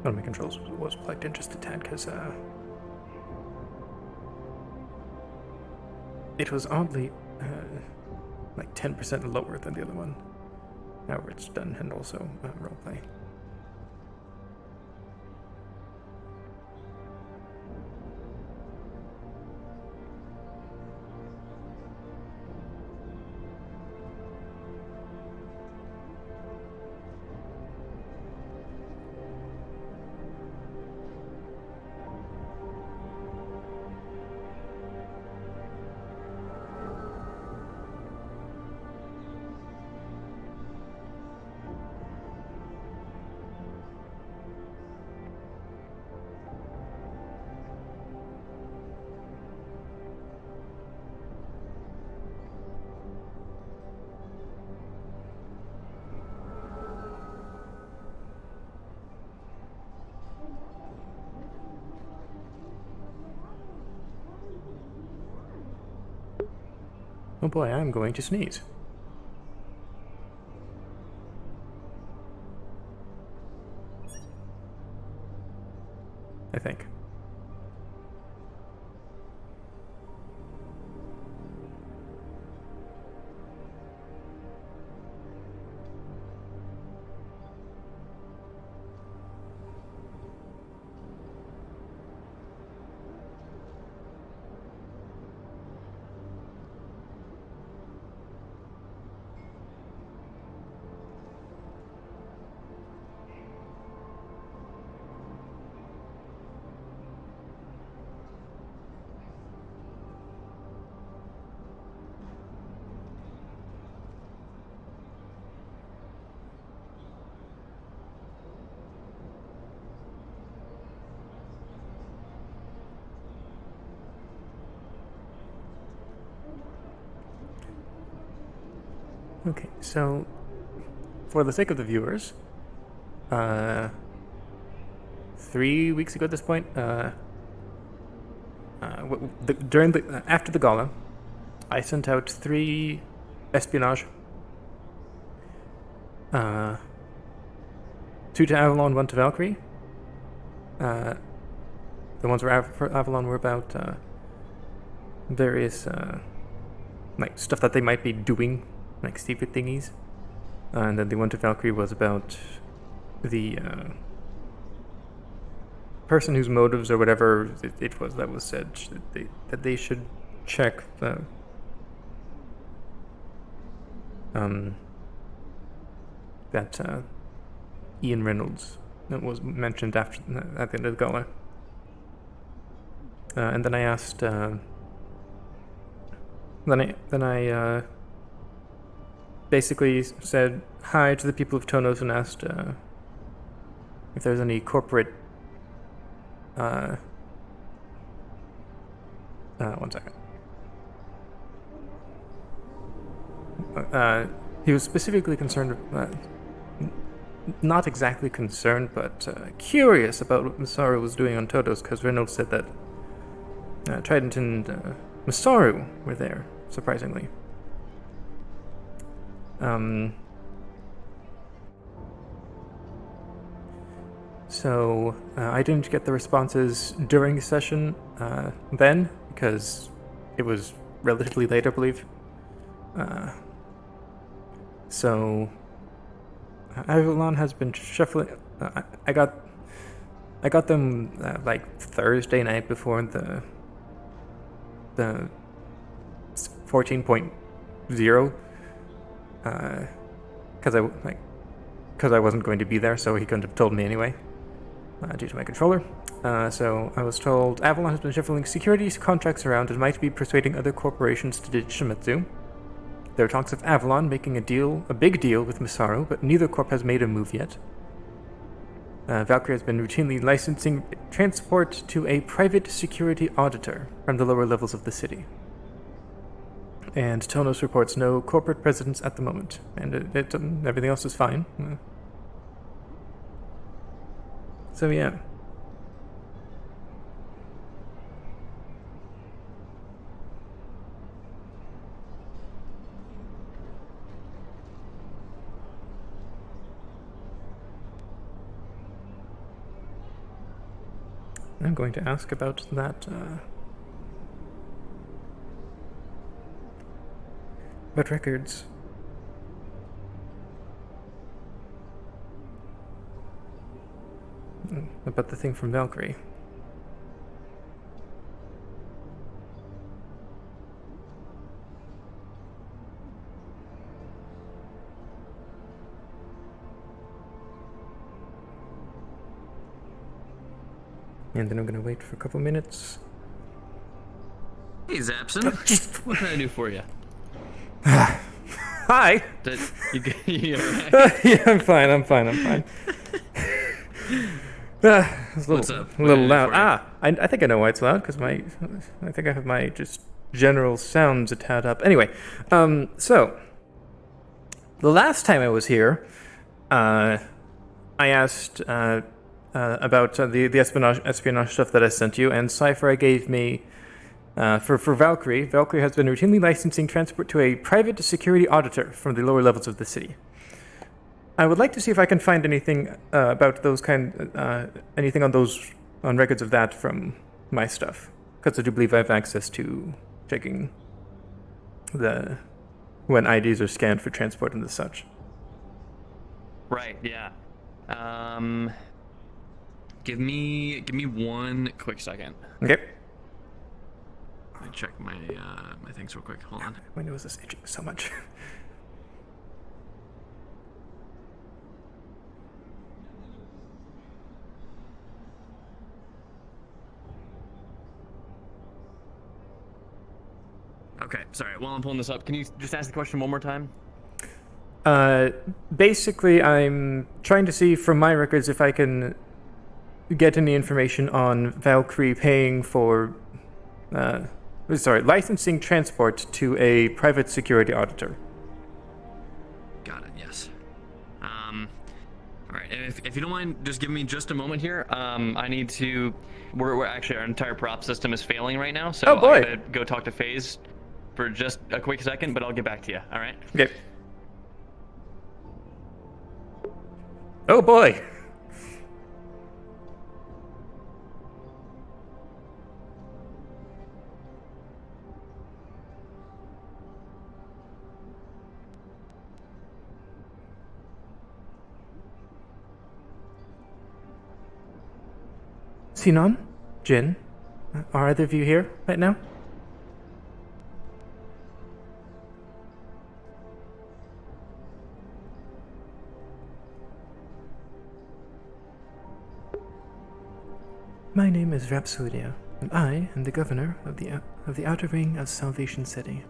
One of my controls was plugged in just a tad because it was oddly like 10% lower than the other one. However, it's done, and also roleplay. Oh boy, I'm going to sneeze. I think. Okay, so for the sake of the viewers, 3 weeks ago at this point, after the gala, I sent out 3 espionage, 2 to Avalon, 1 to Valkyrie. The ones for Avalon were about various like stuff that they might be doing, like secret thingies, and then the one to Valkyrie was about the person whose motives or whatever it was that was said that they should check the that Ian Reynolds that was mentioned at the end of the gala, and then I asked then I basically said hi to the people of Tonos and asked if there's any corporate. One second. He was specifically concerned, not exactly concerned, but curious about what Masaru was doing on Todos, because Reynolds said that Trident and Masaru were there, surprisingly. So I didn't get the responses during the session then, because it was relatively late, I believe. So Avalon has been shuffling. I got them like Thursday night before the 14.0, because I wasn't going to be there, so he couldn't have told me anyway, due to my controller. So I was told Avalon has been shuffling security contracts around and might be persuading other corporations to ditch Shimizu. There are talks of Avalon making a big deal with Masaru, but neither corp has made a move yet. Valkyrie has been routinely licensing transport to a private security auditor from the lower levels of the city. And Tonos reports no corporate presence at the moment, and everything else is fine. So yeah. I'm going to ask about that. About records. About the thing from Valkyrie. And then I'm gonna wait for a couple minutes. Hey, Zapson. What can I do for you? Hi! You Yeah, I'm fine. It's What's up? A little loud. I think I know why it's loud, because I think I have my just general sounds a tad up. Anyway, so, the last time I was here, I asked about the espionage stuff that I sent you, and Cypher gave me, for Valkyrie. Valkyrie has been routinely licensing transport to a private security auditor from the lower levels of the city. I would like to see if I can find anything about those anything on records of that from my stuff, because I do believe I have access to checking when IDs are scanned for transport and the such. Right. Yeah. Give me 1 quick second. Okay. Let me check my my things real quick. Hold on. My nose is itching so much. Okay. Sorry. While I'm pulling this up, can you just ask the question one more time? Basically, I'm trying to see from my records if I can get any information on Valkyrie paying for, licensing transport to a private security auditor. Got it. Yes. All right. And if you don't mind, just give me just a moment here. I need to. We're actually, our entire prop system is failing right now, so Oh, boy. I gotta go talk to FaZe for just a quick second, but I'll get back to you. All right. Okay. Oh boy. Sinon? Jin? Are either of you here right now? My name is Rhapsoidia, and I am the governor of the Outer Ring of Salvation City.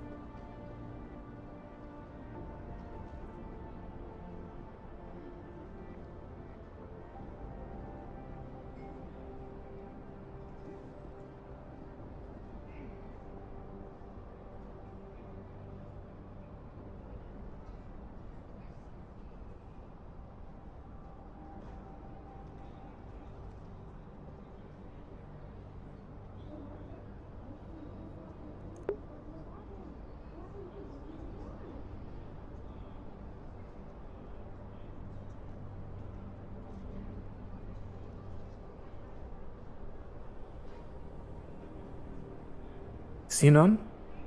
Sinon?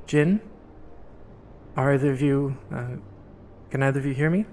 Jin? Are either of you, can either of you hear me?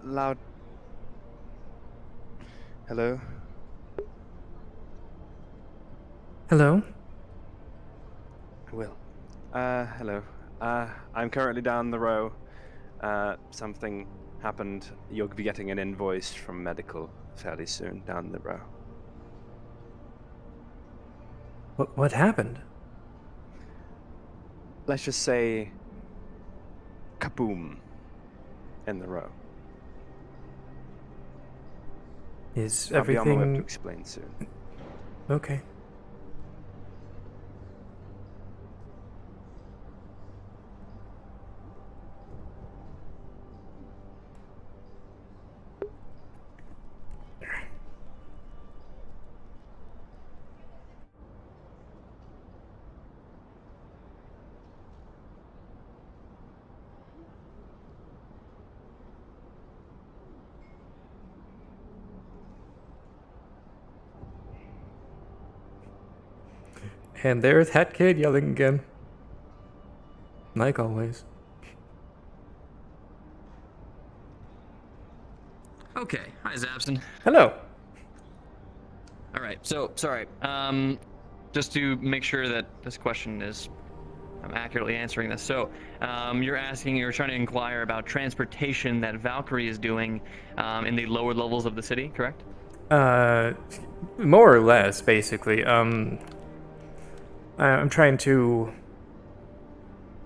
Loud. Hello? Hello? Will. Hello. I'm currently down the row. Something happened. You'll be getting an invoice from medical fairly soon down the row. What happened? Let's just say kaboom in the row. Is I'll be on my way to everything... explain soon. Okay. And there's Hat Kid yelling again. Like always. Okay. Hi, Zabson. Hello. All right. So, sorry. Just to make sure that this question is, I'm accurately answering this. So, you're trying to inquire about transportation that Valkyrie is doing in the lower levels of the city, correct? More or less, basically. I'm trying to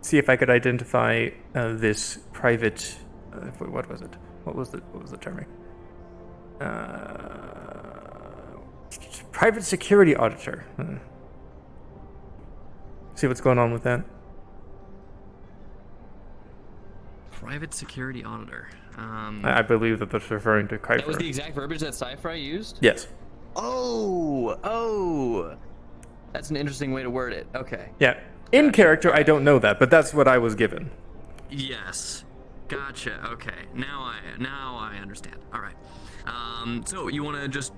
see if I could identify this private. What was it? What was the terming? Private security auditor. See what's going on with that. Private security auditor. I believe that that's referring to Kuiper. That was the exact verbiage that Sci-Fi used? Yes. Oh! That's an interesting way to word it. Okay. Yeah. In Gotcha. character, I don't know that, but that's what I was given. Yes. Gotcha. Okay. Now I understand. All right. So you want to just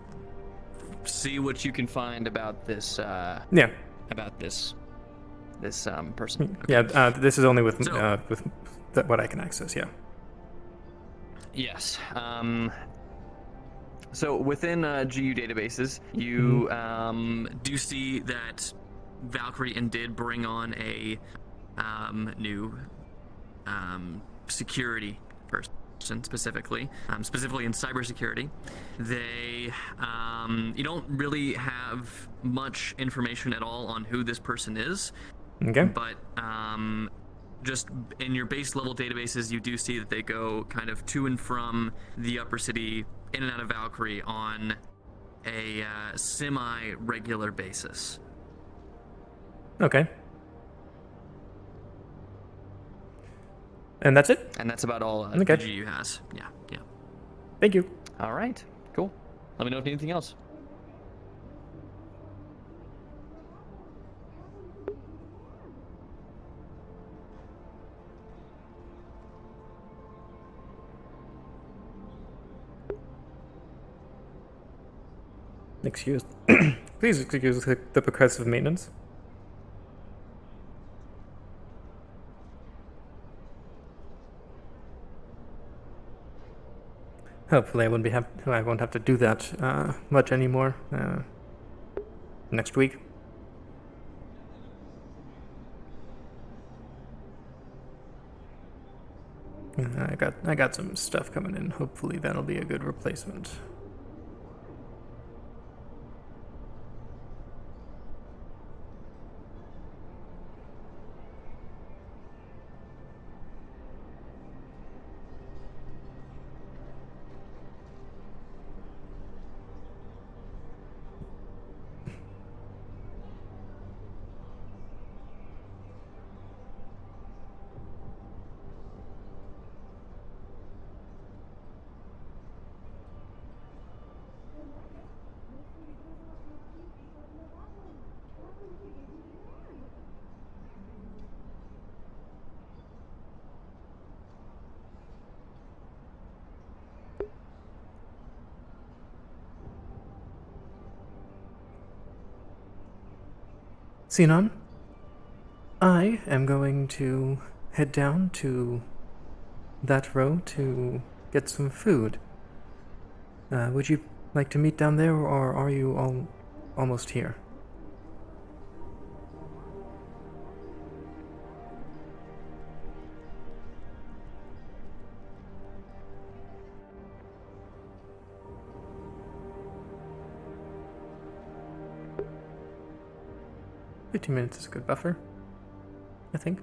see what you can find about this Yeah. about this person. Okay. Yeah. This is only with So- what I can access. Yeah. Yes. So within GU databases, you do see that Valkyrie did bring on a new security person specifically in cybersecurity. They you don't really have much information at all on who this person is. Okay. But just in your base level databases, you do see that they go kind of to and from the upper city, in and out of Valkyrie on a semi-regular basis. Okay. And that's it? And that's about all Okay. GU has. Yeah. Thank you. All right, cool. Let me know if you need anything else. Excuse. Please excuse the progressive maintenance. Hopefully, I won't have to do that much anymore next week. I got some stuff coming in. Hopefully, that'll be a good replacement. Sinon, I am going to head down to that row to get some food. Would you like to meet down there, or are you all almost here? $15 is a good buffer, I think.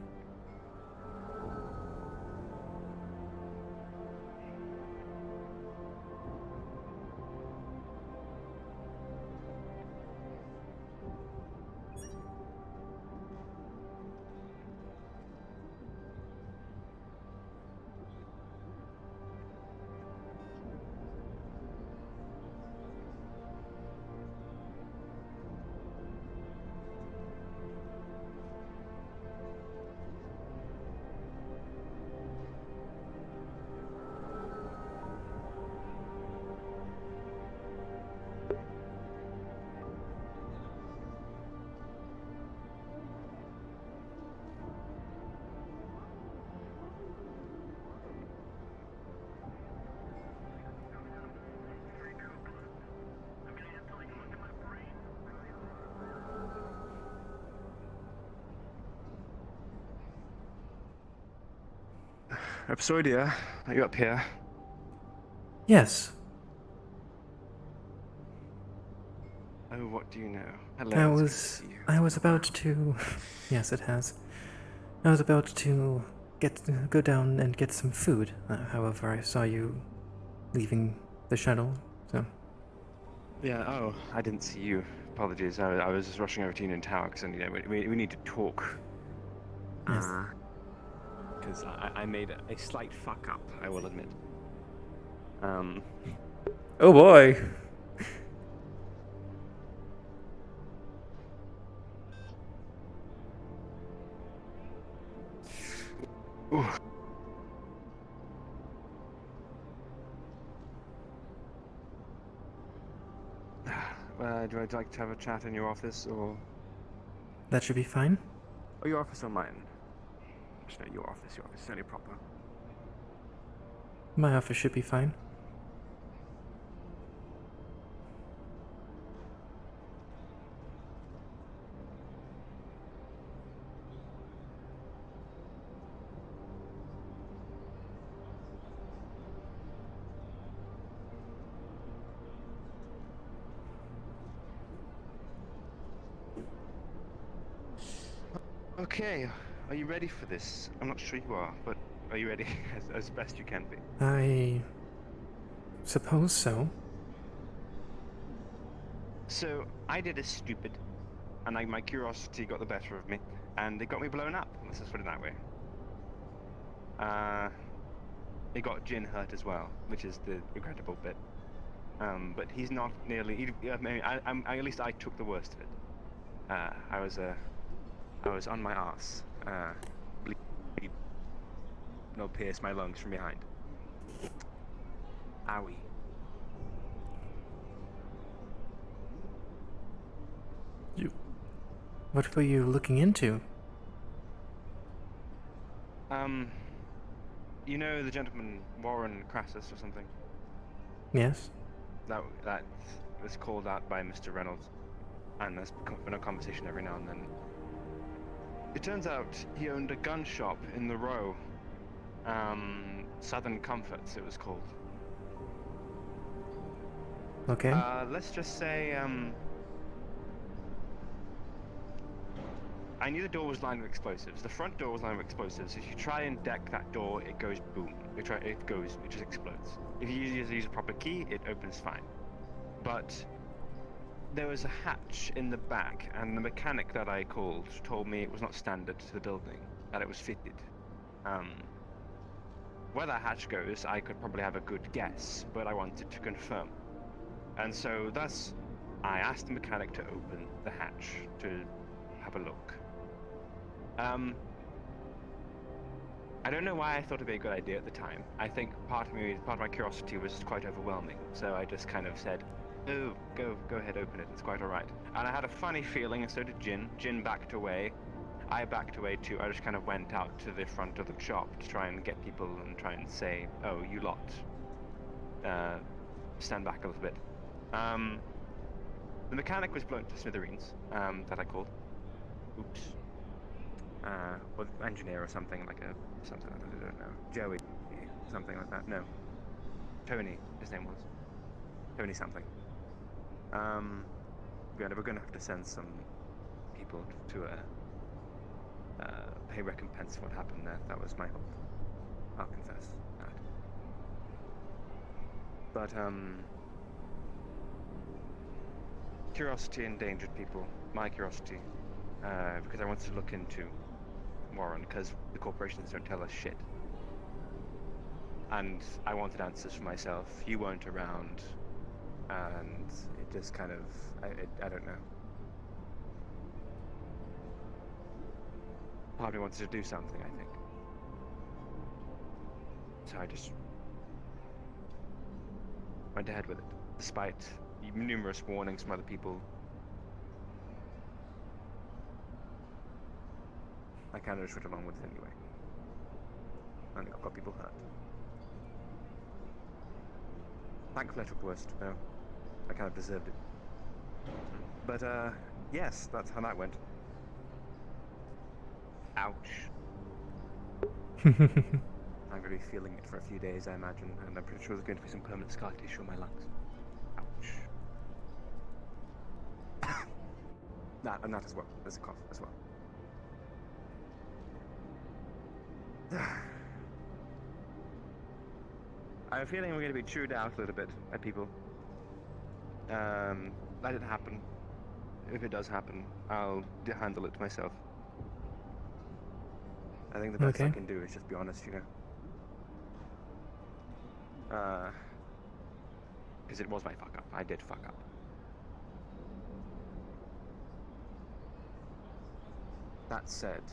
Rhapsoidia, are you up here? Yes, Oh, what do you know? Hello, it's good to see you. I was about to. Yes, it has. I was about to go down and get some food. However, I saw you leaving the shuttle, so. Yeah, oh, I didn't see you. Apologies, I was just rushing over to Union Tower because we need to talk. Yes. Because I made a slight fuck up, I will admit. Oh boy! Ooh. Do I like to have a chat in your office, or... That should be fine. Oh, your office or mine? Actually, no, your office is only proper. My office should be fine. Okay, are you ready for this? I'm not sure you are, but are you ready as best you can be? I suppose so. So, I did a stupid, and my curiosity got the better of me, and it got me blown up, let's just put it that way. It got Jin hurt as well, which is the regrettable bit. But he's not nearly, at least I took the worst of it. I was on my arse, bleed, pierce my lungs from behind. Owie. What were you looking into? You know the gentleman, Warren Crassus or something? Yes? That was called out by Mr. Reynolds, and there's been a conversation every now and then. It turns out he owned a gun shop in the Row. Southern Comforts, it was called. Okay. Let's just say, I knew the door was lined with explosives. The front door was lined with explosives. If you try and deck that door, it goes boom. It just explodes. If you use a proper key, it opens fine. But there was a hatch in the back, and the mechanic that I called told me it was not standard to the building, that it was fitted. Where that hatch goes, I could probably have a good guess, but I wanted to confirm. And so thus, I asked the mechanic to open the hatch to have a look. I don't know why I thought it'd be a good idea at the time. I think part of my curiosity was quite overwhelming, so I just kind of said, "Oh, go ahead, open it. It's quite all right." And I had a funny feeling, and so did Jin. Jin backed away. I backed away too. I just kind of went out to the front of the shop to try and get people and try and say, "Oh, you lot, stand back a little bit." The mechanic was blown to smithereens. That I called. Oops. Or engineer or something like something like that, I don't know. Joey, something like that. No. Tony, his name was. Tony something. We're gonna have to send some people to pay recompense for what happened there. That was my fault. I'll confess that. But curiosity endangered people. My curiosity, because I wanted to look into Warren, because the corporations don't tell us shit. And I wanted answers for myself. You weren't around, and it just kind of, I don't know. Part of me wanted to do something, I think. So I just went ahead with it, despite numerous warnings from other people. I kind of just went along with it anyway. And it got people hurt. Thankfully I took the worst, though. I kind of deserved it. But, yes, that's how that went. Ouch. I'm going to be feeling it for a few days, I imagine, and I'm pretty sure there's going to be some permanent scar tissue on my lungs. Ouch. And that as well. There's a cough as well. I have a feeling we're going to be chewed out a little bit by people. Let it happen. If it does happen, I'll handle it myself. I think the best I can do is just be honest, you know. Because it was my fuck up. I did fuck up. That said,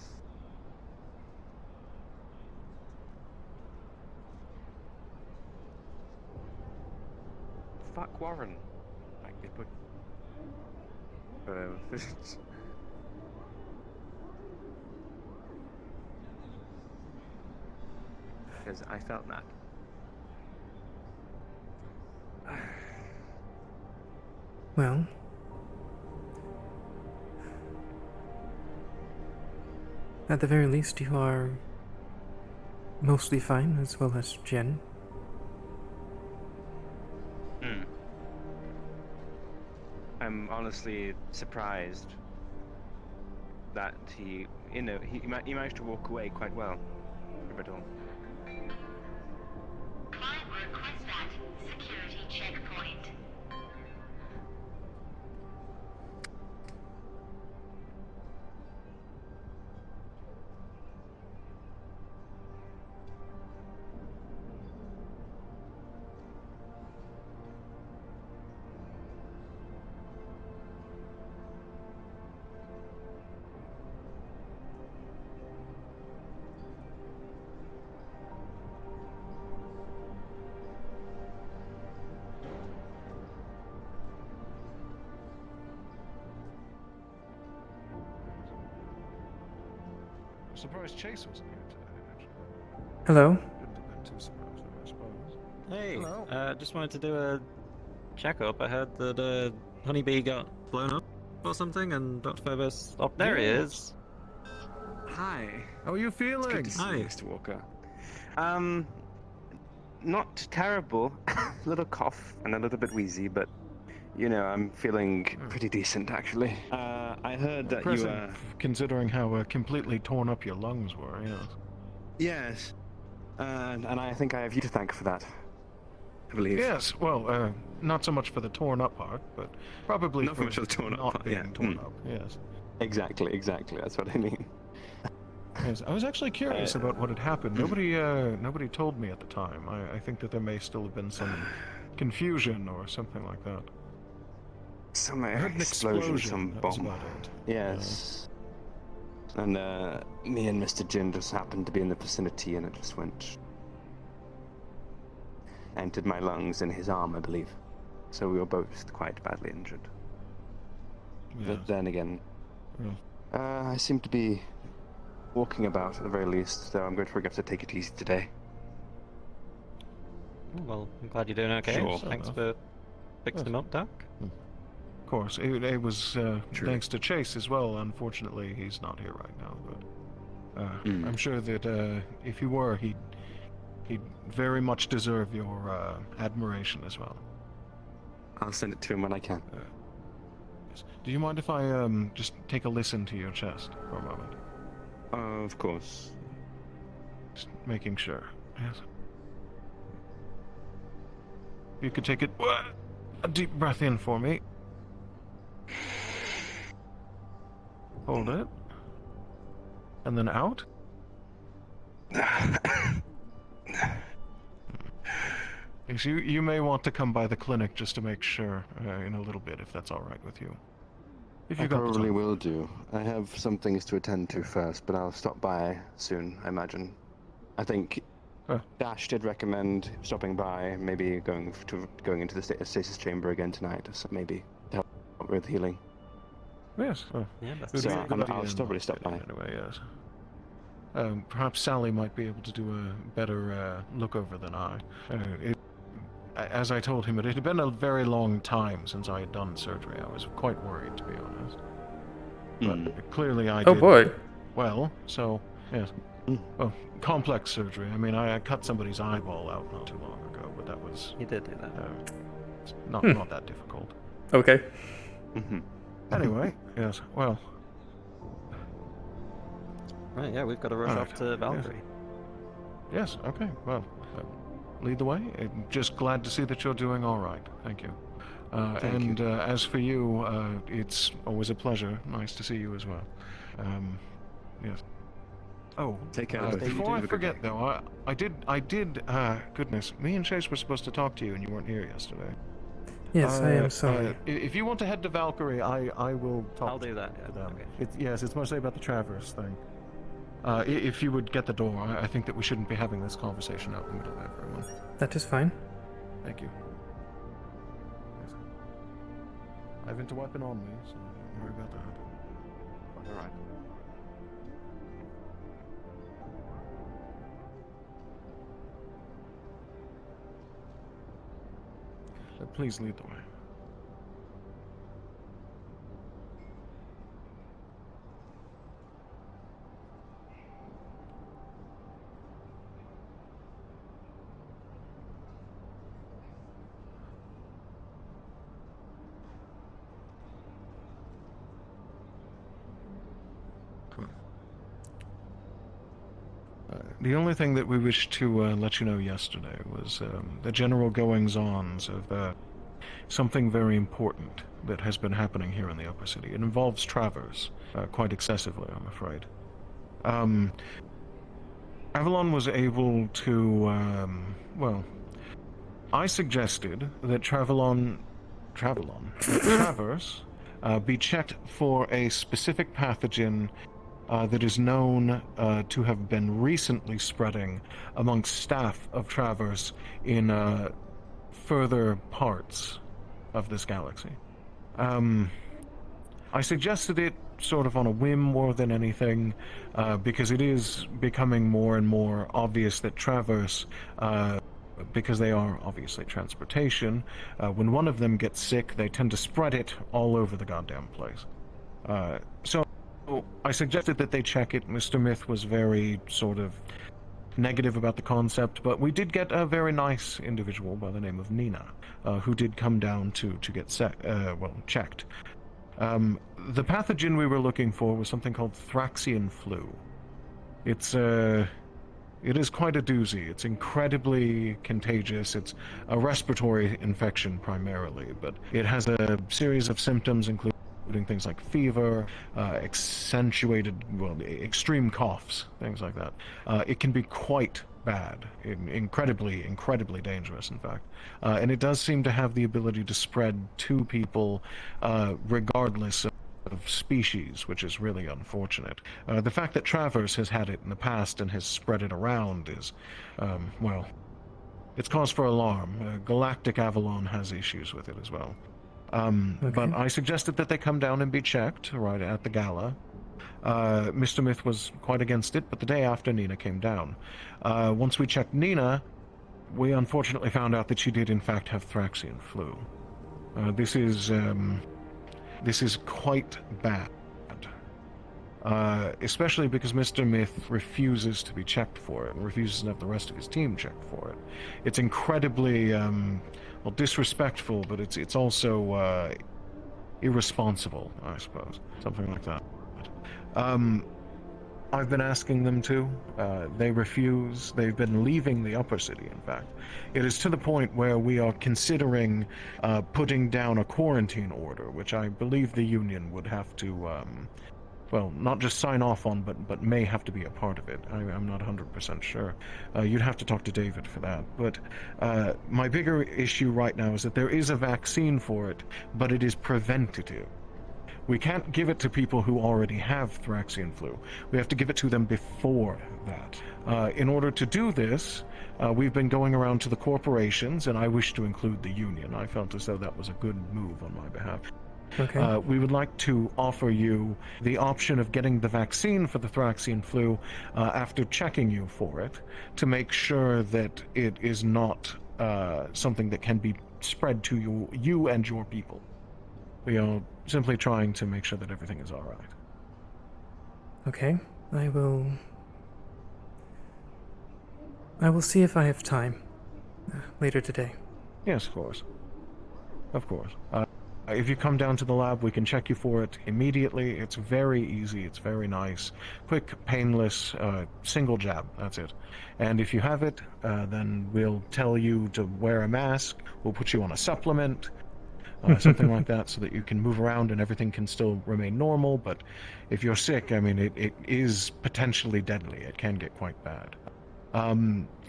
fuck Warren. Like they put. Because I felt that. Well, at the very least, you are mostly fine, as well as Jen. I'm honestly surprised that he managed to walk away quite well from it all. Client request at security checkpoint. Surprised Chase wasn't here today, actually. Hello. Couldn't have been too surprised, I suppose. Hey, Hello. just wanted to do a checkup. I heard that Honeybee got blown up or something, and Dr. Phobos. Oh, there he is. Hi. How are you It's feeling? good to see Hi. you, Mr. Walker. Not terrible. A little cough and a little bit wheezy, but you know, I'm feeling pretty decent actually. I heard that you Impressive, considering how completely torn up your lungs were, yes. Yes. And I think I have you to thank for that. I believe. Yes, well, not so much for the torn up part, but probably Not so much for the torn up not part, being yeah. torn up, yes. Exactly. That's what I mean. Yes, I was actually curious about what had happened. Nobody told me at the time. I think that there may still have been some confusion or something like that. Some I heard an explosion. some That was bomb. about it. Yes. And me and Mr. Jin just happened to be in the vicinity, and it just entered my lungs and his arm, I believe. So we were both quite badly injured. Yes. But then again, Yes. I seem to be walking about at the very least, so I'm going to have to take it easy today. Oh, well, I'm glad you're doing okay. Sure. Thanks for fixing him up, Doc. Of course, it was thanks to Chase as well. Unfortunately, he's not here right now, but I'm sure that if he were, he'd very much deserve your admiration as well. I'll send it to him when I can. Do you mind if I just take a listen to your chest for a moment? Of course. Just making sure. Yes. You could take a deep breath in for me. Hold it. And then out. Yes, you may want to come by the clinic just to make sure in a little bit, if that's all right with you. If I you got the probably time. will do. I have some things to attend to first, but I'll stop by soon, I imagine. I think Dash did recommend stopping by, maybe going into the stasis chamber again tonight, or maybe to help with healing. Yes. Yeah, that's Good So idea. I'll probably stop by. Anyway, yes. Perhaps Sally might be able to do a better look over than I. As I told him, it had been a very long time since I had done surgery. I was quite worried, to be honest. But clearly I Oh did boy. well, so Yes. Well, complex surgery. I mean, I cut somebody's eyeball out not too long ago, but that was You did do that. not that difficult. Okay. Anyway, yes. Well, Right, yeah, we've got to rush Alright, off to yes. Valkyrie. yes. Okay. Well, lead the way. I'm just glad to see that you're doing all right. Thank you. Thank you. As for you, it's always a pleasure. Nice to see you as well. Yes. Oh, Take care. before I forget, though, I did. Goodness, me and Chase were supposed to talk to you, and you weren't here yesterday. Yes, I am sorry. If you want to head to Valkyrie, I will talk. I'll do that, yeah. to them. Okay. It's mostly about the Traverse thing. If you would get the door, I think that we shouldn't be having this conversation out in the middle of everyone. That is fine. Thank you. Yes. I have into weapon on me, so don't worry about that. All right. Please lead the way. The only thing that we wished to let you know yesterday was the general goings-ons of something very important that has been happening here in the Upper City. It involves Traverse, quite excessively, I'm afraid. Avalon was able to, well, I suggested that Traverse be checked for a specific pathogen that is known to have been recently spreading amongst staff of Traverse in further parts of this galaxy. I suggested it sort of on a whim more than anything, because it is becoming more and more obvious that Traverse, because they are obviously transportation, when one of them gets sick, they tend to spread it all over the goddamn place. So I suggested that they check it. Mr. Myth was very sort of negative about the concept, but we did get a very nice individual by the name of Nina, who did come down to get checked. The pathogen we were looking for was something called Thraxian flu. It is quite a doozy. It's incredibly contagious. It's a respiratory infection primarily, but it has a series of symptoms including things like fever, extreme coughs, things like that. It can be quite bad, incredibly dangerous, in fact. And it does seem to have the ability to spread to people regardless of species, which is really unfortunate. The fact that Traverse has had it in the past and has spread it around is, well, it's cause for alarm. Galactic Avalon has issues with it as well. But I suggested that they come down and be checked right at the gala. Mr. Myth was quite against it, but the day after Nina came down. Once we checked Nina, we unfortunately found out that she did in fact have Thraxian flu. This is quite bad. Especially because Mr. Myth refuses to be checked for it, and refuses to have the rest of his team checked for it. It's incredibly, well, disrespectful, but it's also irresponsible, I suppose. Something like that. I've been asking them to. They refuse. They've been leaving the Upper City, in fact. It is to the point where we are considering putting down a quarantine order, which I believe the Union would have to, well, not just sign off on, but may have to be a part of it. I'm not 100% sure. You'd have to talk to David for that. But my bigger issue right now is that there is a vaccine for it, but it is preventative. We can't give it to people who already have Thraxian flu. We have to give it to them before that. In order to do this, we've been going around to the corporations, and I wish to include the Union. I felt as though that was a good move on my behalf. Okay. We would like to offer you the option of getting the vaccine for the Thraxian flu after checking you for it, to make sure that it is not something that can be spread to you and your people. We are simply trying to make sure that everything is all right. Okay, I will I will see if I have time later today. Yes, of course. Of course. If you come down to the lab, we can check you for it immediately. It's very easy. It's very nice. Quick, painless, single jab. That's it. And if you have it, then we'll tell you to wear a mask. We'll put you on a supplement, something like that, so that you can move around and everything can still remain normal. But if you're sick, I mean, it is potentially deadly. It can get quite bad.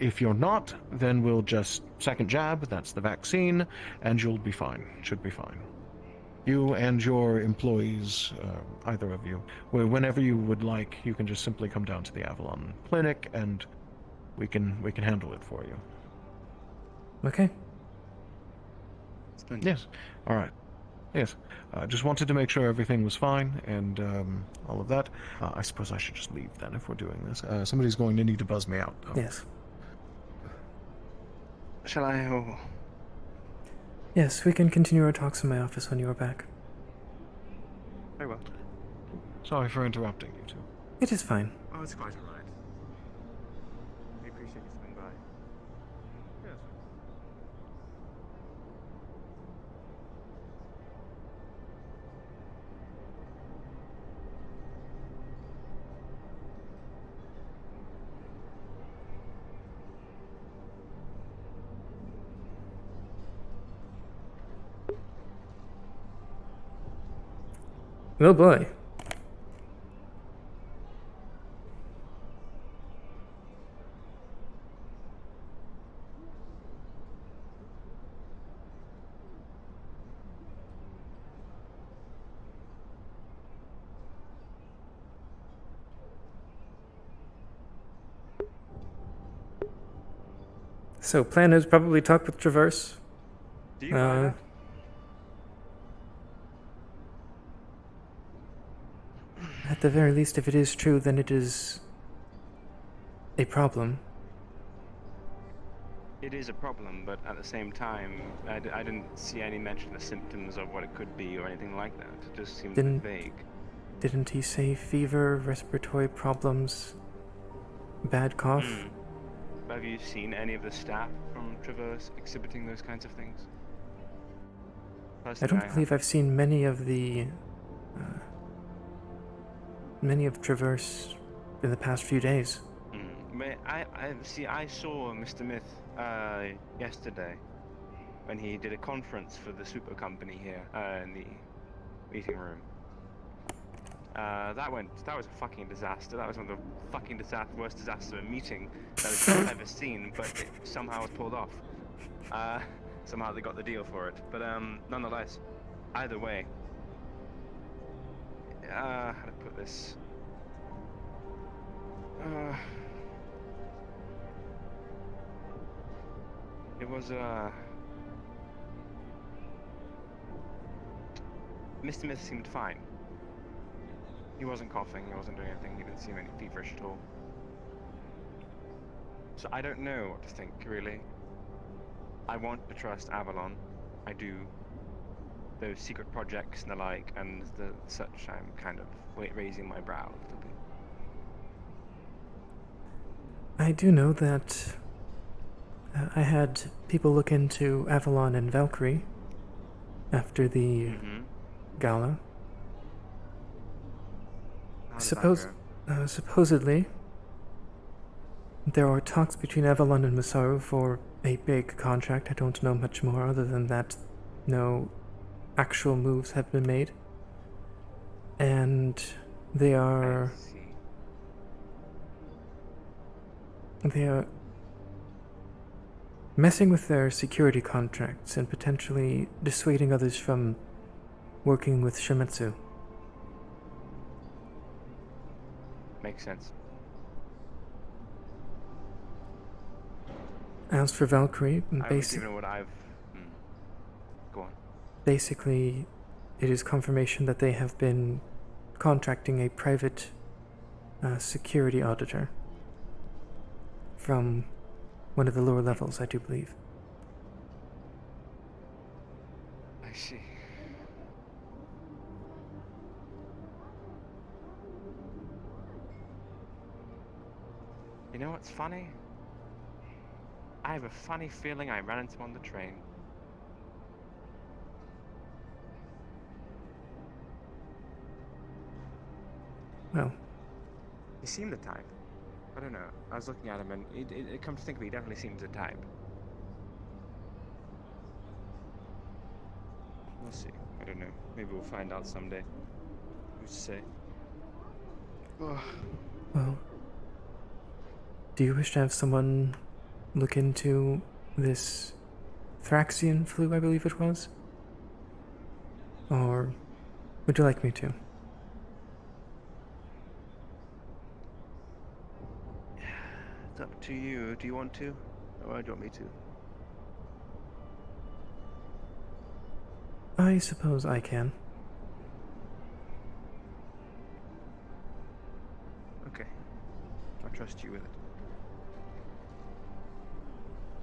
If you're not, then we'll just second jab. That's the vaccine, and you'll be fine. Should be fine. You and your employees, either of you, whenever you would like, you can just simply come down to the Avalon Clinic, and we can handle it for you. Okay. Yes. All right. Yes. Just wanted to make sure everything was fine and all of that. I suppose I should just leave then if we're doing this. Somebody's going to need to buzz me out, though. Yes. Shall I? Oh. Yes, we can continue our talks in my office when you are back. Very well. Sorry for interrupting you two. It is fine. Oh, it's quite all right. We appreciate you swinging by. Yes. Oh boy. So, plan is probably talk with Traverse. Do you know that? At the very least, if it is true, then it is a problem. It is a problem, but at the same time, I didn't see any mention of symptoms of what it could be or anything like that. It just seemed Didn't- vague. Didn't he say fever, respiratory problems, bad cough? Have you seen any of the staff from Traverse exhibiting those kinds of things? I Personally, don't believe I've seen many of Traverse in the past few days. But I saw Mr. Myth yesterday when he did a conference for the super company here in the meeting room. That was a fucking disaster. That was one of the fucking worst disaster meeting that I've ever seen, but it somehow was pulled off. Somehow they got the deal for it. But nonetheless, either way, how to put this? It was Mr. Myth seemed fine. He wasn't coughing, he wasn't doing anything, he didn't seem any feverish at all. So I don't know what to think, really. I want to trust Avalon. I do. Those secret projects and the like, and the such, I'm kind of raising my brow a little bit. I do know that I had people look into Avalon and Valkyrie after the gala. How did that go? Supposedly, there are talks between Avalon and Masaru for a big contract. I don't know much more other than that no actual moves have been made. And they are... I see. They are messing with their security contracts and potentially dissuading others from working with Shimetsu. Makes sense. As for Valkyrie, I was given what I've... Go on. basically it is confirmation that they have been contracting a private security auditor from one of the lower levels, I do believe. I see. You know what's funny? I have a funny feeling I ran into him on the train. Well, He seemed the type. I don't know. I was looking at him, and it come to think of it, he definitely seems the type. We'll see. I don't know. Maybe we'll find out someday. Who's to say? Ugh. well. Do you wish to have someone look into this Thraxian flu, I believe it was? Or would you like me to? It's up to you. Do you want to? Or do you want me to? I suppose I can. Okay. I trust you with it.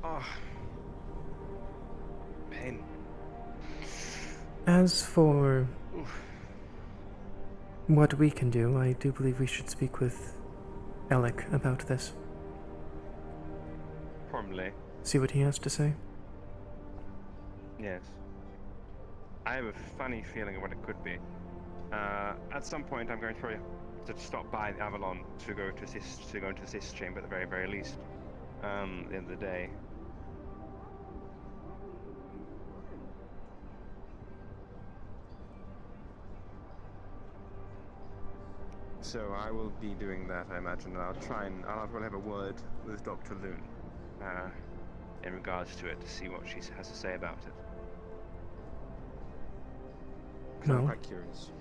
Oh. Pain. As for Oof. what we can do, I do believe we should speak with Alec about this. Probably. See what he has to say. Yes. I have a funny feeling of what it could be. At some point, I'm going to stop by the Avalon to go into this chamber at the very, very least. At the end of the day. So I will be doing that, I imagine. I'll probably have a word with Dr. Loon in regards to it to see what she has to say about it. 'Cause I'm Well, quite curious.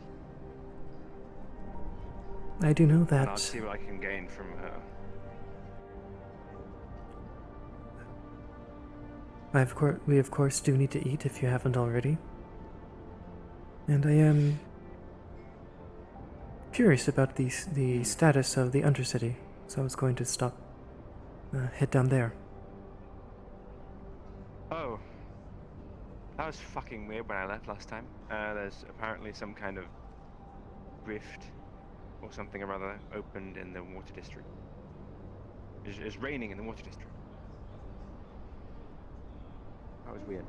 I do know And I'll that see what I can gain from her. we of course do need to eat if you haven't already. And I am curious about the status of the Undercity, so I was going to head down there. Oh. That was fucking weird when I left last time. There's apparently some kind of rift or something or other opened in the water district. It's raining in the water district. That was weird.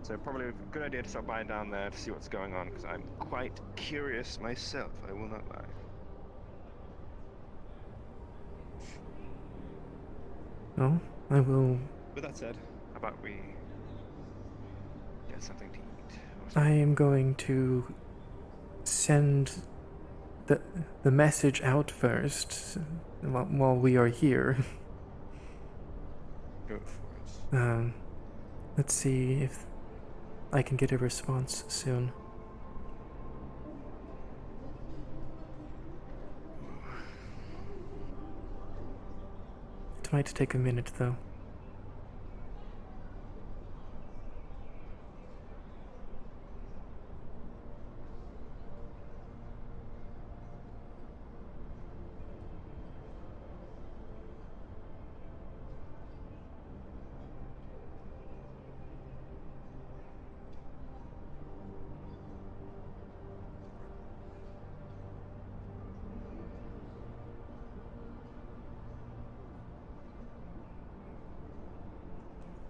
So probably a good idea to stop by down there to see what's going on, because I'm quite curious myself, I will not lie. Oh, I will. With that said, how about we get something to eat? Or I something? am going to send the message out first while we are here. Go for it. Let's see if I can get a response soon. It might take a minute though.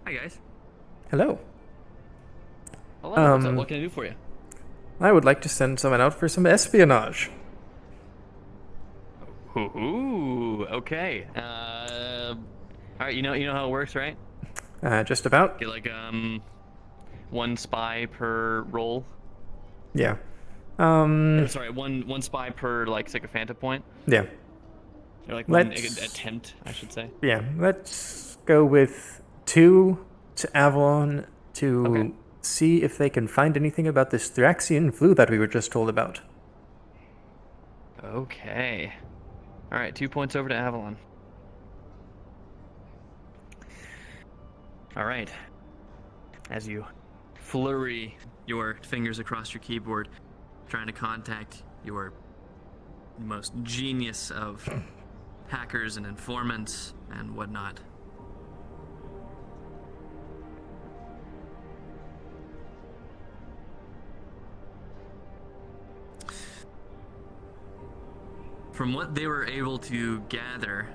Hi guys. Hello. Hello. What's up? What can I do for you? I would like to send someone out for some espionage. Ooh. Okay. All right. You know how it works, right? Just about. Get like one spy per roll. Yeah. Or, sorry, one spy per like sycophanta point. Yeah. Or like one Let's- attempt, I should say. Yeah. Let's go with 2 to Avalon to Okay. see if they can find anything about this Thraxian flu that we were just told about. Okay. All right, 2 points over to Avalon. All right. As you flurry your fingers across your keyboard, trying to contact your most genius of hackers and informants and whatnot. From what they were able to gather,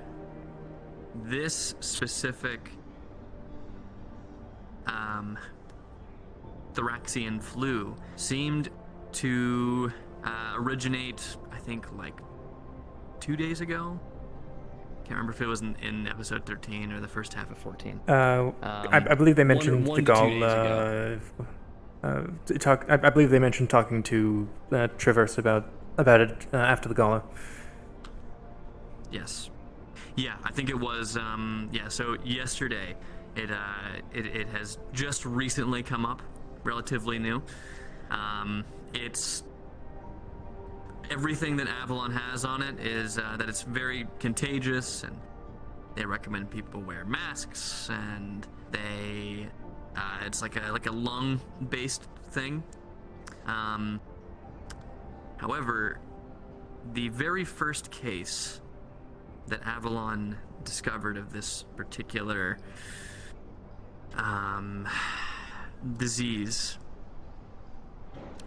this specific Thoraxian flu seemed to originate, I think, like 2 days ago. Can't remember if it was in episode 13 or the first half of 14. I believe they mentioned one the to 2 Gaul. days ago. I believe they mentioned talking to Traverse about it after the gala. Yes. Yeah, I think it was. So yesterday, it has just recently come up, relatively new. It's everything that Avalon has on it is that it's very contagious, and they recommend people wear masks, and they it's like a lung-based thing. However, the very first case that Avalon discovered of this particular disease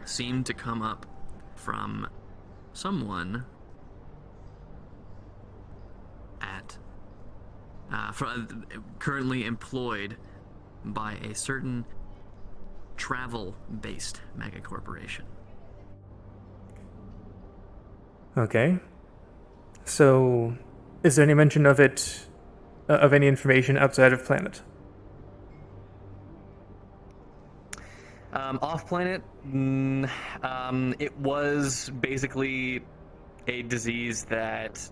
seemed to come up from someone at currently employed by a certain travel-based megacorporation. Okay. So, is there any mention of it, of any information outside of planet? Off planet, it was basically a disease that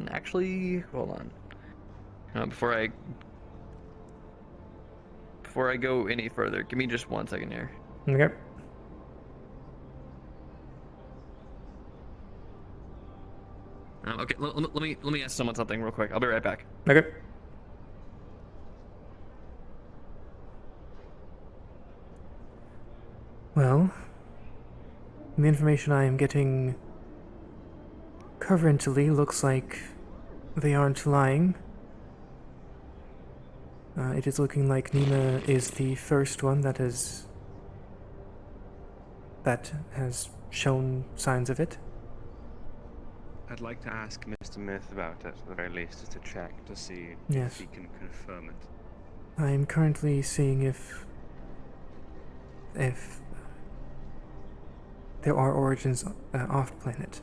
actually, hold on. Before I go any further, give me just 1 second here. Okay. Okay, let me ask someone something real quick. I'll be right back. Okay. Well, the information I am getting currently looks like they aren't lying. It is looking like Nina is the first one that has shown signs of it. I'd like to ask Mr. Myth about it, at the very least, just to check to see Yes. if he can confirm it. I am currently seeing if there are origins off planet.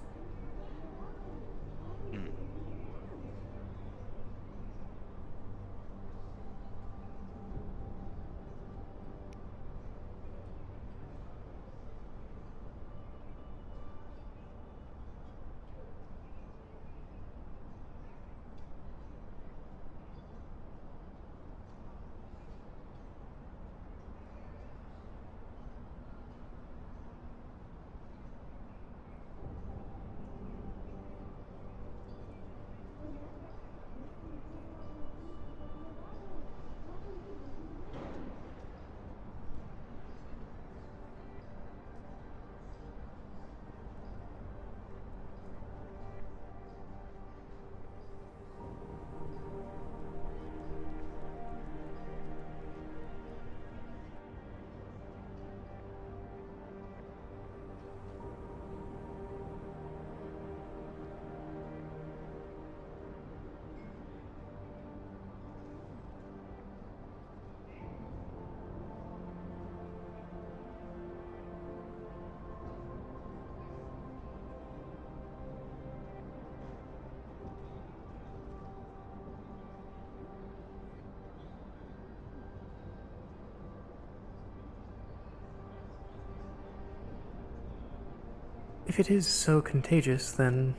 If it is so contagious, then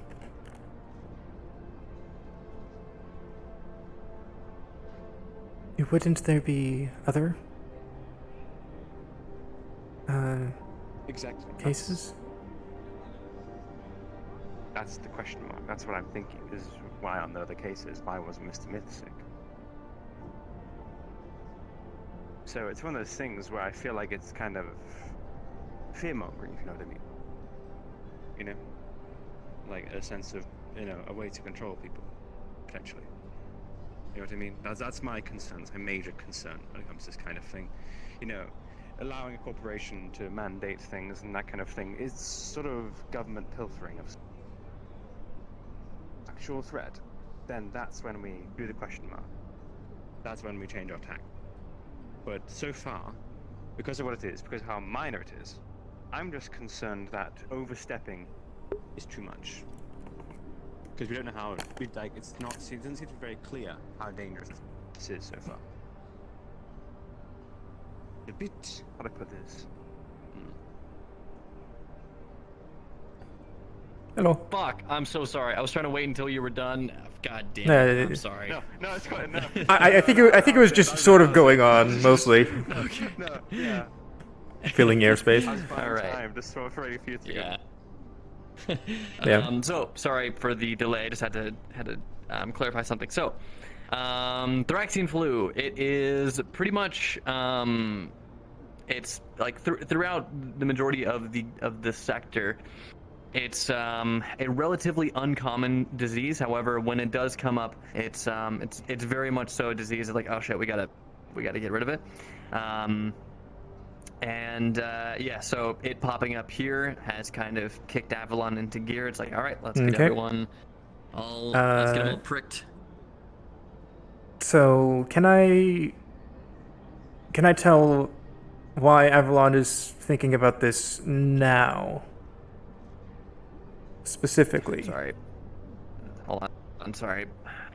wouldn't there be other Exactly. cases? That's the question mark. That's what I'm thinking. Is why on the other cases, why was Mr. Myth sick? So it's one of those things where I feel like it's kind of fear-mongering, if you know what I mean. You know? Like a sense of, a way to control people, potentially. You know what I mean? That's my concern. That's my major concern when it comes to this kind of thing. Allowing a corporation to mandate things and that kind of thing is sort of government pilfering of actual threat. Then that's when we do the question mark. That's when we change our tack. But so far, because of what it is, because of how minor it is, I'm just concerned that overstepping is too much. Because we don't know how it's not. It doesn't seem to be very clear how dangerous this is so far. A bit. How do I put this? Hello. Fuck, I'm so sorry. I was trying to wait until you were done. God damn it. I'm sorry. No, it's quite enough. I think it was just sort of going on mostly, Okay. No, yeah. filling airspace. I was fine All right. time, just for a few to Yeah. Yeah. So sorry for the delay. I just had to clarify something. So, Thraxian flu. It is pretty much it's like throughout the majority of the sector. It's a relatively uncommon disease. However, when it does come up, it's very much so a disease. It's like, oh shit, we gotta get rid of it. Yeah, so it popping up here has kind of kicked Avalon into gear. It's like, all right, let's get everyone let's get them all pricked. So can I tell why Avalon is thinking about this now? Specifically. Sorry. Hold on. I'm sorry.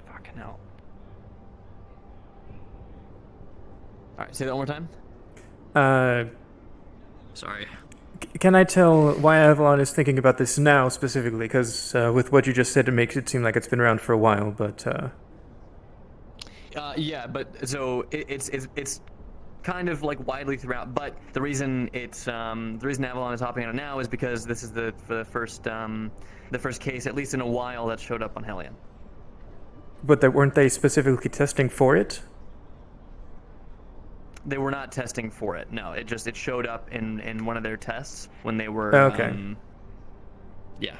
Fucking hell. All right, say that one more time. Sorry. Can I tell why Avalon is thinking about this now specifically? Because with what you just said, it makes it seem like it's been around for a while. But yeah, but so it's kind of like widely throughout. But the reason Avalon is hopping on it now is because this is the first case, at least in a while, that showed up on Helion. But weren't they specifically testing for it? They were not testing for it. No, it showed up in one of their tests when they were. Okay. Yeah.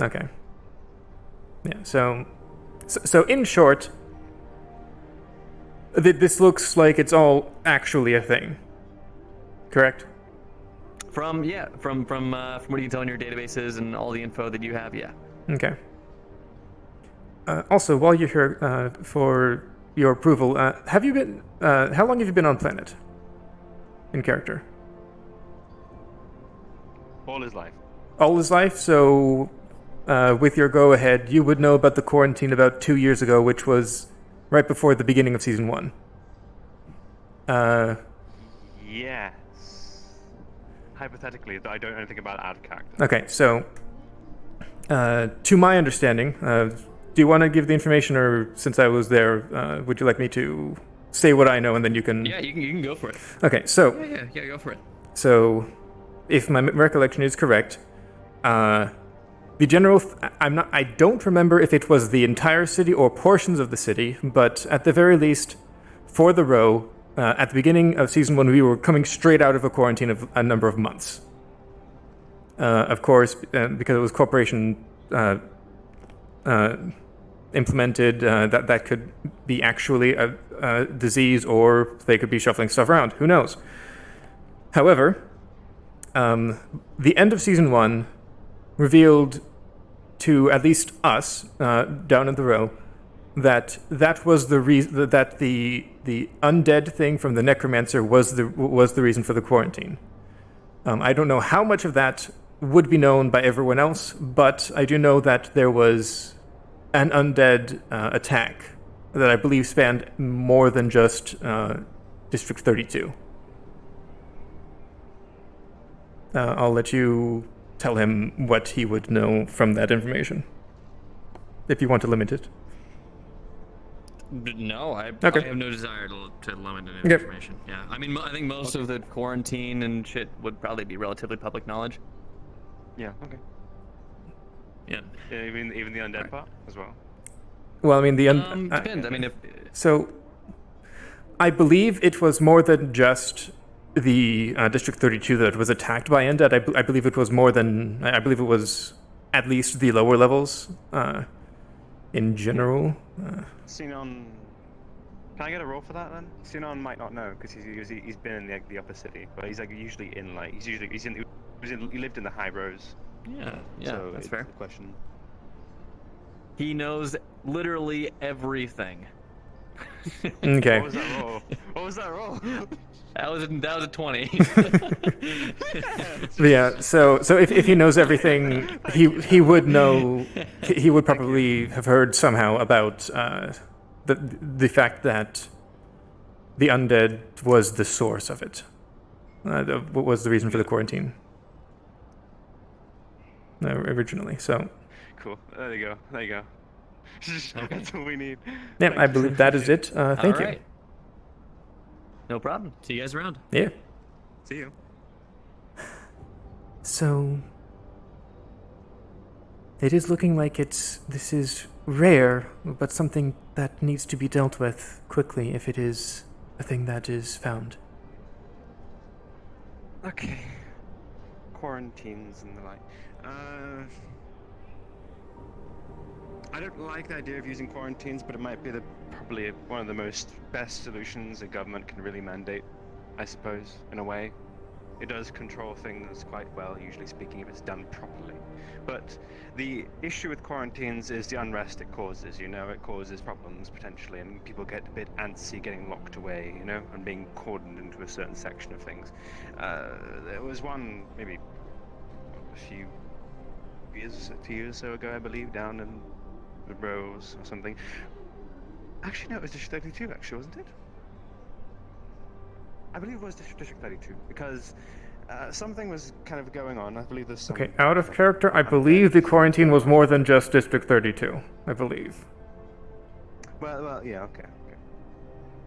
Okay. Yeah. So in short, this looks like it's all actually a thing. Correct? From what you can tell in your databases and all the info that you have, yeah. Okay. Also, while you're here for your approval, have you been? How long have you been on planet? In character. All his life. All his life. So, with your go-ahead, you would know about the quarantine about 2 years ago, which was right before the beginning of season 1. Yes. Hypothetically, though I don't know anything about it out of character. Okay, so to my understanding, do you want to give the information, or since I was there, would you like me to say what I know and then you can? Yeah, you can go for it. Okay, so Yeah, go for it. So, if my recollection is correct, the general. I don't remember if it was the entire city or portions of the city, but at the very least, for the row, at the beginning of season 1, we were coming straight out of a quarantine of a number of months. Of course, because it was corporation implemented, that could be actually a disease, or they could be shuffling stuff around. Who knows? However, the end of season 1 revealed to at least us down in the row that was the reason, that the undead thing from the necromancer was the reason for the quarantine. I don't know how much of that would be known by everyone else, but I do know that there was an undead attack that I believe spanned more than just District 32. I'll let you tell him what he would know from that information, if you want to limit it. No, I Okay. have no desire to limit any Okay. information. Yeah, I mean, I think most of the quarantine and shit would probably be relatively public knowledge. Yeah. Okay. Yeah. Even the undead part as well. Well, I mean, Depends. I mean, if so, I believe it was more than just the District 32 that was attacked by undead. I believe it was more than. I believe it was at least the lower levels in general. Sinon, can I get a roll for that then? Sinon might not know because he's been in the upper city, but he's like usually in like he lived in the high rows. yeah, So that's it's fair. a question. He knows literally everything. Okay. What was that roll? What was that roll? That was a 20. But yeah, so if he knows everything, he would know. He would probably have heard somehow about the fact that the undead was the source of it. What was the reason for the quarantine originally? So Cool. There you go. There you go. That's all we need. yeah, Thank I you. believe that is it. Thank All you. right. No problem. See you guys around. Yeah. See you. So it is looking like this is rare, but something that needs to be dealt with quickly if it is a thing that is found. Okay. Quarantines and the like. I don't like the idea of using quarantines, but it might be probably one of the best solutions a government can really mandate, I suppose, in a way. It does control things quite well, usually speaking, if it's done properly. But the issue with quarantines is the unrest it causes, it causes problems potentially, and people get a bit antsy getting locked away, and being cordoned into a certain section of things. There was one, maybe a few years, 2 years or so ago, I believe, down in the Rows or something. Actually, no, it was District 32, actually, wasn't it? I believe it was District 32, because something was kind of going on. I believe there's some... Okay, out of character, I believe the quarantine was more than just District 32. I believe. Well, yeah, okay.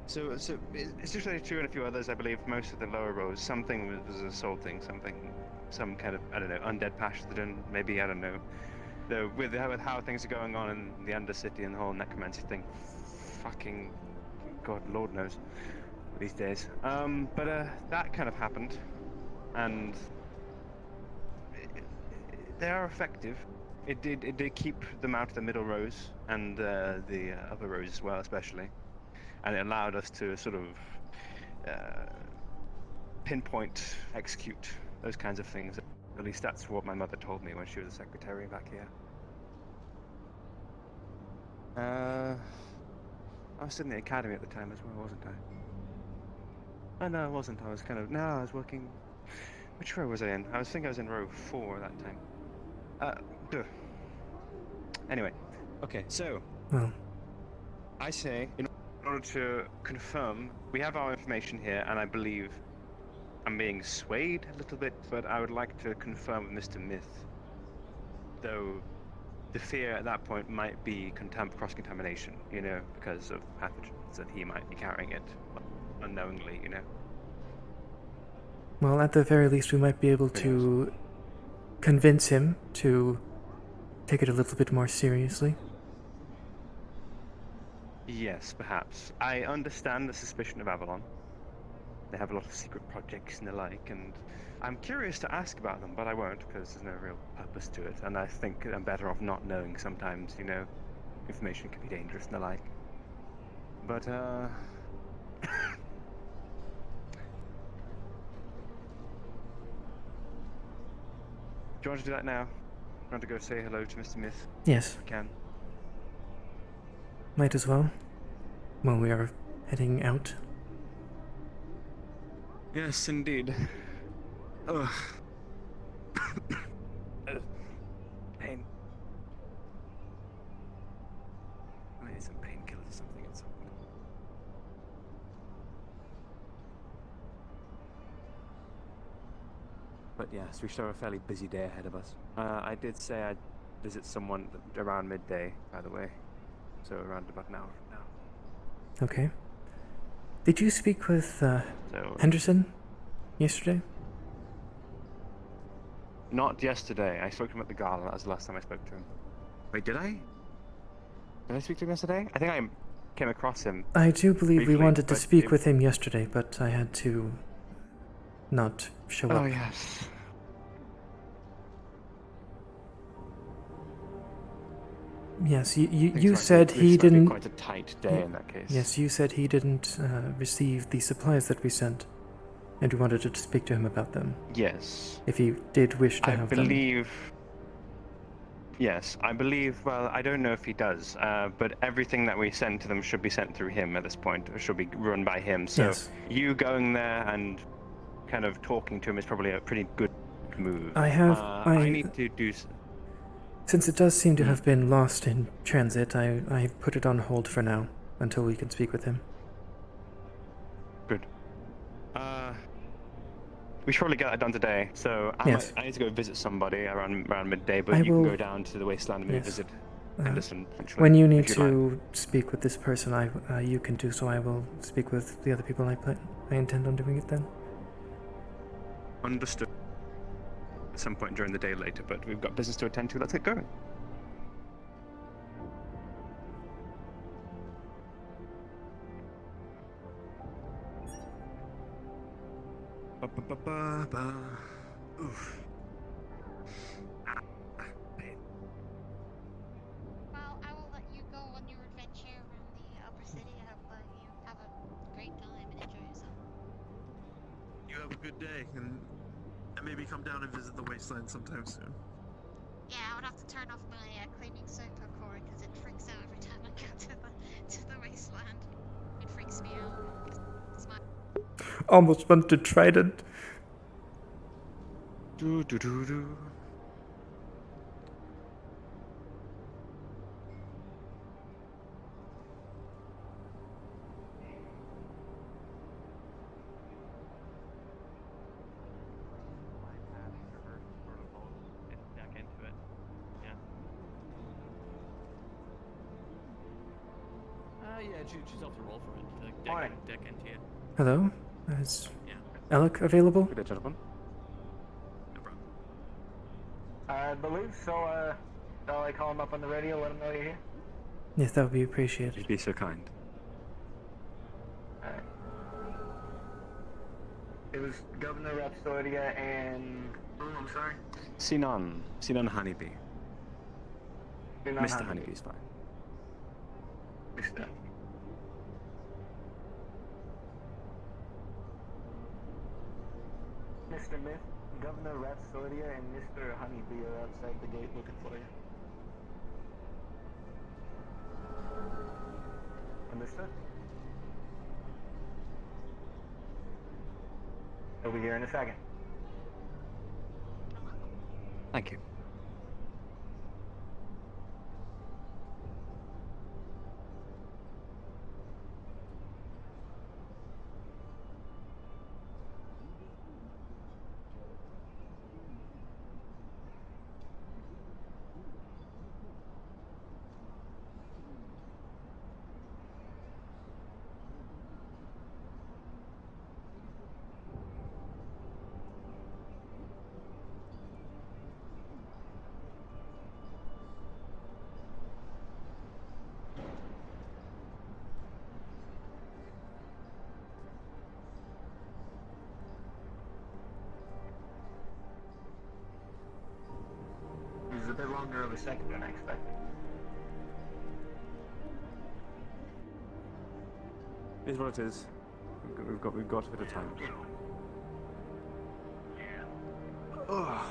So it's District 32 and a few others, I believe, most of the lower rows, something was assaulting, some kind of, I don't know, undead pathogen, maybe, I don't know. Though with how things are going on in the Undercity and the whole necromancy thing, fucking God, Lord knows these days. But that kind of happened, and they are effective. It did keep them out of the middle rows and the upper rows as well, especially, and it allowed us to sort of pinpoint, execute those kinds of things. At least that's what my mother told me when she was a secretary back here. I was in the academy at the time as well, wasn't I? Oh, no, I wasn't. I was working... Which row was I in? I think I was in row 4 at that time. Anyway. Okay, so... Well, I say, in order to confirm, we have our information here, and I believe I'm being swayed a little bit, but I would like to confirm with Mr. Myth, though the fear at that point might be cross-contamination, because of pathogens, that he might be carrying it unknowingly, well, at the very least, we might be able to convince him to take it a little bit more seriously. Yes, perhaps. I understand the suspicion of Avalon. They have a lot of secret projects and the like, and I'm curious to ask about them, but I won't, because there's no real purpose to it, and I think I'm better off not knowing sometimes, information can be dangerous and the like. But, do you want to do that now? Do you want to go say hello to Mr. Myth? Yes, I can. might as well. While we are heading out. Yes, indeed. Ugh. Pain. I need some painkillers or something at some point. But yes, we still have a fairly busy day ahead of us. I did say I'd visit someone around midday, by the way. So around about an hour from now. Okay. Did you speak with Henderson yesterday? Not yesterday. I spoke to him at the gala. That was the last time I spoke to him. Wait, did I? Did I speak to him yesterday? I think I came across him. I do believe briefly, we wanted to but speak with him yesterday, but I had to not show up. Oh, yes. Yes, you Things said might he be didn't... quite a tight day in that case. Yes, you said he didn't receive the supplies that we sent, and we wanted to speak to him about them. Yes. If he did wish to I have them. believe Yes, I believe. Well, I don't know if he does, but everything that we send to them should be sent through him at this point, or should be run by him. So Yes. you going there and kind of talking to him is probably a pretty good move. I need to do. Since it does seem to have been lost in transit, I put it on hold for now until we can speak with him. Good. We should probably get that done today. So I need to go visit somebody around midday, but you can go down to the wasteland and maybe visit Henderson. When you need to speak with this person, you can do so. I will speak with the other people. I intend on doing it then. Understood. At some point during the day later, but we've got business to attend to. Let's get going. Oof. Well, I will let you go on your adventure around the upper city. I hope you have a great time and enjoy yourself. You have a good day, and maybe come down and visit the wasteland sometime soon. Yeah, I would have to turn off my cleaning soap cord because it freaks out every time I go to the wasteland. It freaks me out. It's my... Almost want to trident. Do do do do. Back into it. Yeah. Yeah, choose off the roll for it. Deck into you. Hello? Is Yeah. Alec available? Good day, gentlemen. No problem. I believe so. Shall I call him up on the radio, let him know you're here? Yes, that would be appreciated. You'd be so kind. Alright. It was Governor Rhapsoidia and... Oh, I'm sorry? Sinan Honeybee. Mr. Honeybee's fine. Mr. Mr. Myth, Governor Rhapsoidia and Mr. Honeybee are outside the gate looking for you. Understood? He'll be here in a second. Thank you. It was a bit longer of a second than I expected. It is what it is. We've got a bit of time. Ugh.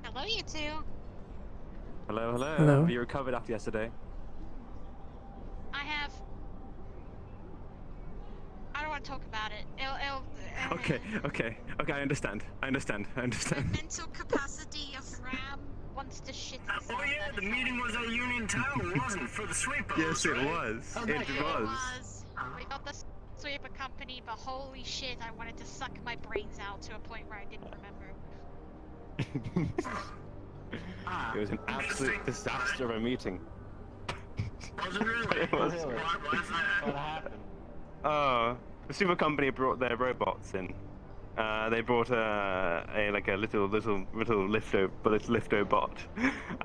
Hello, you two. Hello, hello. Hello. Have you recovered after yesterday? I have. I don't want to talk about it. Okay. I understand. The mental capacity of Ram monster shit. Oh yeah, the meeting was at Union Tower, wasn't it? For the sweepers. Yes, it right? was. Okay. It was. We got the sweeper company, but holy shit, I wanted to suck my brains out to a point where I didn't remember. It was an absolute disaster of a meeting. Was it really? It was. Why is that? What happened? The super company brought their robots in. They brought a little lifto bot,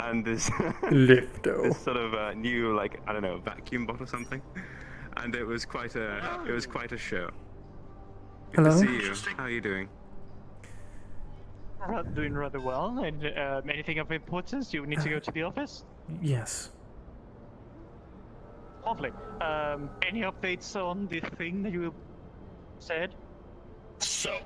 and this Lifto. this sort of new vacuum bot or something, and it was quite a show. Good Hello? to see you. How are you doing? Doing rather well. And anything of importance? You need to go to the office? Yes. Lovely. Any updates on the thing that you said? So,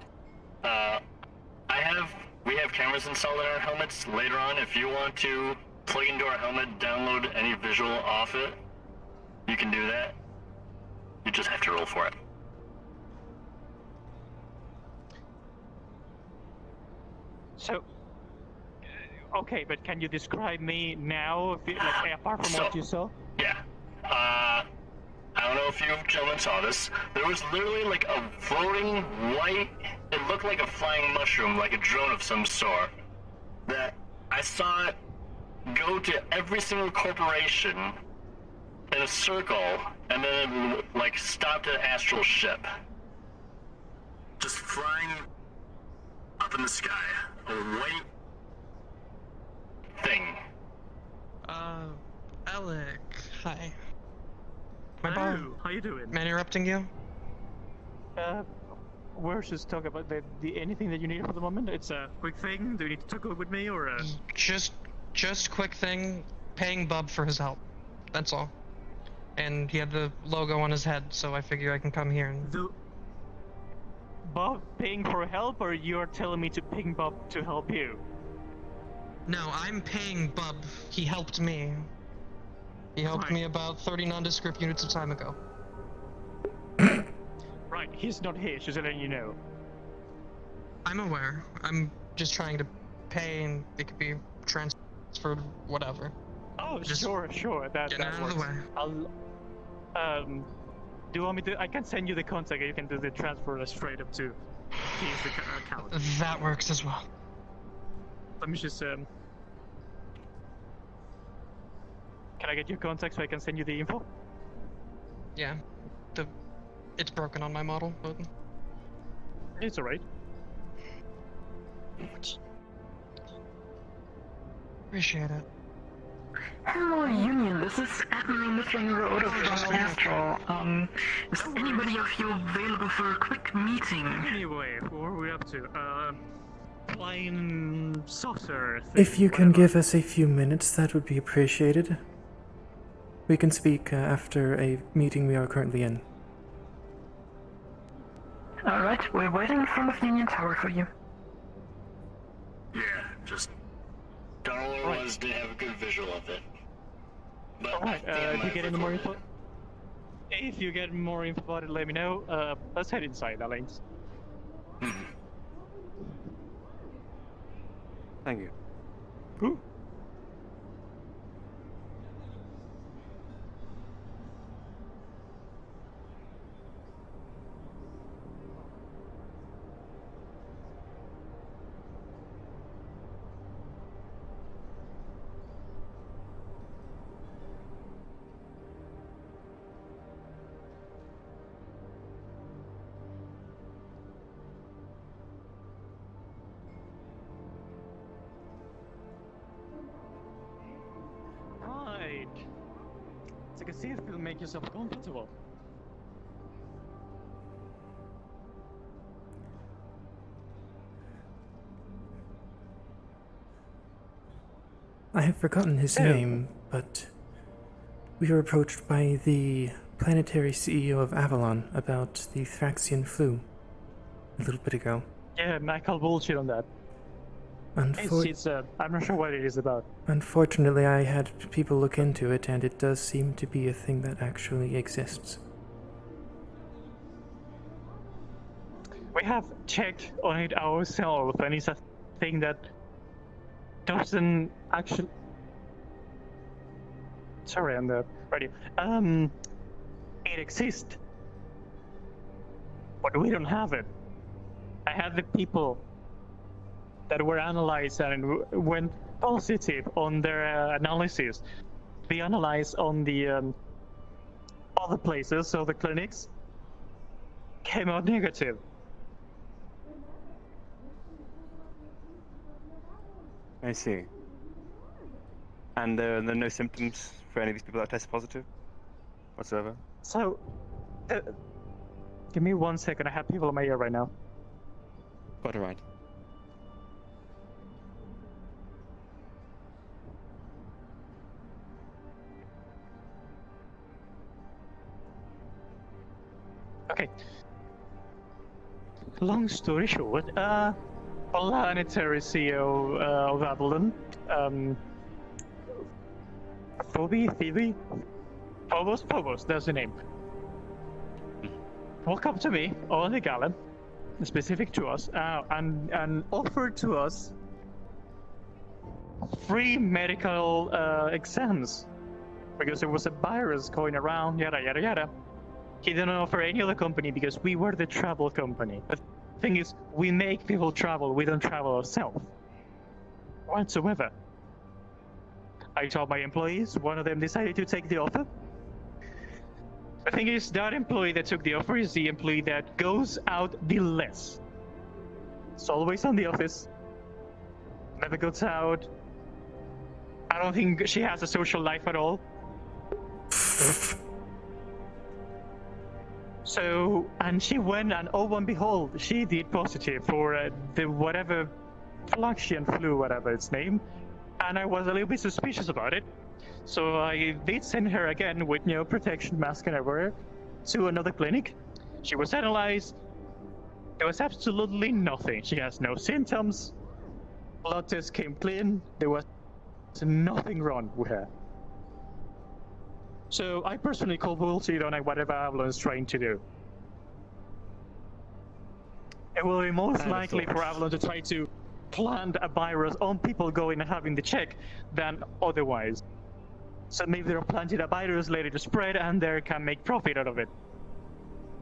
we have cameras installed in our helmets. Later on, if you want to plug into our helmet, download any visual off it, you can do that. You just have to roll for it. So, okay, but can you describe me now, apart from what you saw? Yeah. I don't know if you gentlemen saw this. There was literally like a floating white, it looked like a flying mushroom, like a drone of some sort, that I saw it go to every single corporation in a circle, and then it stopped at astral ship. Just flying up in the sky. A white thing. Alec, hi. Hello, how you doing? Am I interrupting you? We're just talking about the anything that you need for the moment. It's a quick thing. Do you need to talk with me or? Just quick thing. Paying Bub for his help. That's all. And he had the logo on his head, so I figure I can come here and. Bob paying for help, or you're telling me to ping Bob to help you? No, I'm paying Bub. He helped me. He helped me about 30 nondescript units of time ago. Right, he's not here, just letting you know. I'm aware. I'm just trying to pay, and it could be transferred, whatever. Oh, just sure. That out of the way. I'll. Do you want me to? I can send you the contact. You can do the transfer straight up to his account. That works as well. Let me just Can I get your contact so I can send you the info? Yeah. It's broken on my model, but it's alright. Appreciate it. Hello, Union. This is Admiral Missing Road of Astral. Is anybody of you available for a quick meeting? Anyway, what are we up to? Flying saucer thing, If you can give us a few minutes, that would be appreciated. We can speak after a meeting we are currently in. Alright, we're waiting in front of Union Tower for you. Yeah, just don't know what it was, didn't have a good visual of it. But alright, if you get any more info... If you get more info about it, let me know. Let's head inside, Alex. Thank you. Ooh. So I can see if you'll make yourself comfortable. I have forgotten his name, but we were approached by the planetary CEO of Avalon about the Thraxian flu a little bit ago. Yeah, I call bullshit on that. I'm not sure what it is about. Unfortunately, I had people look into it, and it does seem to be a thing that actually exists. We have checked on it ourselves, and it's a thing that doesn't actually. Sorry, on the radio. It exists, but we don't have it. I had the people that were analyzed and went positive on their analysis. Be analyzed on the other places, so the clinics came out negative. I see. And there are no symptoms for any of these people that test positive whatsoever? So, give me 1 second. I have people in my ear right now. Quite alright. Okay. Long story short, planetary CEO of Avalon, Phobos, that's the name. Walk up to me on the gallon, specific to us, and offered to us free medical exams because there was a virus going around, yada yada yada. He didn't offer any other company because we were the travel company. The thing is, we make people travel, we don't travel ourselves whatsoever. I told my employees, one of them decided to take the offer. The thing is, that employee that took the offer is the employee that goes out the less. It's always on the office, never goes out. I don't think she has a social life at all. So, and she went, and oh and behold, she did positive for the whatever fluxion flu, whatever its name. And I was a little bit suspicious about it. So I did send her again with no protection mask and everywhere to another clinic. She was analyzed. There was absolutely nothing. She has no symptoms. Blood test came clean. There was nothing wrong with her. So I personally call bullshit on whatever Avalon is trying to do. It will be most likely for Avalon to try to plant a virus on people going and having the check than otherwise. So maybe they're planting a virus later to spread and they can make profit out of it.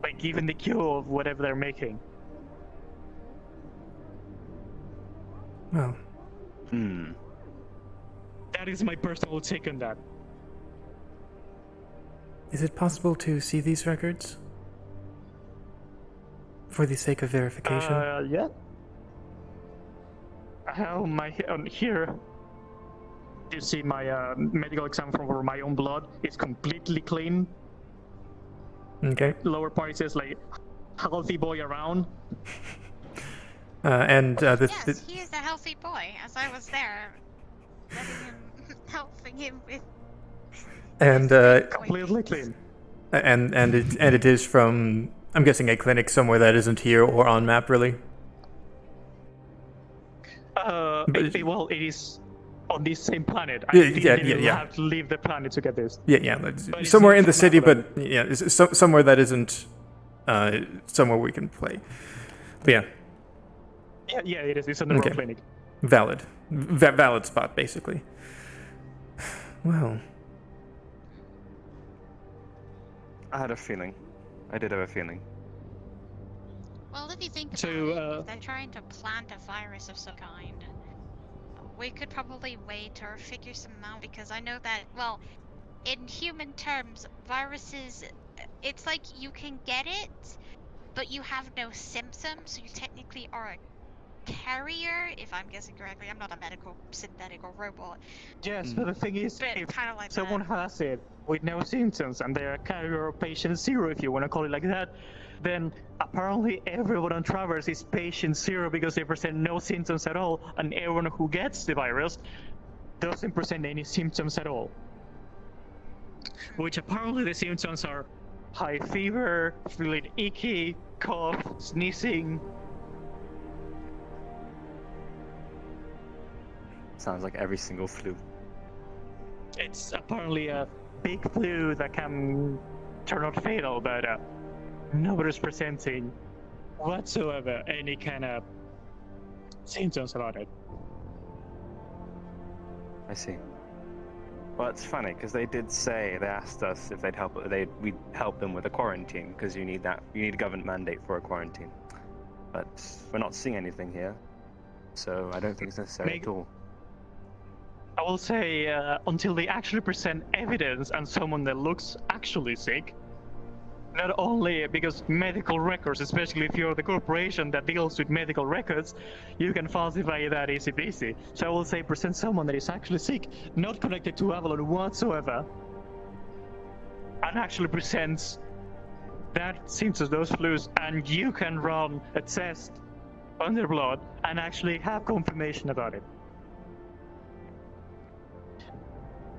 By giving the cure of whatever they're making. Well. That is my personal take on that. Is it possible to see these records? For the sake of verification? Yeah. Here, you see my medical exam from my own blood. It's completely clean. Okay. Lower part says like, healthy boy around. Yes, he is a healthy boy, as I was there, helping him with. And completely clean. And it is from, I'm guessing, a clinic somewhere that isn't here or on map, really. Well, it is on this same planet. Yeah. Have to leave the planet to get this. Yeah. Somewhere in the city, but yeah, somewhere that isn't somewhere we can play. But yeah. Yeah, it is. It's in the wrong clinic. Valid. Valid spot, basically. Well. I had a feeling. I did have a feeling. Well, if you think about it, if they're trying to plant a virus of some kind, we could probably wait or figure some out, because I know that, well, in human terms, viruses, it's like you can get it, but you have no symptoms, so you technically are a carrier, if I'm guessing correctly. I'm not a medical synthetic or robot. Yes, but the thing is, if kind of like someone has it with no symptoms and they're a carrier or patient zero, if you want to call it like that, then apparently everyone on Traverse is patient zero because they present no symptoms at all, and everyone who gets the virus doesn't present any symptoms at all. Which apparently the symptoms are high fever, feeling icky, cough, sneezing. Sounds like every single flu. It's apparently a big flu that can turn out fatal, but nobody's presenting whatsoever any kind of symptoms about it. I see. Well, it's funny because they did say they asked us if we'd help them with a quarantine because you need a government mandate for a quarantine. But we're not seeing anything here, so I don't think it's necessary at all. I will say until they actually present evidence and someone that looks actually sick. Not only because medical records, especially if you're the corporation that deals with medical records, you can falsify that easy peasy. So I will say present someone that is actually sick, not connected to Avalon whatsoever, and actually presents that symptoms, those flus, and you can run a test on their blood and actually have confirmation about it.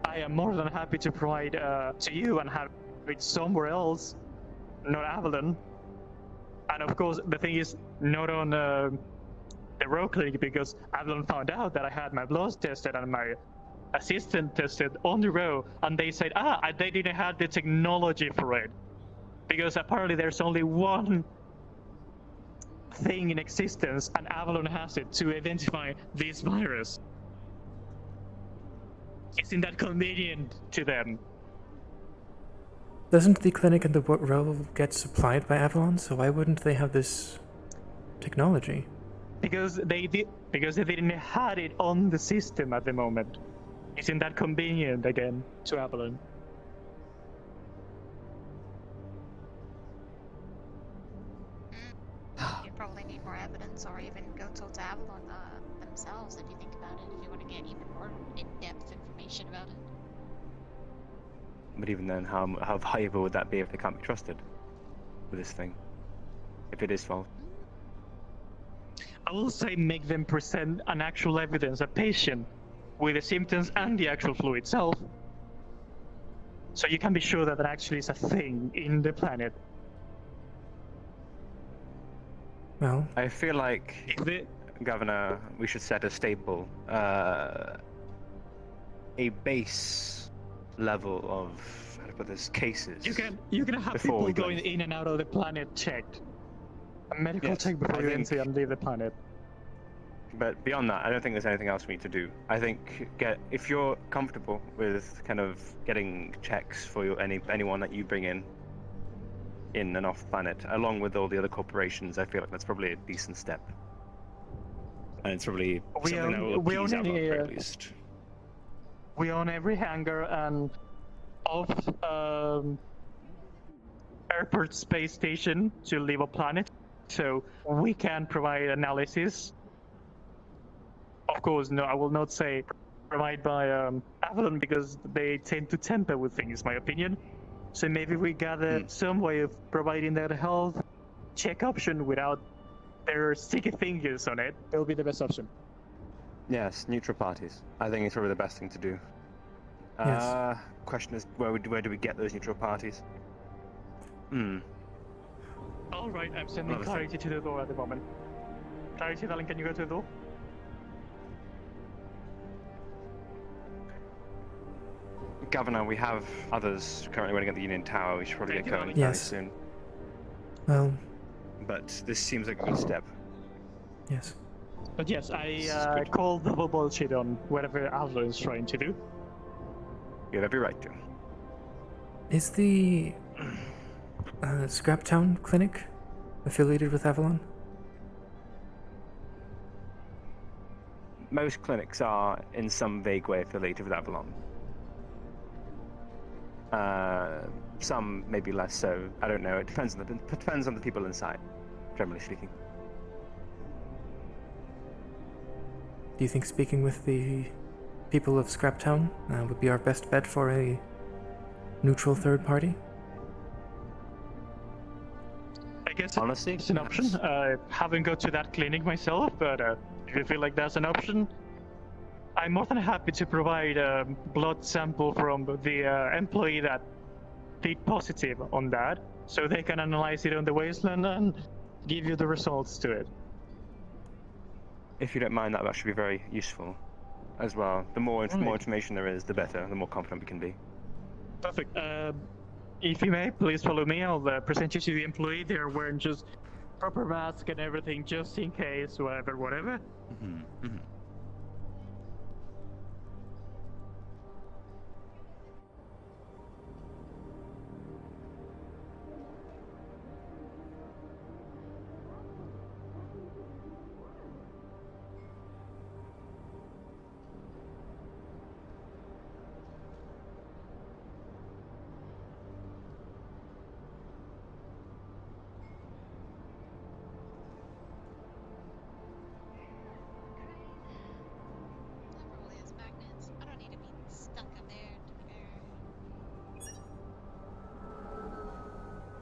I am more than happy to provide to you and have it somewhere else. Not Avalon, and of course the thing is not on the Row clinic because Avalon found out that I had my blood tested and my assistant tested on the Row, and they said they didn't have the technology for it because apparently there's only one thing in existence and Avalon has it to identify this virus. Isn't that convenient to them? Doesn't the clinic and the Row get supplied by Avalon, so why wouldn't they have this technology? Because they didn't have it on the system at the moment. Isn't that convenient again to Avalon? You probably need more evidence, or even go talk to Avalon themselves if you think about it, if you want to get even more in-depth information about it. But even then, how valuable would that be if they can't be trusted with this thing? If it is false? I will say make them present an actual evidence, a patient, with the symptoms and the actual flu itself. So you can be sure that that actually is a thing in the planet. Well, I feel like, Governor, we should set a stable, a base level of, how to put this, cases. You can have people going in and out of the planet checked. A medical check before you enter and leave the planet. But beyond that, I don't think there's anything else we need to do. I think if you're comfortable with kind of getting checks for anyone that you bring in and off the planet, along with all the other corporations, I feel like that's probably a decent step. And it's probably something that will appease Avalon at least. We own every hangar and off airport space station to leave a planet, so we can provide analysis. Of course, no, I will not say provide by Avalon because they tend to tamper with things, my opinion. So maybe we gather some way of providing that health check option without their sticky fingers on it. It'll be the best option. Yes, neutral parties. I think it's probably the best thing to do. Yes. Question is, where do we get those neutral parties? Alright, I'm sending Clarity to the door at the moment. Clarity, darling, can you go to the door? Governor, we have others currently waiting at the Union Tower. We should probably get going fairly soon. Well... But this seems like a good step. Yes. But yes, I call double bullshit on whatever Avalon is trying to do. You have every right to. Is the Scraptown Clinic affiliated with Avalon? Most clinics are in some vague way affiliated with Avalon. Some maybe less so. I don't know. It depends on the people inside, generally speaking. Do you think speaking with the people of Scraptown would be our best bet for a neutral third party? I guess honestly, it's an option. I haven't gone to that clinic myself, but if you feel like that's an option, I'm more than happy to provide a blood sample from the employee that did positive on that, so they can analyze it on the wasteland and give you the results to it. If you don't mind, that should be very useful as well. The more information there is, the better, the more confident we can be. Perfect. If you may, please follow me. I'll present you to the employee. They're wearing just proper mask and everything, just in case, whatever.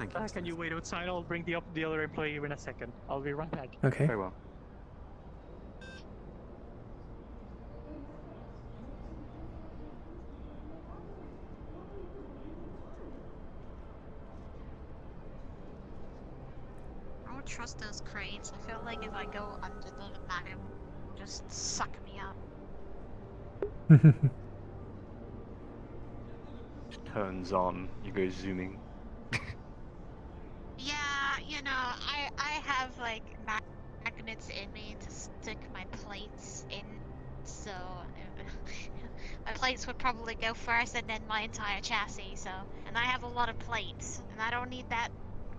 Thank you. Can you wait outside? I'll bring the other employee in a second. I'll be right back. Okay. Very well. I don't trust those crates. I feel like if I go under them, it will just suck me up. Turns on. You go zooming. Yeah, you know, I have like magnets in me to stick my plates in, so my plates would probably go first and then my entire chassis, so, and I have a lot of plates, and I don't need that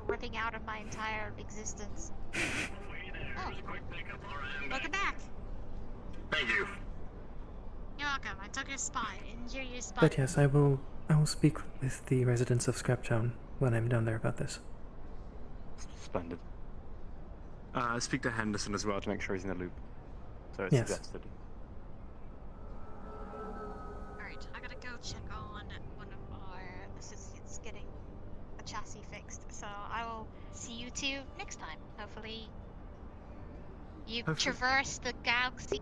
ripping out of my entire existence. Oh, welcome back. Thank you. You're welcome, I took your spot, enjoy your spot. But yes, I will speak with the residents of Scraptown when I'm down there about this. Splendid. Speak to Henderson as well to make sure he's in the loop. So it's Yes. suggested. Alright, I gotta go check on one of our associates getting a chassis fixed, so I will see you two next time. Hopefully you traverse the galaxy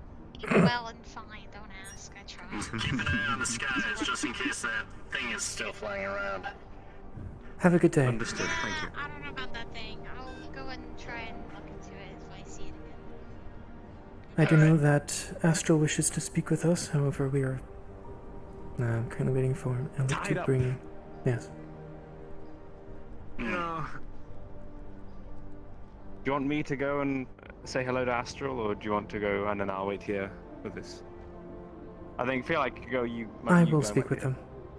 well and fine, don't ask, I try. Keep an eye on the skies just in case that thing is still flying around. Have a good day. Understood, thank you. I don't know about that thing. I'll go and try and look into it if I see it again. I do know that Astral wishes to speak with us, however we are currently waiting for Ellie Tied to up. bring... Yes. No. Do you want me to go and say hello to Astral, or do you want to go and then I'll wait here with this? I feel like you. I you will go speak might with be them.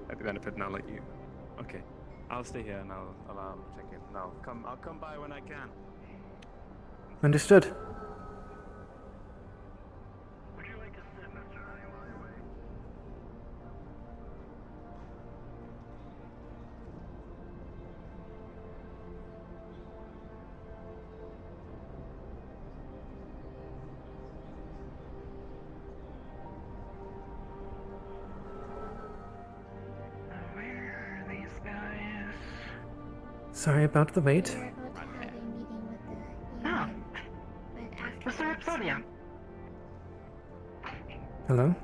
at the benefit, and I'll let you. Okay, I'll stay here and I'll allow them to check in. And I'll come by when I can. Understood. Would you like to sit, Mr. Anyway? Where are these guys? Sorry about the wait. Oh, Mr. Rhapsoidia. Hello?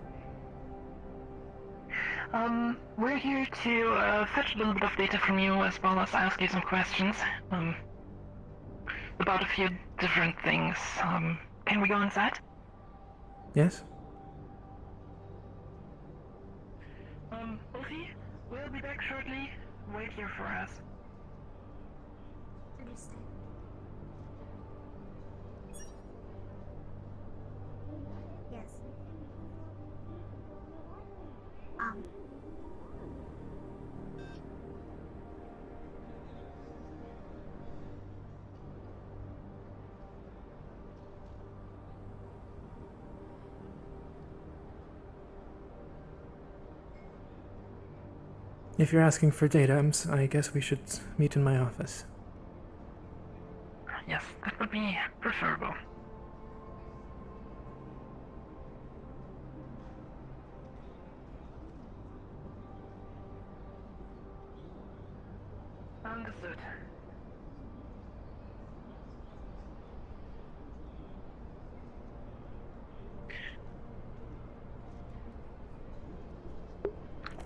We're here to fetch a little bit of data from you as well as ask you some questions, about a few different things. Can we go inside? Yes? Wolfie, we'll be back shortly. Wait here for us. Understood. Yes. If you're asking for data, I guess we should meet in my office. Yes, that would be preferable. Understood.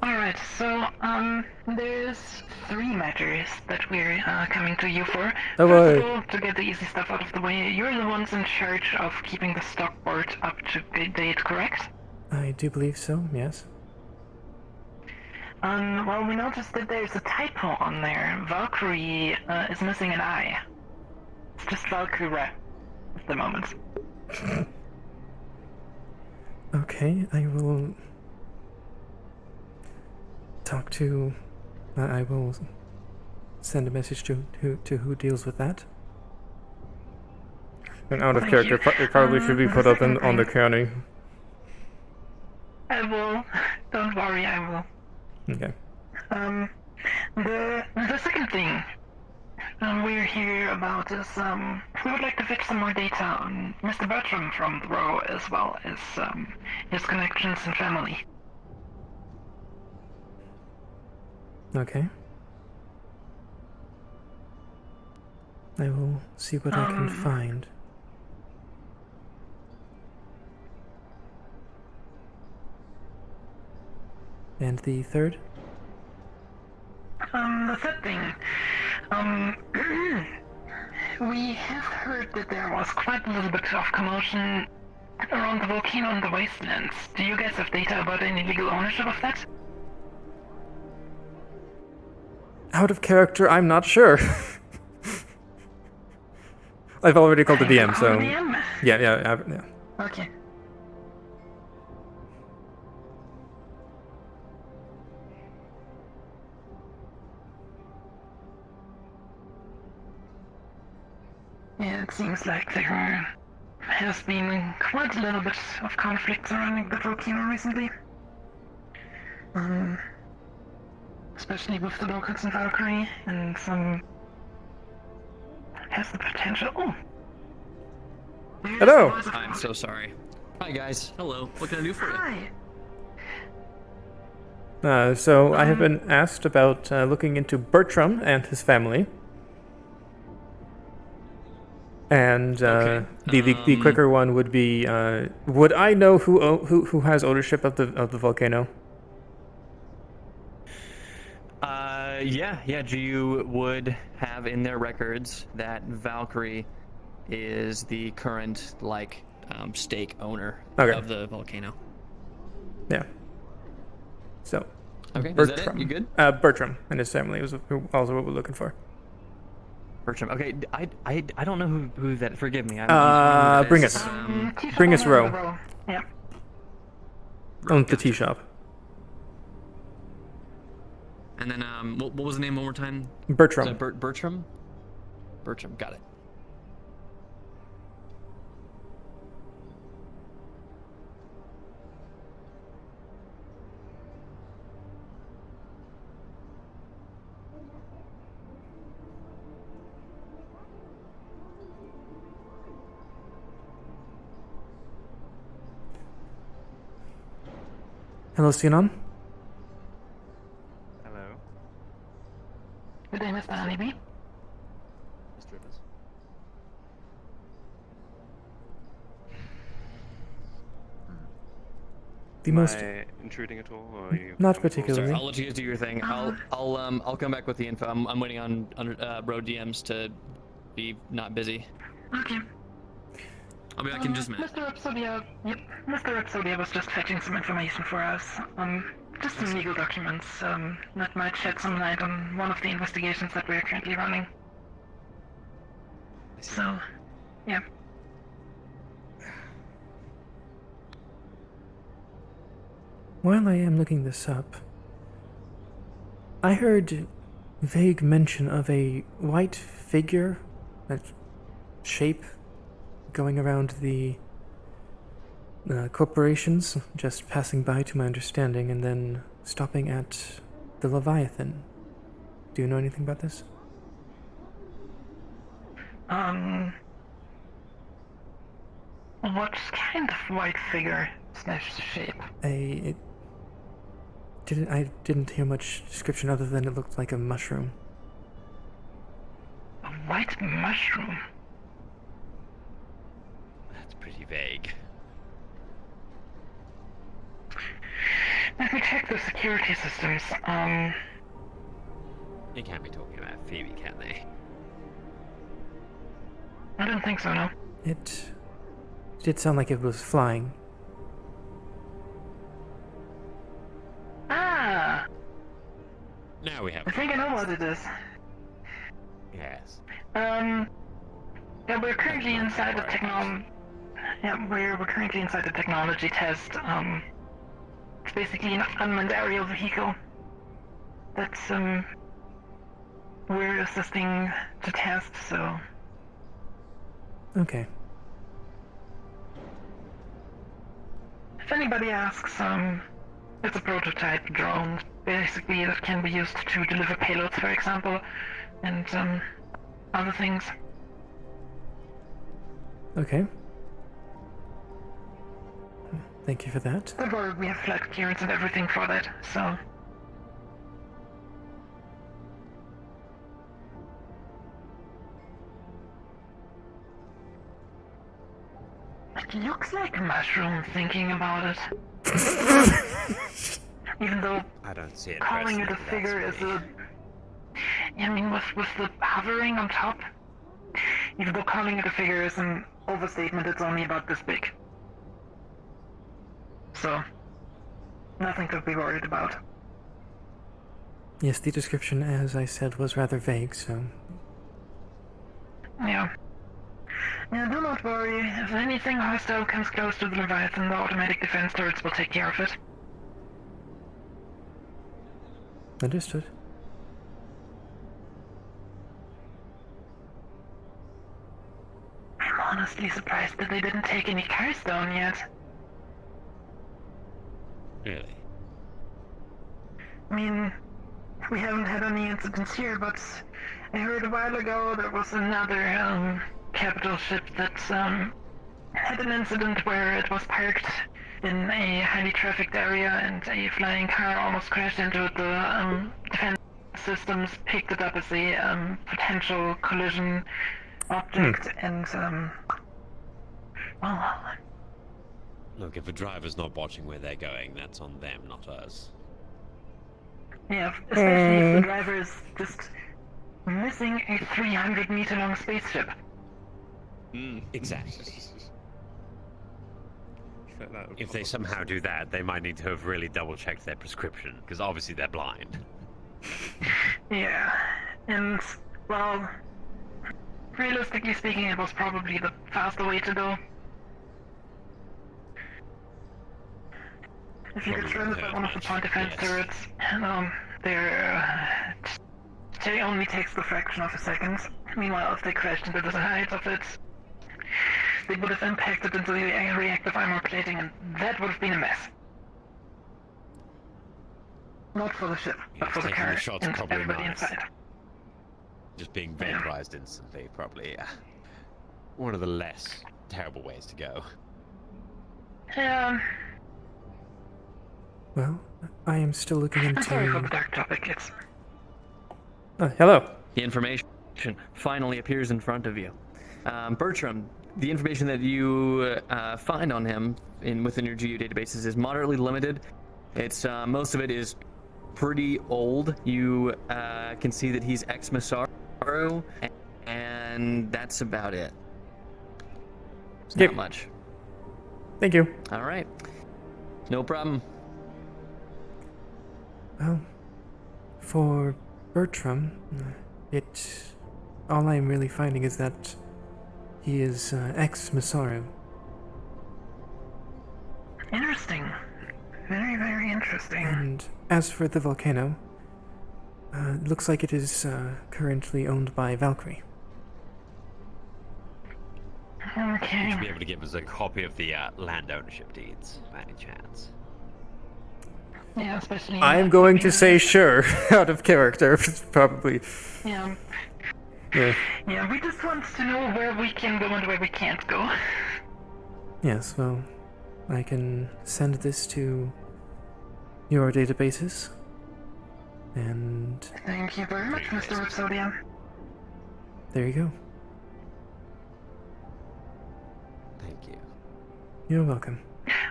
Alright, so, there's 3 matters that we're coming to you for. Oh, First of boy. all, to get the easy stuff out of the way, you're the ones in charge of keeping the stock board up to date, correct? I do believe so, yes. Well, we noticed that there's a typo on there. Valkyrie is missing an eye. It's just Valkyrie at the moment. Okay, I will talk to... I will send a message to who deals with that. And out of Thank character, you. it probably should be The put up second on the thing- county. I will. Don't worry, I will. Okay. The second thing we're here about is, we would like to fetch some more data on Mr. Bertram from the Row, as well as, his connections and family. Okay. I will see what I can find. And the third? The third thing. We have heard that there was quite a little bit of commotion around the volcano and the wastelands. Do you guys have data about any legal ownership of that? Out of character, I'm not sure. I've already called the DM, so... Yeah. Okay. Yeah, it seems like there has been quite a little bit of conflict surrounding the volcano recently. Especially with the locals in Valkyrie, and some has the potential. Oh! Hello! I'm so sorry. Hi guys. Hello. What can I do for you? Hi! So I have been asked about looking into Bertram and his family. And the quicker one would be, would I know who has ownership of the volcano? Yeah, you would have in their records that Valkyrie is the current, stake owner of the volcano. Yeah. So. Okay, Bertram. is that it? You good? Bertram and his family was also what we're looking for. Bertram. Okay, I don't know who that. Forgive me. Bring us. Bring us Row. Yeah. Owns the tea shop. And then, what was the name one more time? Bertram. Is that Bertram? Bertram, got it. Hello, Sinon. Hello. Good day, Mr. Honeybee. Mr. Rivers. The most. Am I intruding at all, or are you? Not particularly. Sorry, I'll let you guys do your thing. I'll come back with the info. I'm waiting on Road DMs to be not busy. Okay. I'll be back in just a minute. Mr. Rhapsodia was just fetching some information for us. Just some legal documents, that might shed some light on one of the investigations that we're currently running. So, yeah. While I am looking this up, I heard vague mention of a white figure, that shape, going around the corporations, just passing by to my understanding, and then stopping at the Leviathan. Do you know anything about this? What kind of white figure slash shape? I didn't hear much description other than it looked like a mushroom. A white mushroom? That's pretty vague. Let me check the security systems. They can't be talking about Phoebe, can they? I don't think so, no. It did sound like it was flying. Ah! Now we have. I think I know what it is. Yes. Yeah, we're currently inside the technology. Yeah, we're currently inside the technology test. It's basically an unmanned aerial vehicle. That's we're assisting to test. So. Okay. If anybody asks, it's a prototype drone. Basically, that can be used to deliver payloads, for example, and other things. Okay. Thank you for that. Don't worry, we have flight clearance and everything for that, so... It looks like a mushroom thinking about it. Even though I don't see it calling it a personally, figure that's is me. I mean, with the hovering on top, even though calling it a figure is an overstatement, it's only about this big. So, nothing to be worried about. Yes, the description, as I said, was rather vague, so... Yeah. Yeah, do not worry. If anything hostile comes close to the Leviathan, the automatic defense turrets will take care of it. Understood. I'm honestly surprised that they didn't take any cars down yet. Really? I mean, we haven't had any incidents here, but I heard a while ago there was another capital ship that had an incident where it was parked in a highly trafficked area and a flying car almost crashed into it. The defense systems picked it up as a potential collision object, and well, Look, if a driver's not watching where they're going, that's on them, not us. yeah, especially if the driver is just missing a 300-meter long spaceship. Exactly. If they somehow do that, they might need to have really double-checked their prescription, because obviously they're blind. Yeah, and, well, realistically speaking, it was probably the faster way to go. If you get surrounded by one of the point defense turrets, they only takes the fraction of a second. Meanwhile, if they crashed into the height of it, they would have impacted into the reactive armor plating, and that would have been a mess. Not for the ship, but for the taking car the shot's and probably everybody nice. inside. Just being vaporized instantly, probably one of the less terrible ways to go. Well, I am still looking into... I'm sorry for the dark topic, it's... hello. The information finally appears in front of you. Bertram, the information that you find on him within your GU databases is moderately limited. It's most of it is pretty old. You can see that he's ex-Masaru, and that's about it. It's not much. Thank you. All right. No problem. Well, for Bertram, all I'm really finding is that he is ex-Masaru. Interesting. Very, very interesting. And as for the volcano, it looks like it is currently owned by Valkyrie. Okay. Would you be able to give us a copy of the land ownership deeds, by any chance? Yeah, especially... I'm going to say sure, out of character, probably. Yeah. Yeah. Yeah, we just want to know where we can go and where we can't go. Yes, well, I can send this to your databases, and... Thank you very much, Mr. Rhapsoidia. there you go. Thank you. You're welcome.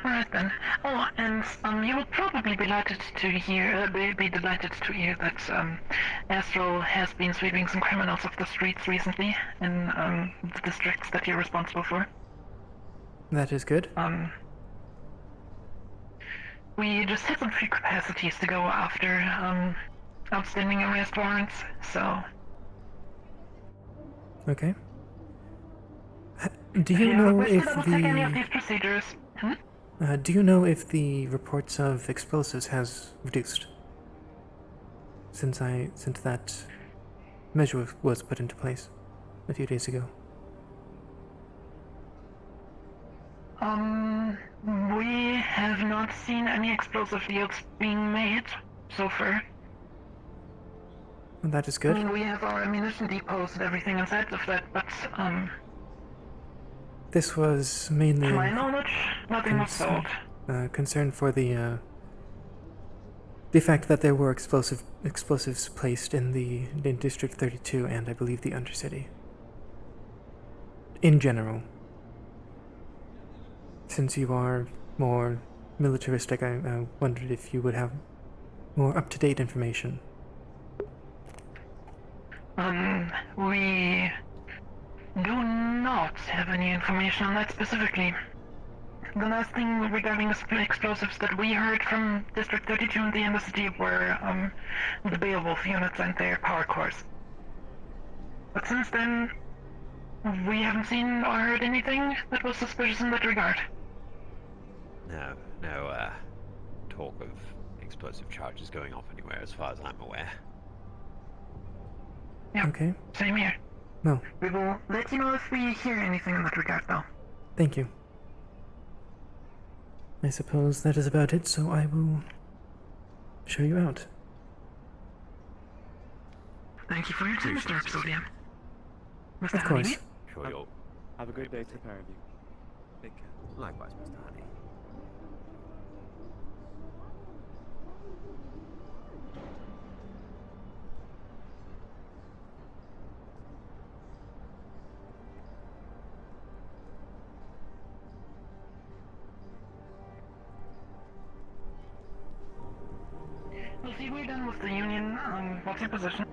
Alright then. Oh, and you will probably be delighted to hear that Astral has been sweeping some criminals off the streets recently in the districts that you're responsible for. That is good. We just had some free capacities to go after outstanding arrest warrants, so... Okay. Do you know wish if to double check any of these the... procedures. do you know if the reports of explosives has reduced? Since that measure was put into place a few days ago. We have not seen any explosive yields being made so far. Well, that is good. I mean, we have our ammunition depots and everything inside of that, but, This was mainly... to my knowledge, nothing was sold. Concern for the fact that there were explosives placed in District 32 and I believe the Undercity. In general. since you are more militaristic, I wondered if you would have more up-to-date information. We do not have any information on that specifically. The last thing regarding the explosives that we heard from District 32 in the embassy were, the Beowulf units and their power cores. But since then, we haven't seen or heard anything that was suspicious in that regard. No talk of explosive charges going off anywhere as far as I'm aware. Yeah, okay. Same here. No. We will let you know if we hear anything in that regard, though. Thank you. I suppose that is about it, so I will show you out. Thank you for your time, Mr. Rhapsoidia. Mr. Of course. Honeybee? Sure you'll... Have a good day to the pair of you. Take care. Likewise, Mr. Honey. Well, see, we're done with the Union. What's your position?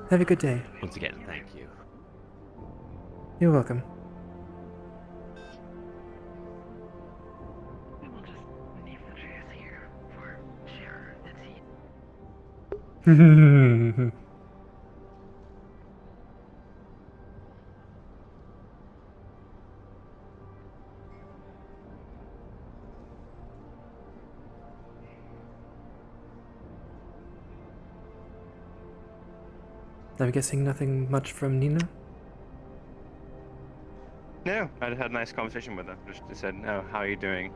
Have a good day. Once again, thank you. You're welcome. We will just leave the chairs here for Share and Tea. I'm guessing nothing much from Nina? No, I had a nice conversation with her. Just said, "Oh, how are you doing?"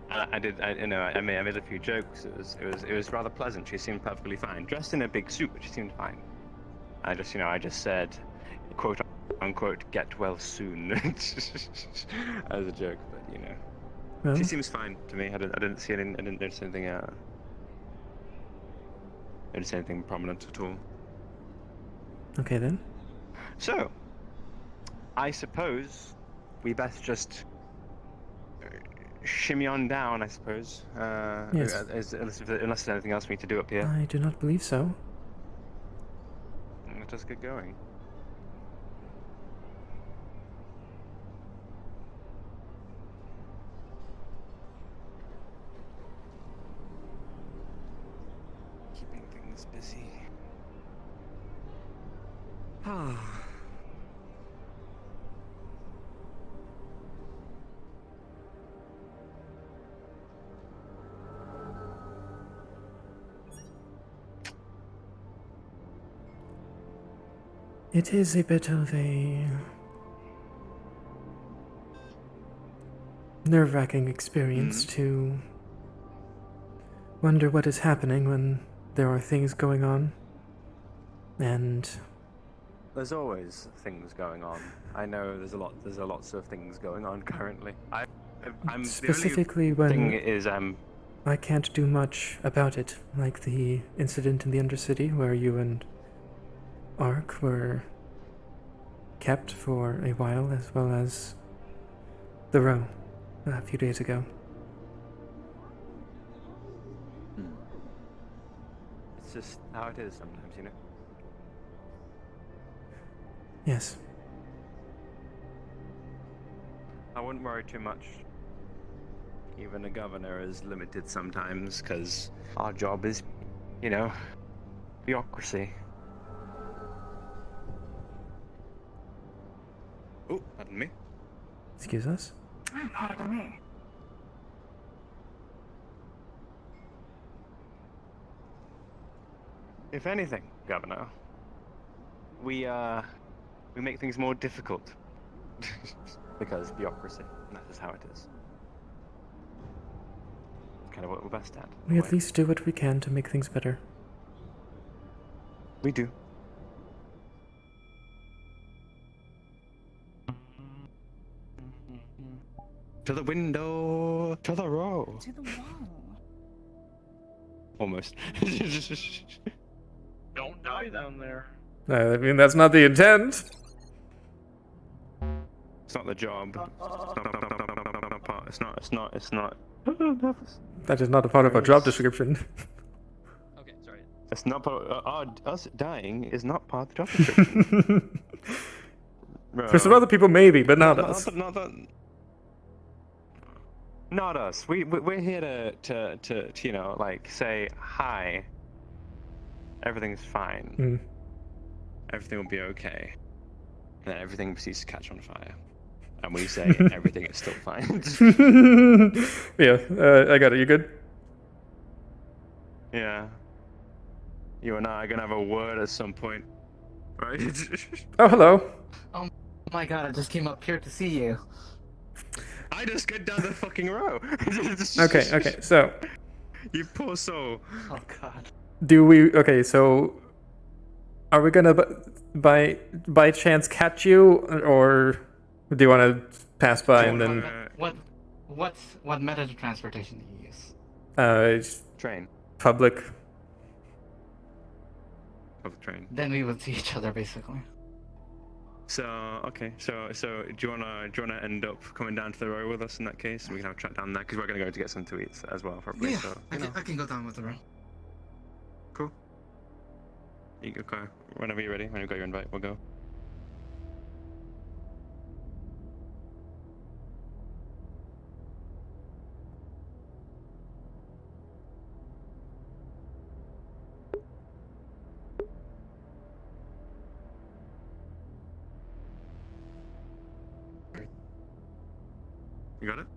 I made a few jokes. It was rather pleasant. She seemed perfectly fine, dressed in a big suit, but she seemed fine. I just said, quote unquote, "Get well soon," as a joke, but Well, she seems fine to me. I didn't see anything. I didn't notice anything. I didn't see anything prominent at all. okay then. So, I suppose we best just shimmy on down, I suppose. Yes. Unless there's anything else we need to do up here. I do not believe so. Let us get going. Keeping things busy. It is a bit of a nerve-wracking experience to wonder what is happening when there are things going on. And There's always things going on. I know there's lots of things going on currently. I'm specifically the only thing when is I can't do much about it, like the incident in the Undercity where you and Ark were kept for a while, as well as the Row a few days ago. It's just how it is sometimes, you know. Yes. I wouldn't worry too much. Even a governor is limited sometimes, because our job is, bureaucracy. Oh, pardon me. Excuse us? Pardon me. If anything, Governor, we make things more difficult. Because bureaucracy, and that is how it is. Kind of what we're best at. We at least do what we can to make things better. We do. To the window, to the row. To the wall. Almost. Don't die down there. I mean, that's not the intent. It's not the job. It's not. That is not a part of our job description. Okay, sorry. It's not part. Us dying is not part of the job description. For some other people, maybe, but not us. Not us. We're here to you know, like, say hi. Everything's fine. Mm. Everything will be okay. And then everything proceeds to catch on fire. And we say everything is still fine. Yeah, I got it. You good? Yeah. You and I are gonna have a word at some point, right? Oh, hello. Oh my god, I just came up here to see you. I just get down the fucking row. Okay, so. You poor soul. Oh god. Do we? Okay, so. Are we gonna by chance catch you, or do you want to pass by and then? What method of transportation do you use? It's train. Public train. Then we would see each other basically. So okay, so do you wanna end up coming down to the row with us in that case? We can have a chat down there because we're gonna go to get some to eat as well, probably. Yeah, So, I can go down with the row. Cool. You go whenever you're ready. When you've got your invite, we'll go. You got it?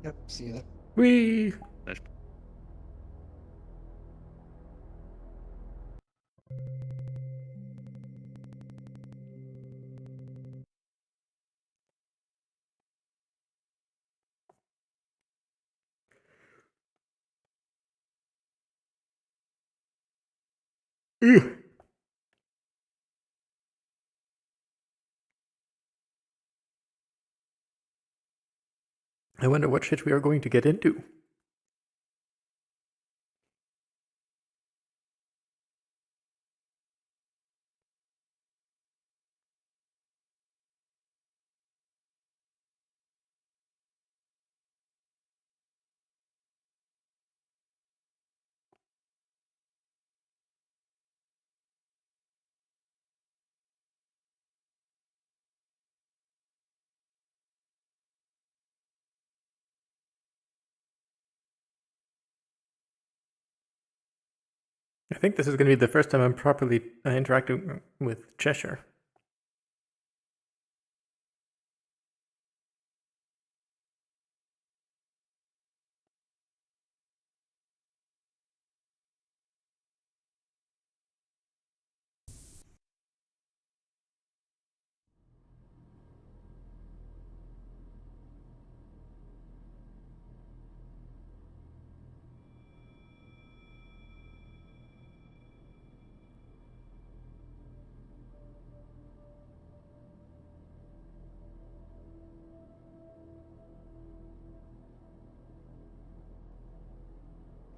Yep, see you there. Wee. I wonder what shit we are going to get into. I think this is going to be the first time I'm properly interacting with Cheshire.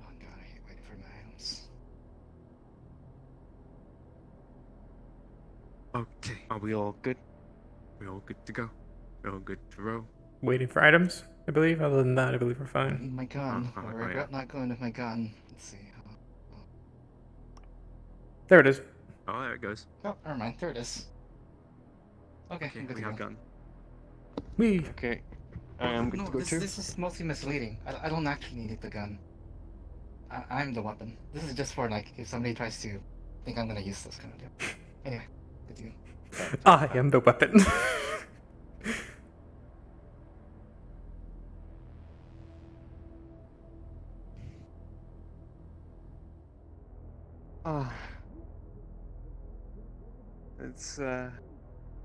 Oh god, I hate waiting for my items. Okay. Are we all good? We all good to go? We all good to row? Waiting for items, I believe. Other than that, I believe we're I fine. need my gun. Oh, I yeah. regret not going with my gun. Let's see. There it is. Oh, there it goes. Oh, never mind. There it is. Okay, I'm good we to have go. gun. Wee. Okay. I am good No, to go too. this is mostly misleading. I don't actually need the gun. I'm the weapon. This is just for, like, if somebody tries to think I'm gonna use this kind of deal. Anyway, good deal. I am the weapon.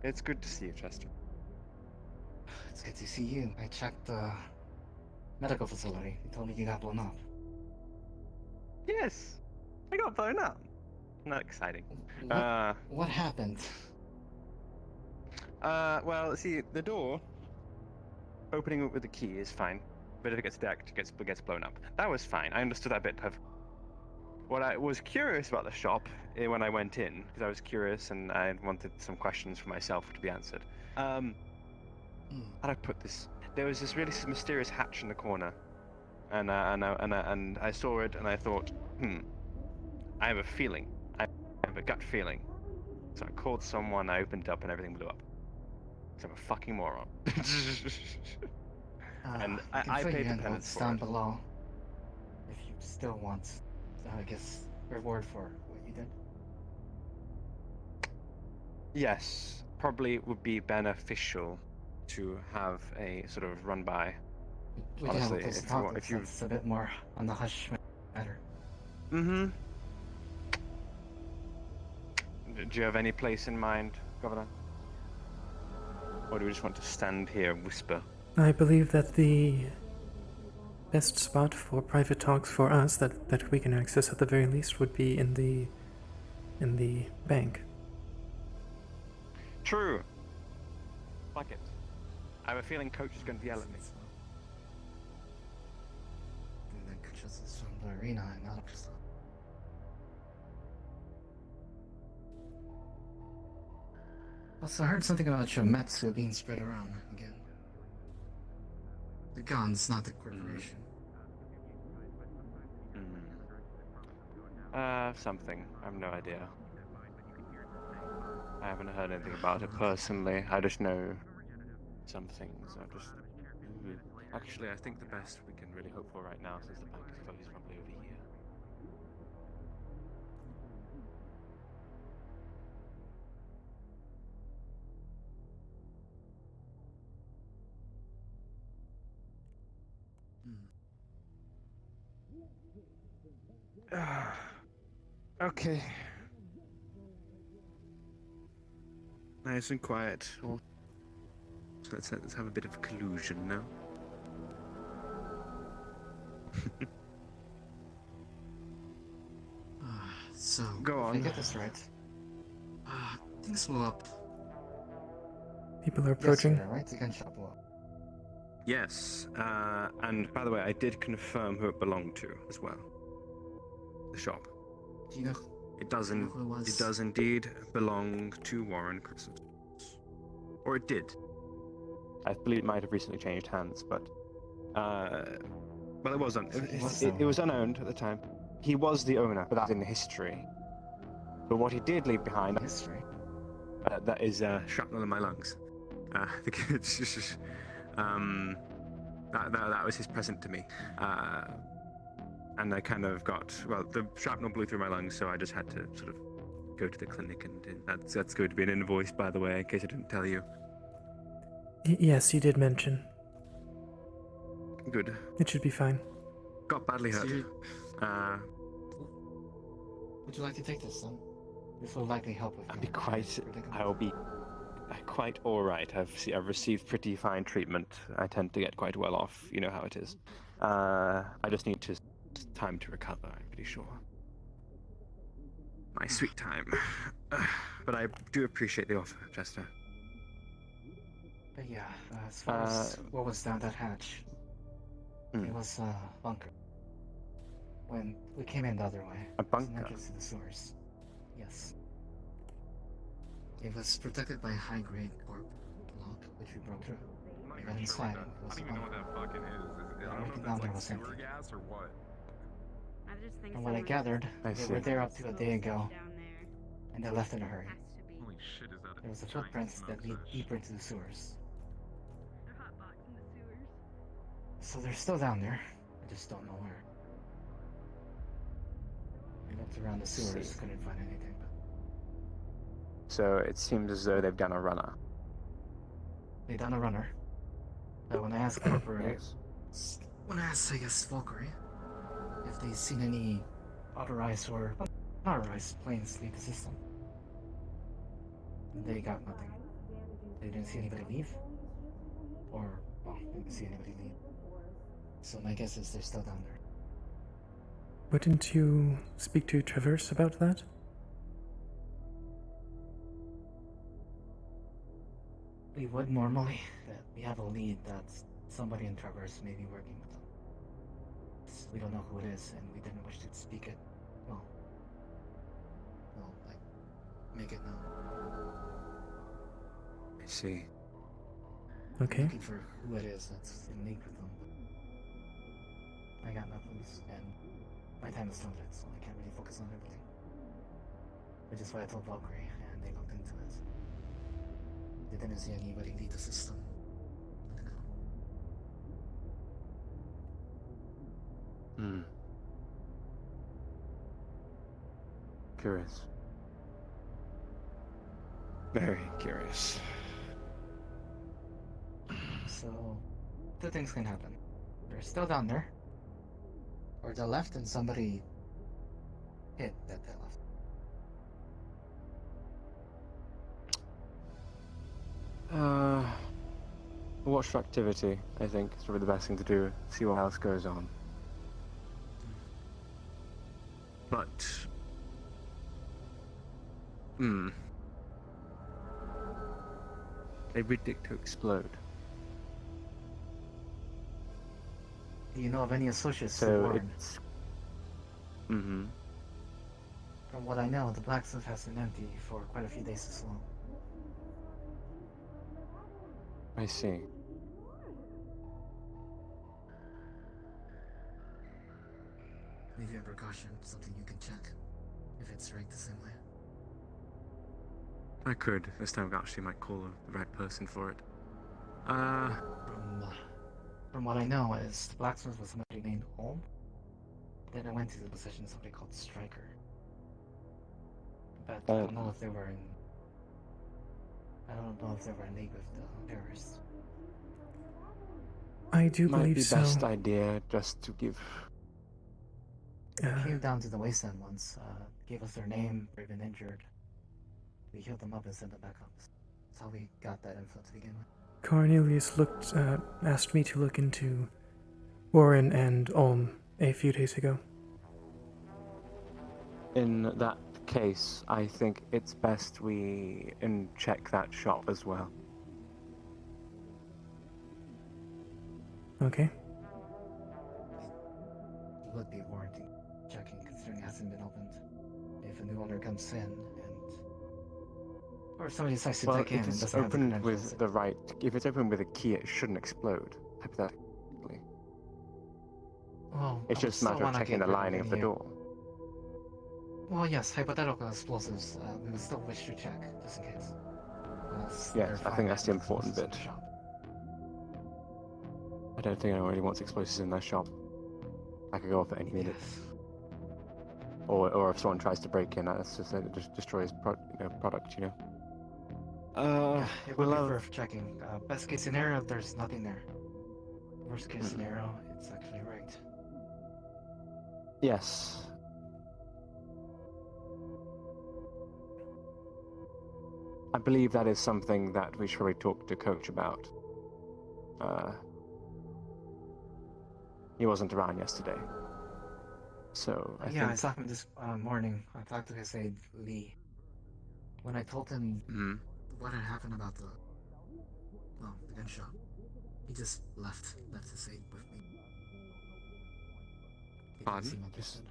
It's good to see you, Chester. It's good to see you. I checked the medical facility. They told me you got blown up. Yes, I got blown up. Not exciting. What happened? Well, see, the door opening up with the key is fine. But if it gets decked, it gets blown up. That was fine. I understood that bit perfectly. What I was curious about the shop when I went in, because I was curious and I wanted some questions for myself to be answered. How'd I put this? There was this really mysterious hatch in the corner, and I saw it and I thought, I have a feeling. I have a gut feeling. So I called someone, I opened it up, and everything blew up. So I'm a fucking moron. And I paid the penance for down it. below. If you still want, I guess, reward for what you did. Yes, probably would be beneficial to have a sort of run by. We can have a close talk. It's a bit more on the hush matter. Mm-hmm. Do you have any place in mind, Governor? Or do we just want to stand here and whisper? I believe that the best spot for private talks for us that we can access at the very least would be in the bank. True. Fuck it. I have a feeling Coach is going to yell at me. And then Coach is from the arena and not up. Also, I heard something about Shometsu being spread around again. The guns, not the corporation. Something. I have no idea. I haven't heard anything about it personally. I just know some things. Actually, I think the best we can really hope for right now, since the bank is closed, is probably over here. Okay. Nice and quiet. Well, let's have a bit of collusion now. So, go on. If I get this right, things blew up. People are approaching. Yesterday, right? The gun shop blew up. Yes, and by the way, I did confirm who it belonged to as well. The shop. Do you know? It doesn't. It does indeed belong to Warren Christmas, or it did. I believe it might have recently changed hands, but well, it was it was unowned at the time. He was the owner, but that's in history. But what he did leave behind history. That is shrapnel in my lungs. That was his present to me. And I kind of got, well, the shrapnel blew through my lungs, so I just had to sort of go to the clinic, and that's going to be an invoice, by the way, in case I didn't tell you. Yes, you did mention. Good. It should be fine. Got badly hurt. Would you like to take this then? This will likely help with. I will be quite all right. I've received pretty fine treatment. I tend to get quite well off. You know how it is. I just need time to recover, I'm pretty sure. My sweet time. But I do appreciate the offer, Chester. But yeah, as far as what was down that hatch, it was a bunker. When we came in the other way, a bunker? Not just the sewers. Yes. It was protected by a high-grade corp block, which we broke through. We got inside, and it was a bunker. Everything down there was empty. Gas or what? From what I gathered, they were there up to a day ago, and they left in a hurry. Holy shit, is that There was a footprint that lead deeper into the sewers. So they're still down there. I just don't know where. We looked around the sewers, couldn't find anything. So it seems as though they've done a runner. They've done a runner. But when I asked Corporate, when I asked, I guess, Valkyrie, if they've seen any authorized or unauthorized planes leave the system, they got nothing. They didn't see anybody leave, or well, they didn't see anybody leave. So my guess is they're still down there. Wouldn't you speak to Traverse about that? We would normally, but we have a lead that somebody in Traverse may be working with them. We don't know who it is, and we didn't wish to speak it. Well, like, make it known. I see. Okay. I'm looking for who it is that's in league with them. I got nothing, and my time is limited, so I can't really focus on everything. Which is why I told Valkyrie, and they looked into it. They didn't see anybody lead the system. Curious. Very curious. So, two things can happen. They're still down there, or they left and somebody hit that they left. Watch for activity, I think, is probably the best thing to do. See what else goes on. But... They predict to explode. Do you know of any associates So who weren't? it's... From what I know, the blacksmith has been empty for quite a few days as well. I see. Maybe a precaution, something you can check, if it's ranked the same way. I could. This time I actually might call the right person for it. From what I know is the blacksmith was somebody named Holm. Then I went to the position of somebody called Striker. But I don't know if they were in... I don't know if they were in league with the terrorists. I do Might believe be so. best idea just to give... They came down to the wasteland once, gave us their name, they've been injured. We healed them up and sent them back up. That's how we got that info to begin with. Cornelius asked me to look into Warren and Ulm a few days ago. In that case, I think it's best we check that shop as well. Okay. It would be warranting checking, considering it hasn't been opened. If a new owner comes in and... Or if somebody decides to break in if and it's doesn't have the opened credentials. with the right... If it's opened with a key, it shouldn't explode, hypothetically. Well, It's just a matter of checking the lining of the door. Well, yes, hypothetical explosives, we would still wish to check, just in case. Yes, I think that's the important bit. I don't think anyone really wants explosives in their shop. I could go off at any minute. Or if someone tries to break in, that's just it just destroys product, you know. It would be worth checking. Best case scenario, there's nothing there. Worst case scenario, it's actually rigged. Yes. I believe that is something that we should probably talk to Coach about. He wasn't around yesterday. So, I I saw him this morning. I talked to his aide, Lee. When I told him what had happened about the gun shop, he just left his aide with me. He didn't seem interested.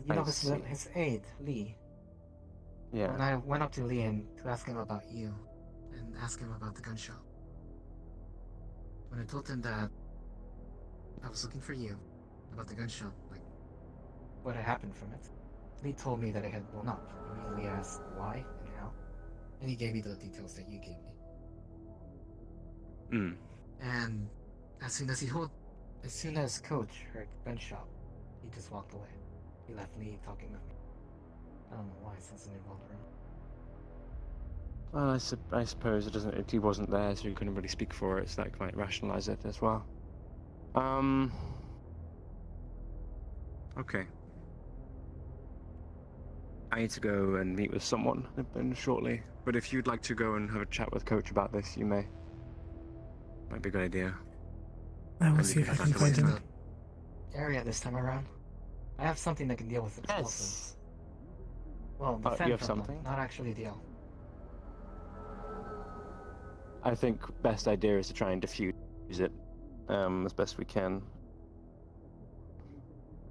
You know his aide, Lee. Yeah. When I went up to Lee and to ask him about you, and ask him about the gun shop. When I told him that I was looking for you, about the gun shop, like what had happened from it, Lee told me that it had blown up. Immediately asked why and how, and he gave me the details that you gave me. And as soon as Coach heard gun shop, he just walked away. He left Lee talking with me. I don't know why, since he involved around. Well, I suppose it doesn't. He wasn't there, so he couldn't really speak for it. So that might rationalize it as well. Okay. I need to go and meet with someone shortly. But if you'd like to go and have a chat with Coach about this, you may. Might be a good idea. I will see if I can find him. Area this time around. I have something that can deal with explosives. Well, the fend you have problem, something? not actually deal. I think best idea is to try and diffuse it as best we can.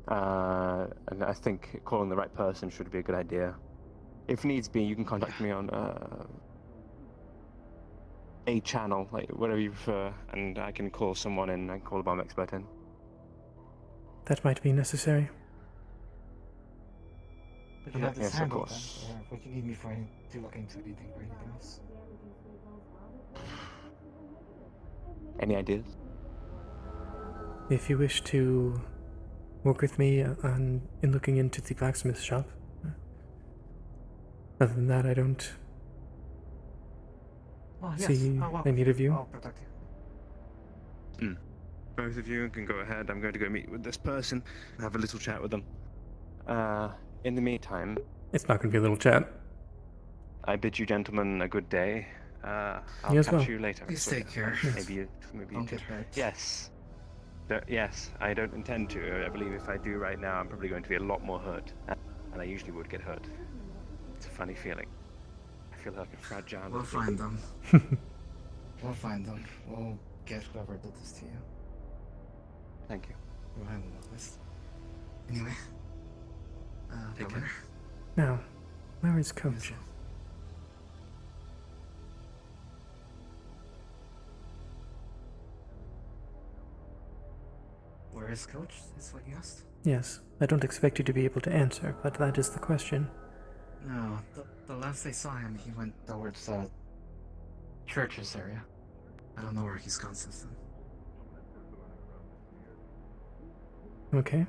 And I think calling the right person should be a good idea. If needs be, you can contact me on a channel, like whatever you prefer, and I can call someone in. I can call the bomb expert in. That might be necessary. We can have this Yes, of handled then, course. or what you need me for to look into anything or anything else. Any ideas? If you wish to work with me in looking into the blacksmith shop. Other than that, I don't see any need of you. I'll protect you. Both of you can go ahead. I'm going to go meet with this person and have a little chat with them. In the meantime... It's not going to be a little chat. I bid you gentlemen a good day. I'll You as catch well. you later. Please take care. Maybe you Don't too. get hurt. Yes. Yes, I don't intend to. I believe if I do right now, I'm probably going to be a lot more hurt. And I usually would get hurt. It's a funny feeling. I feel like a fragile... We'll find them. We'll find them. We'll get whoever did this to you. Thank you. We'll have them on list. Anyway. Governor. Now, where is Coach? Where is Coach? Is what you asked? Yes, I don't expect you to be able to answer, but that is the question. No, the last I saw him, he went towards Church's area. I don't know where he's gone since then. Okay.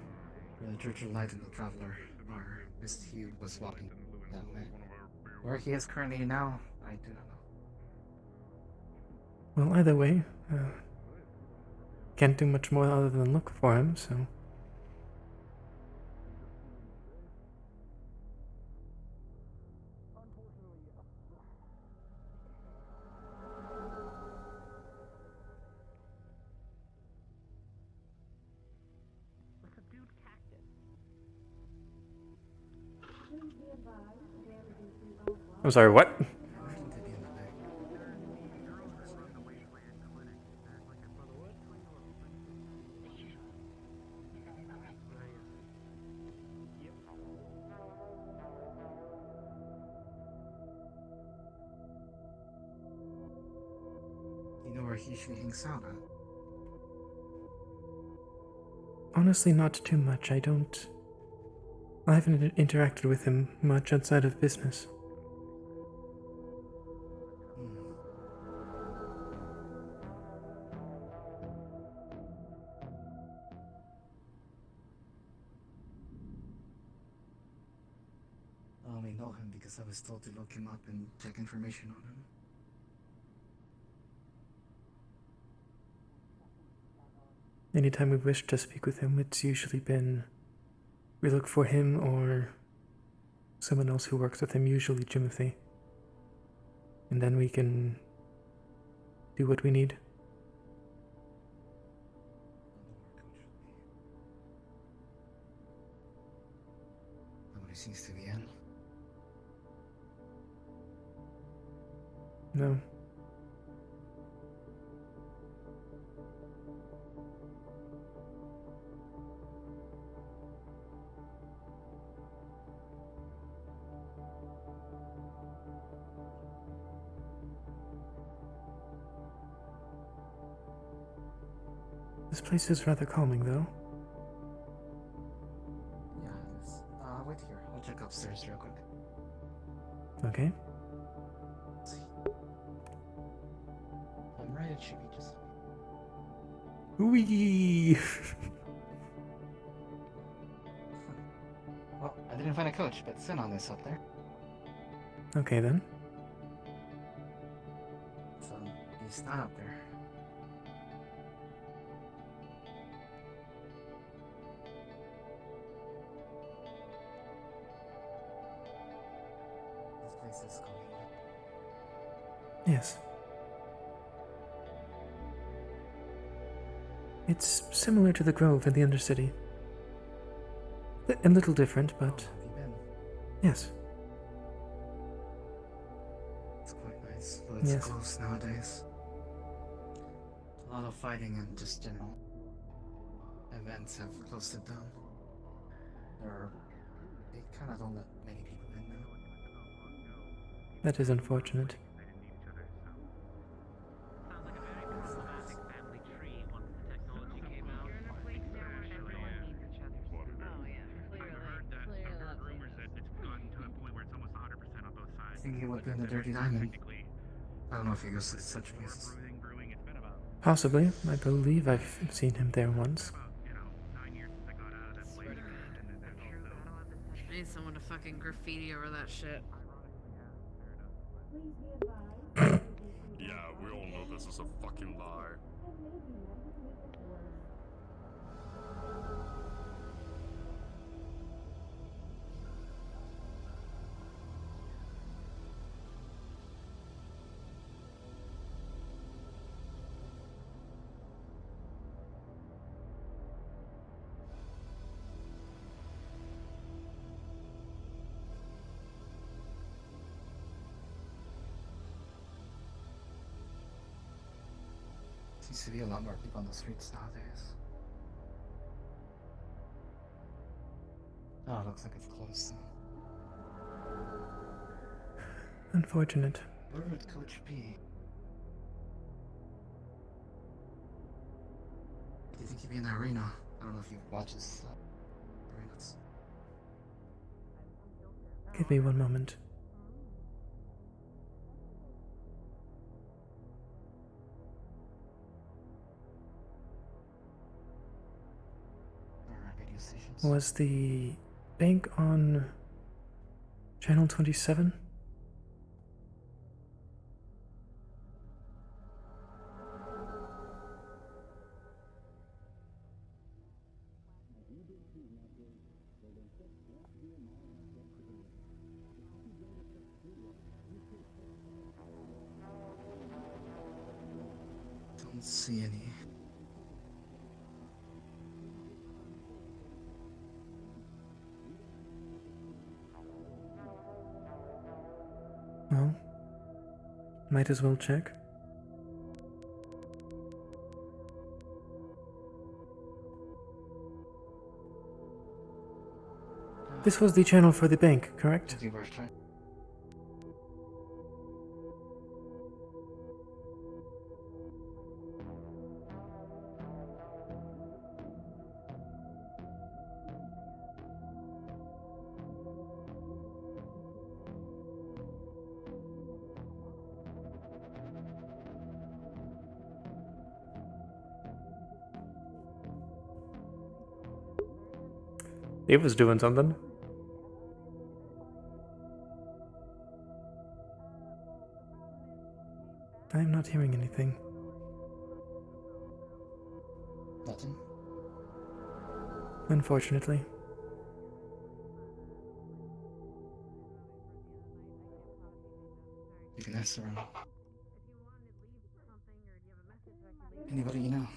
The Church of Light and the Traveler are... He was walking that way. Where he is currently now, I do not know. Well, either way, can't do much more other than look for him, so... I'm sorry, what? You know where he usually hangs out at? Honestly, not too much. I haven't interacted with him much outside of business. I only know him because I was told to look him up and check information on him. Anytime we've wished to speak with him, it's usually been we look for him or someone else who works with him, usually Jimothy. And then we can do what we need. Nobody seems to be in. No. This place is rather calming, though. Yeah, it is. Wait here. I'll check upstairs real quick. Okay. I'm right, it should be just... Wee. Well, I didn't find a coach, but Sinon is up there. Okay, then. So, he's not up there. This place is calling. Yes. It's similar to the Grove in the Undercity. A little different, but... Have you been? Yes. It's quite nice, but it's Yes. closed nowadays. A lot of fighting and just general events have closed it down. They kind of don't let many people in now. That is unfortunate. I think he would be in the Dirty Diamond. I don't know if he goes to such places. Possibly. I believe I've seen him there once. I need someone to fucking graffiti over that shit. Yeah, we all know this is a fucking lie. Seems to be a lot more people on the streets nowadays. Oh, it looks like it's closed. Unfortunate. Where would Coach be? Do you think he'd be in the arena? I don't know if you watch his arenas. Give me one moment. Was the bank on channel 27? Don't see any. Well, might as well check. This was the channel for the bank, correct? It was doing something. I'm not hearing anything. Nothing. Unfortunately. You can ask around. Anybody you know?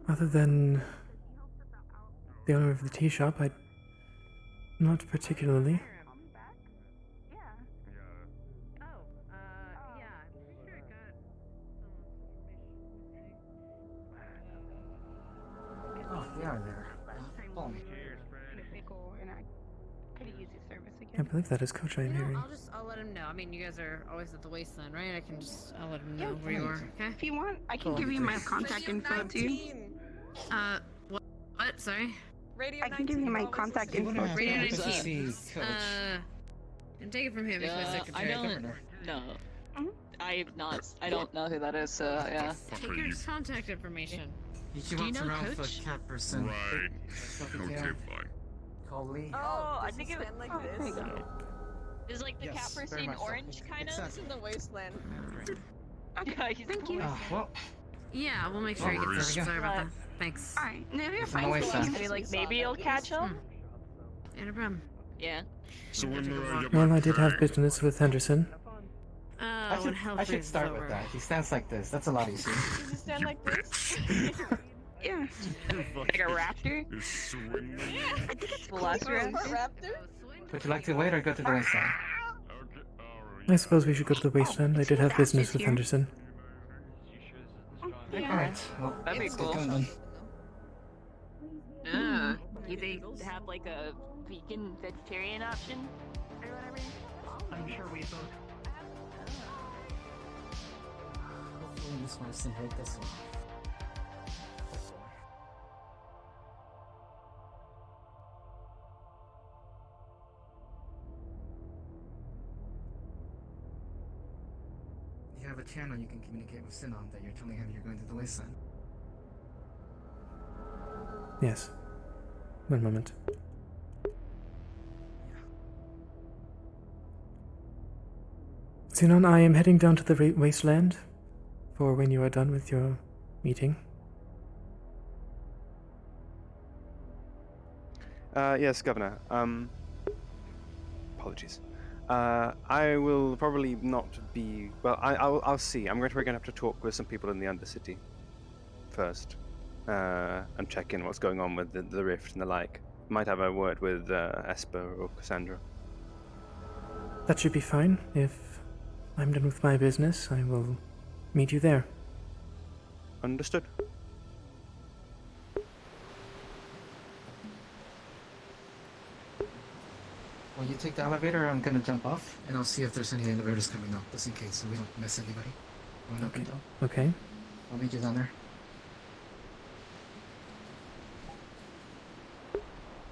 Other than the owner of the tea shop, not particularly. Oh, they are there. Follow me. I believe that is Coach I am hearing. I'll let him know. I mean, you guys are always at the wasteland, right? I'll let him know Yeah, where you are. Okay. If you want, I can give you my contact info too. What? Sorry. I can give you my contact info. Radio 19. And take it from him. He's my secretary. I don't know. I don't know who that is, so yeah. Take your contact information. He walks around with a cat person. Right. Okay, fine. Call Lee. Oh, I think it was like this. Is like the cat person very much so. orange kind of? This is the wasteland. Okay, thank you. Well. Yeah, we'll make sure he gets there. Sorry about that. Thanks. Alright, no, you're No fine. way, son. I mean, like maybe it'll catch him. Yeah, no problem. Yeah. So when will I get Well, my I did have pay? business with Henderson. I should start with that. He stands like this. That's a lot easier. Does he stand like this? Yeah. Like a raptor? I think it's Velociraptor? Would you like to wait or go to the wayside? Okay, I suppose we should go to the wasteland. I did have business with here. Henderson. Alright, well, That'd be let's get cool. going then. Do they have like a vegan vegetarian option or whatever? I'm sure we both. Hopefully this one doesn't hurt this one. Hopefully. You have a channel you can communicate with Sin on that you're telling him you're going to the wasteland. Yes. One moment. Xenon, I am heading down to the wasteland for when you are done with your meeting. Yes, Governor. Apologies. I will probably not be. Well, I'll see. We're going to have to talk with some people in the Undercity first, and check in what's going on with the rift and the like. Might have a word with Esper or Cassandra. That should be fine. If I'm done with my business, I will meet you there. Understood. Well, you take the elevator, I'm gonna jump off, and I'll see if there's any elevators coming up, just in case, so we don't miss anybody. Okay. I'll meet you down there.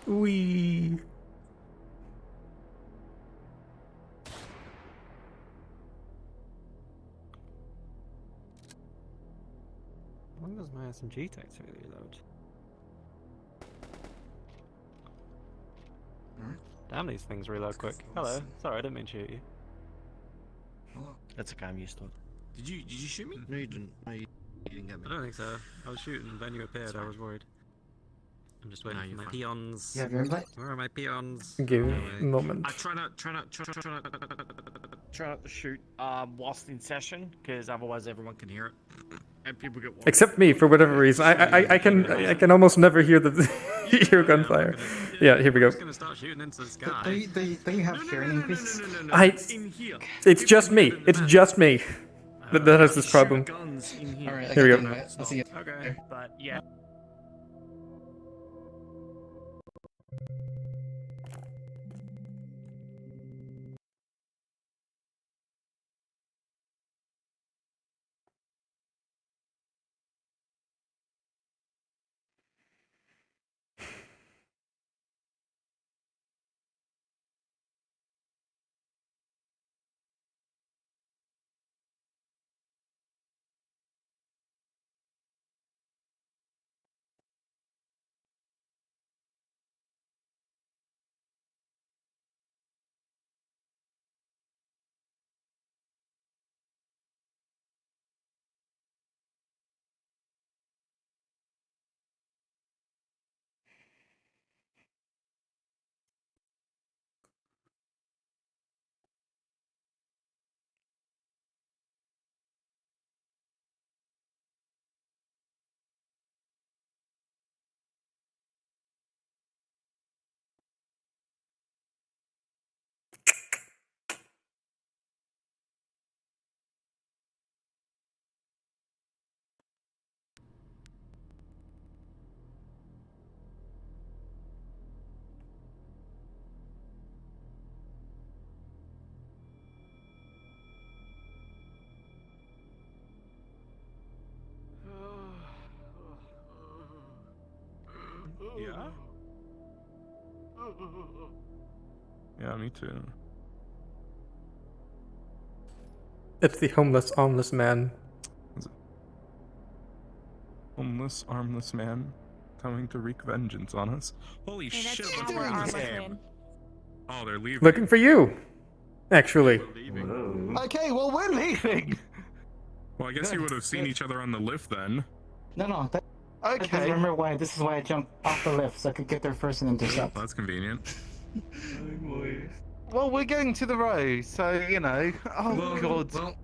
Wee. How long does my SMG take to reload? Damn, these things reload quick. Hello. Sorry, I didn't mean to shoot you. That's okay, I'm used to it. Did you shoot me? No, you didn't. No, you didn't get me. I don't think so. I was shooting, then you appeared. I was worried. I'm just waiting No, for you're my fine. peons. You have your invite? Where are my peons? Give me Oh, a wait. moment. I try not to shoot whilst in session, because otherwise everyone can hear it, and people get worried. Except me, for whatever reason. I can almost never hear the hear gunfire. Yeah, here we go. I'm just gonna start shooting into the sky. Do you have hearing increase? It's just me. It's just me that has this problem. Guns in here. Alright, Here we go. I'll see you. Okay, but yeah. Yeah? Yeah, me too. It's the homeless, armless man. Homeless, armless man coming to wreak vengeance on us. Holy shit, what's going on here? Oh, they're leaving. Looking for you, actually. Okay, well, we're leaving. Well, I guess you would have seen each other on the lift then. No. Okay. Remember why? This is why I jumped off the lift, so I could get there first and intercept. That's convenient. Well, we're going to the row, so, you know. Oh, God. Well,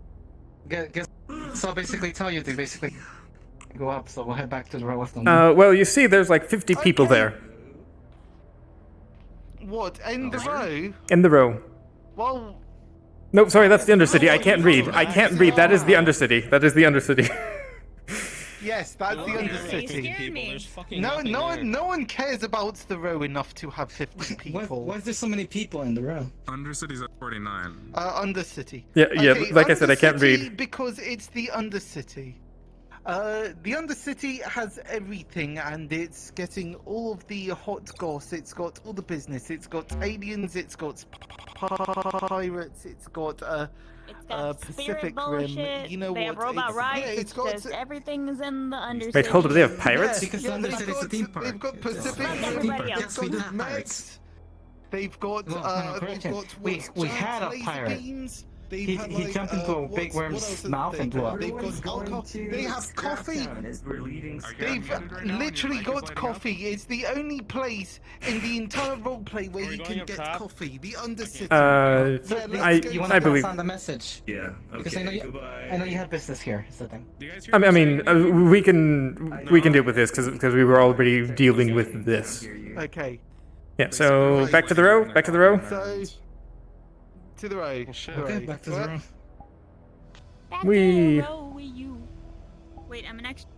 guess, so I'll basically tell you to basically go up, so we'll head back to the row with them. Well, you see, there's like 50 people there. What, in the row? In the row. Well, No, sorry, that's the Undercity. I can't read. I can't read. That is the Undercity. That is the Undercity. Yes, that's the Undercity. No one cares about the row enough to have 50 people. Why is there so many people in the row? Undercity's at 49. Undercity. Yeah, Okay, like I said, I can't Undercity read. because it's the Undercity. The Undercity has everything, and it's getting all of the hot goss. It's got all the business. It's got aliens. It's got pirates. It's got Pacific Rim. You know they have robot rights. Yeah, it's just everything is in the Undercity. Wait, hold on. They have pirates? Because the Undercity is a theme park. They've got Pacific Like Rim. everybody else. Yes, we do have pirates. They've got we had a pirate. He jumped into a big worm's mouth and blew up. They've got alcohol. They have coffee. They've literally got coffee. It's the only place in the entire roleplay where you can get coffee. The Undercity. You want to believe. pass on the message? Yeah. Because I know you have business here. Is the thing. I mean, we can deal with this because we were already dealing with this. Okay. Yeah. So back to the row. Back to the row. So to the row. Okay, back to the row. We. Wait, I'm an extra.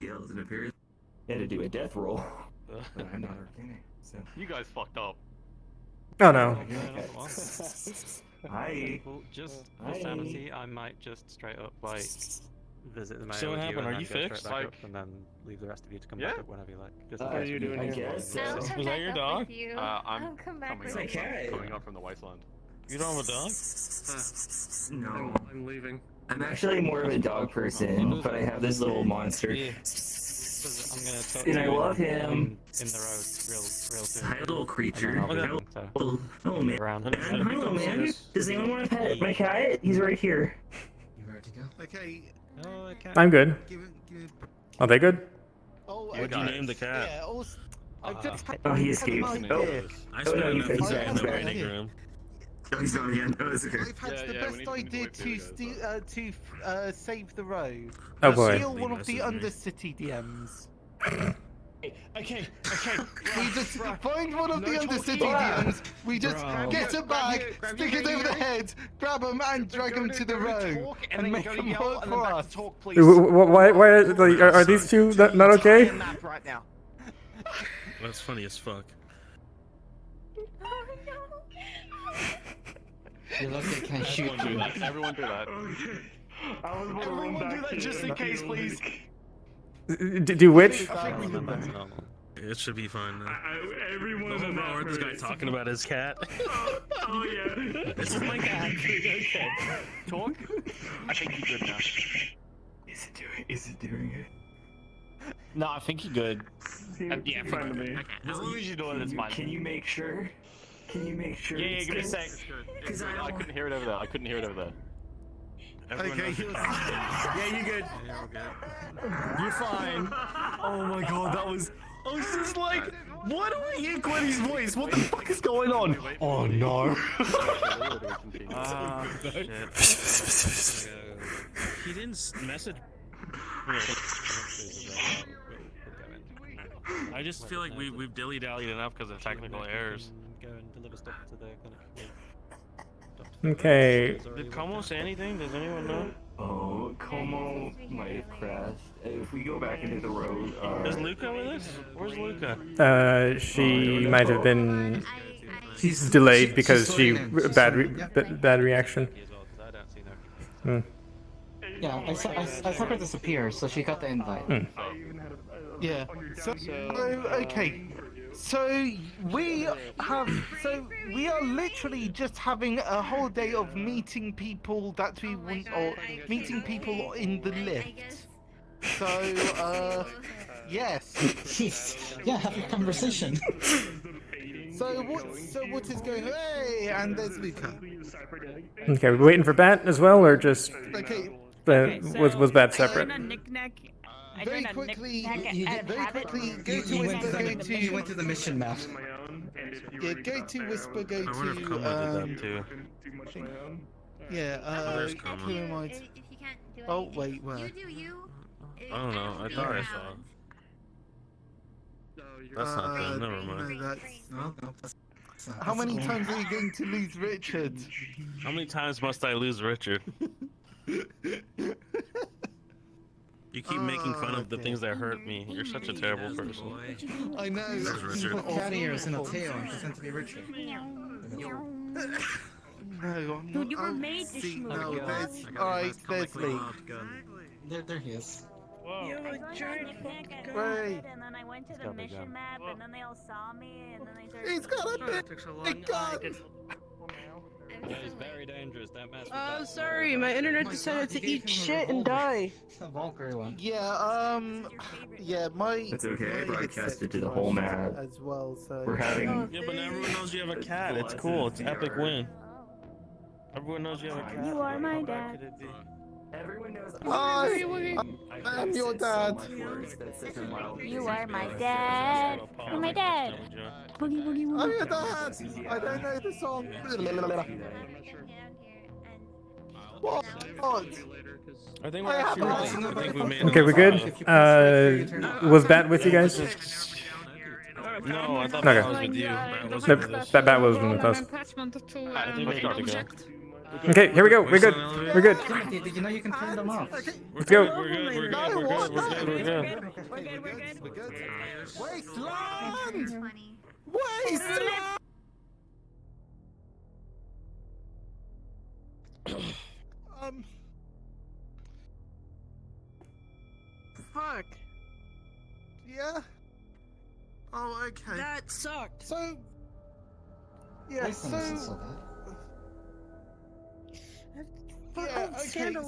Yells and appears. Had to do a death roll. I'm not organic, so. You guys fucked up. Oh no. Hi. Well, just for sanity, I might just straight up like visit the mayor So what with you happened? and Are you then go fixed? straight back Like- up and then leave the rest of you to come Yeah? back up whenever you like. Just What are you doing here? I guess so. Was that your dog? I'll come back with you. Coming up from the wasteland. You don't have a dog? No. I'm leaving. I'm actually more of a dog person, but I have this little monster. Yeah. I'm gonna talk And to I you love him. in the road real soon. Hi, little creature. And then I'll be Hello, hello, man. around. Hello, man. Does anyone want to pet my cat? He's right here. You ready to go? Okay. Oh, I can't. I'm good. Are they good? What'd you name the cat? Yeah, I've just Oh, he had an escaped. idea. I Oh, spent no, enough he's time back, in he's the back. waiting room. Oh, he's not again. No, it's okay. I've had the best idea to save the row. Oh, boy. Steal one of the Undercity DMs. Okay. We just find one of the Undercity DMs. We just get a bag, stick it over the head, grab them, and drag them to the row, and make them work for us. Why are these two not okay? Right now. That's funny as fuck. You're lucky I can't shoot you. Everyone do that. Everyone do that just in case, please. Do which? It should be fine now. Everyone's on that. This guy talking about his cat. Oh yeah. This is my cat. Okay. Talk. I think you're good now. Is it doing it? No, I think you're good. Yeah, fine to me. As long as you're doing it, it's fine. Can you make sure? Can you make sure? Yeah, it's give me a good? sec. It's good. I couldn't hear it over there. Everyone Okay, knows. yeah, you good. Yeah, we're good. You're fine. Oh my god, that was. I was just like, why do I hear Gwenny's voice? What the fuck is going on? Oh no. Shit. He didn't message. I just feel like we've dilly-dallied enough because of technical errors. Go and deliver stuff to the kind of. Okay. Did Como say anything? Does anyone know? Oh, Como might have crashed. If we go back into the road, Is Luca with us? Where's Luca? She might have been. She's delayed because she bad reaction. Hmm. Yeah, I saw her disappear, so she got the invite. Yeah. So okay. So we are literally just having a whole day of meeting people that we want, or meeting people in the lift. So yes. Yeah, have a conversation. So what is going on? Hey, and there's Luca. Okay, we're waiting for Bat as well, or just Okay. was Bat separate? Very quickly, go to You went to the mission map. Yeah, go to Whisper, go to There's Como. Pyramids. Oh wait, where? I don't know. I thought I saw. That's not good. Never mind. No, how many times are you going to lose Richard? How many times must I lose Richard? You keep making fun of the things that hurt me. You're such a terrible person. I know. There's Richard. Cat ears and a tail and pretend to be Richard. No, Dude, you were made to see, schmoo. no, there's alright, there's Lee. There he is. Whoa. I was on Knick-Knack at Wait. and then I went to the mission map, and then they all saw me, and then they started. He's got a big gun! That is very dangerous. That mess. Oh, sorry, my internet decided to eat shit and die. Yeah, yeah, my. It's okay, I my broadcasted to the whole map. As well, so. We're having. Yeah, but everyone knows you have a cat. It's cool. It's an epic win. Everyone knows you have a cat. You are my dad. Everyone knows. I'm your dad. You are my dad. You're my dad. Boogie boogie woogie. I'm your dad. I don't know the song. What? I think we're actually I think we made Okay, we're good. Was Bat with you guys? No, I thought Okay. Bat was with you. Bat wasn't with us. Bat wasn't with us. I think we're good to go. Okay, here we go. We're good. We're good. Did you know you can turn them off? Let's go. We're good. We're good. We're good. We're good. We're good. Wasteland! Wasteland! Fuck. Yeah? Oh, okay. That sucked. So. Yeah, so. Yeah, okay, so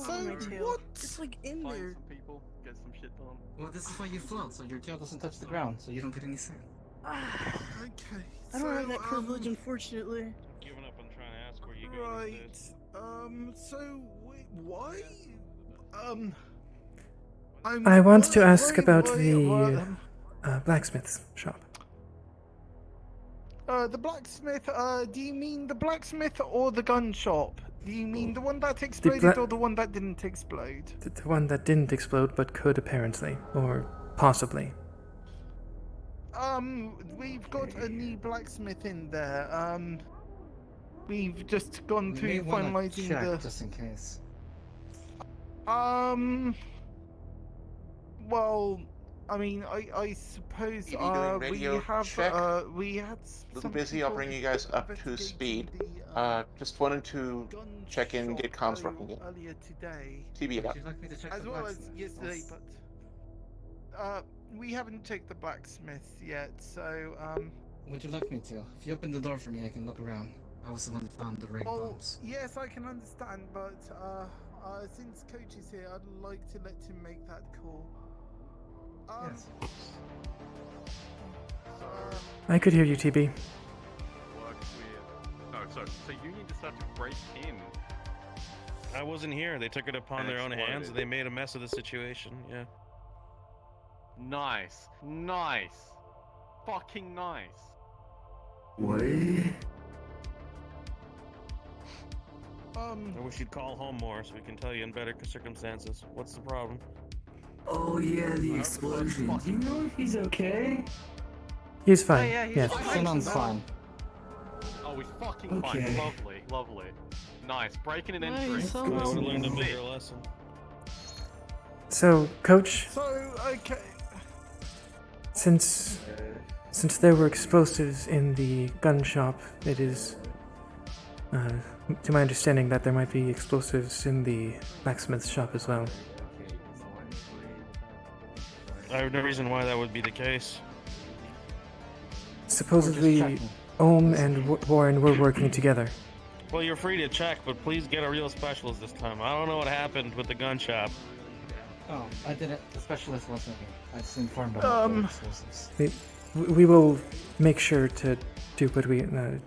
what? It's like in there. People get some shit done. Well, this is why you float, so your tail doesn't touch the ground, so you don't get any sand. Okay. I don't have that privilege, unfortunately. Giving up on trying to ask where you go. Right. So wait, why? I want to ask about the blacksmith's shop. The blacksmith. Do you mean the blacksmith or the gun shop? Do you mean the one that exploded or the one that didn't explode? The one that didn't explode but could apparently, or possibly. We've got a new blacksmith in there. We've just gone through finalizing the. Just in case. Well, I mean, I suppose we have we had. A little busy. I'll bring you guys up to speed. Just wanted to check in, get comms working again. Earlier today. TB up. As well as yesterday, but we haven't checked the blacksmith yet. So Would you like me to? If you open the door for me, I can look around. I was the one that found the rig bombs. Yes, I can understand, but since Coach is here, I'd like to let him make that call. Yes. I could hear you, TB. Oh, so you need to start to break in. I wasn't here. They took it upon their own hands. They made a mess of the situation. Yeah. Nice. Nice. Fucking nice. What? I wish you'd call home more so we can tell you in better circumstances. What's the problem? Oh yeah, the explosion. Do you know if he's okay? He's fine. yeah, yes. Xenon's fine. Oh, he's fucking Okay. fine. Lovely, lovely. Nice. Breaking and Nice. entering. So I would have learned a Sick. bigger lesson. So, Coach, So, okay. since there were explosives in the gun shop, it is, to my understanding, that there might be explosives in the blacksmith shop as well. I have no reason why that would be the case. Supposedly, Ohm and Warren were working together. Well, you're free to check, but please get a real specialist this time. I don't know what happened with the gun shop. Oh, I didn't. The specialist wasn't here. I was informed about the explosives. We will make sure to do what we to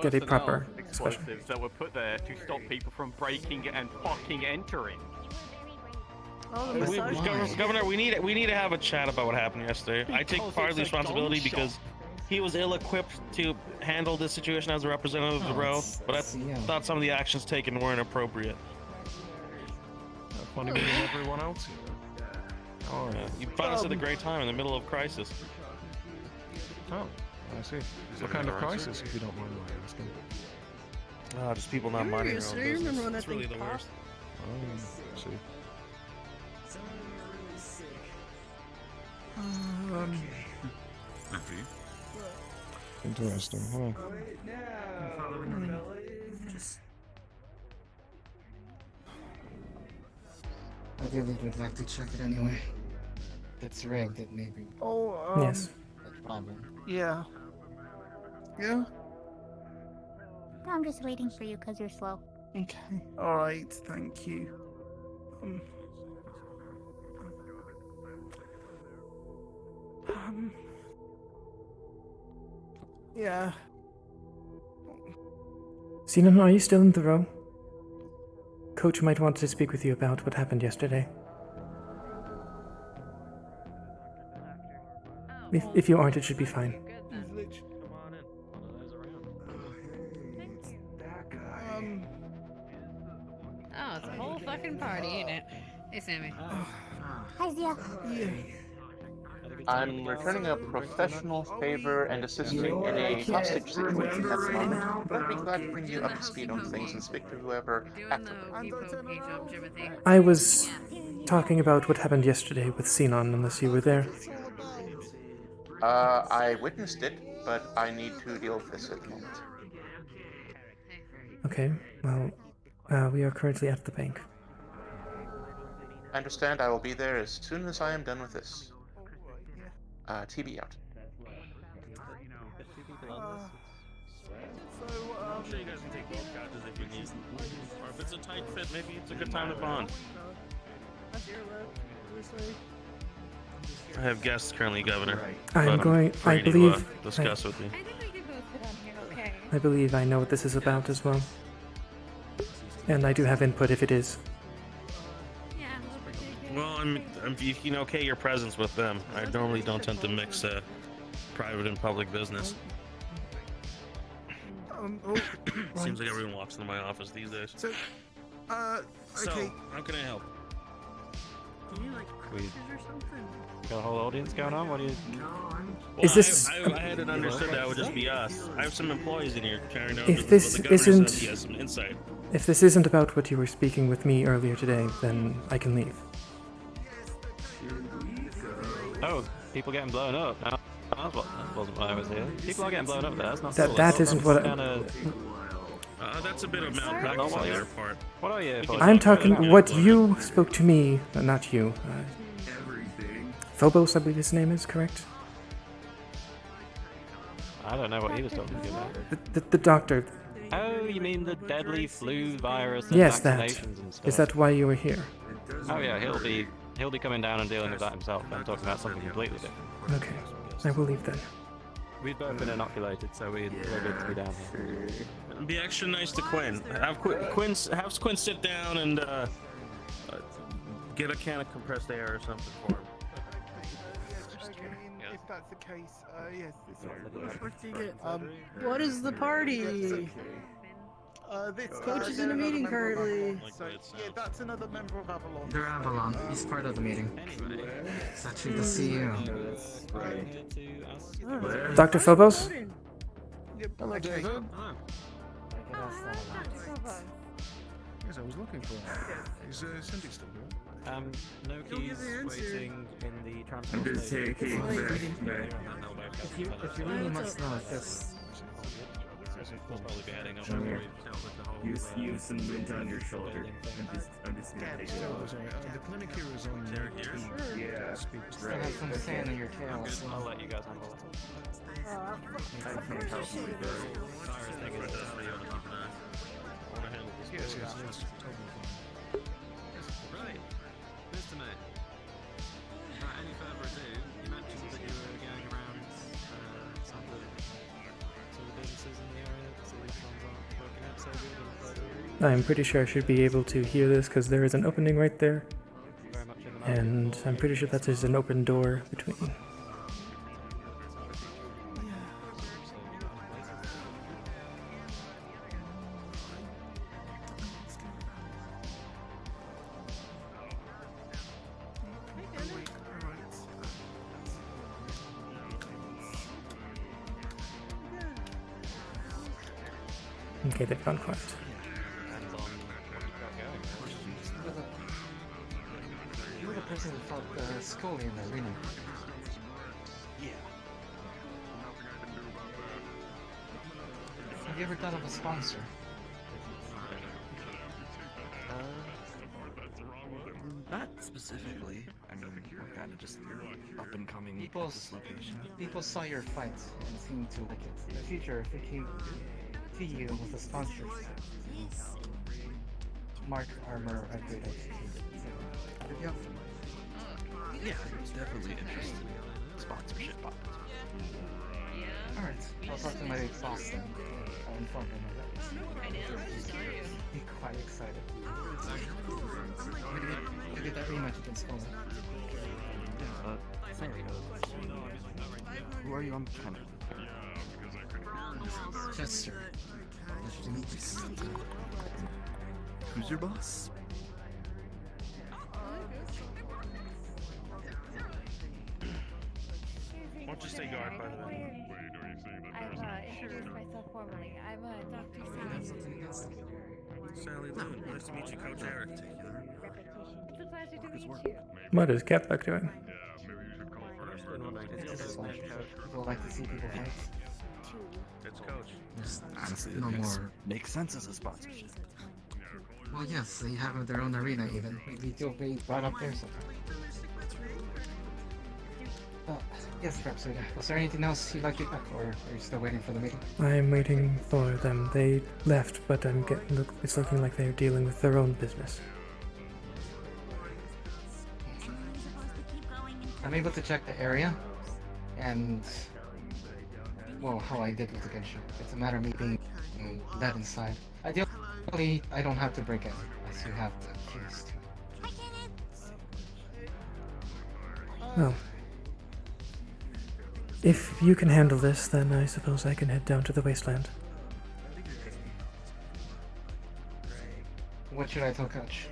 get a proper special. Explosives that were put there to stop people from breaking and fucking entering. Oh, the Governor, we need to have a chat about what happened yesterday. I take Because part of the it's a responsibility gun because he was ill-equipped to handle this situation as a representative of the row, but I thought some of the actions taken weren't appropriate. Funny meeting everyone else here. Oh, yeah. You found us at a great time in the middle of crisis. Oh, I see. What kind of crisis, if you don't mind my asking? Just people not minding their own I remember business. when that It's really thing the worst. I see. Interesting, huh? I really would like to check it anyway. It's rigged, it may be. Oh, Yes. Yeah. Yeah? I'm just waiting for you because you're slow. Okay. Alright, thank you. Yeah. Xenon, are you still in the row? Coach might want to speak with you about what happened yesterday. If you aren't, it should be fine. Oh, it's a whole fucking party, ain't it? Hey, Sammy. Hi, Zia. I'm returning a professional favor and assisting in a hostage situation at the moment. But I'd be glad to bring you up to speed on things and speak to whoever applicable. I was talking about what happened yesterday with Xenon, unless you were there. I witnessed it, but I need to deal with this at the moment. Okay, well, we are currently at the bank. I understand. I will be there as soon as I am done with this. TB out. I'm sure you guys can take both couches if you need. Or if it's a tight fit, maybe it's a good time to bond. I have guests currently, Governor. I'm but going. free I believe. to discuss with you. I believe I know what this is about as well. And I do have input if it is. Well, you can okay your presence with them. I normally don't tend to mix private and public business. Seems like everyone walks into my office these days. So, okay. So, how can I help? Do you like cruises or something? Got a whole audience going on? What do you... Well, Is this- I hadn't understood that would just be us. I have some employees in here carrying out If business, this but the governor isn't- says he has some insight. If this isn't about what you were speaking with me earlier today, then I can leave. Oh, people getting blown up. No, that wasn't when I was here. People are getting blown up there. That's not That- cool. that isn't what I- Kinda... That's a bit of malpractice on their part. What are you? I'm talking what you spoke to me, not you. Phobos, I believe his name is, correct? I don't know what he was talking to you about. The doctor. Oh, you mean the deadly flu virus and Yes, that. vaccinations and stuff? Is that why you were here? Oh yeah, he'll be coming down and dealing with that himself. I'm talking about something completely different. Okay, I will leave then. We've both been inoculated, so we're good to be down here. Be extra nice to Quinn. Have Quinn sit down and get a can of compressed air or something for him. If that's the case, yes, this What is the party? Coach is in a meeting currently. So, yeah, that's another member of Avalon. They're Avalon. He's part of the meeting. It's actually the CEO. Dr. Phobos? Hello, David. Oh, hello, Dr. Phobos. Yes, I was looking for him. Is Cindy still here? Noki's waiting in the transport I'm just station. taking If you really must know, because We'll probably be heading up Sure. where we've dealt with the whole Use some wind on your shoulder. I'm just gonna take it off. The clinic here is on They're here? Yeah, still have some sand in your tail. So. I'll let you guys handle it. I can't help you with that. Cyrus thing is definitely on the keep an eye. I want to handle this. Yes, before yes, we yes. Totally fine. Right. Mr. May. Without any further ado, you mentioned that you were going around some of the businesses in the area, so these ones aren't working out so good. I'm pretty sure I should be able to hear this because there is an opening right there. Very much in the And I'm pretty sure that there's an open door between. Okay, they've gone quiet. You were the person who fought Scully in the arena. Yeah. Have you ever thought of a sponsor? Not specifically. I mean, we're kind of just up and coming at this location. People saw your fight and seemed to like it. In the future, if it came to you with a sponsorship, Mark Armor upgrade Yeah, definitely interested in sponsorship opportunities. Alright, I'll talk to my boss then. I'll inform him of that. Be quite excited. To get that rematch against Scully. Sorry. Who are you? I'm kind of... Chester. Pleasure to meet you. Who's your boss? Why don't you stay guard, by the way? I'm introduce myself formally. I'm Dr. Sally Lynn, nice to meet you, Coach Eric. It's a pleasure to meet you. What is Catback doing? People like to see people fight. It's Coach. Honestly, No it more. makes sense as a sponsorship. Well, yes, they have their own arena even. We do be brought up there sometimes. Yes, Rhapsoidia. Was there anything else you'd like to back, or are you still waiting for the meeting? I'm waiting for them. They left, but it's looking like they're dealing with their own business. I'm able to check the area, and well, how I did with the gunshot. It's a matter of me being led inside. Ideally, I don't have to break in, unless you have the keys to. Well, if you can handle this, then I suppose I can head down to the wasteland. What should I tell Coach?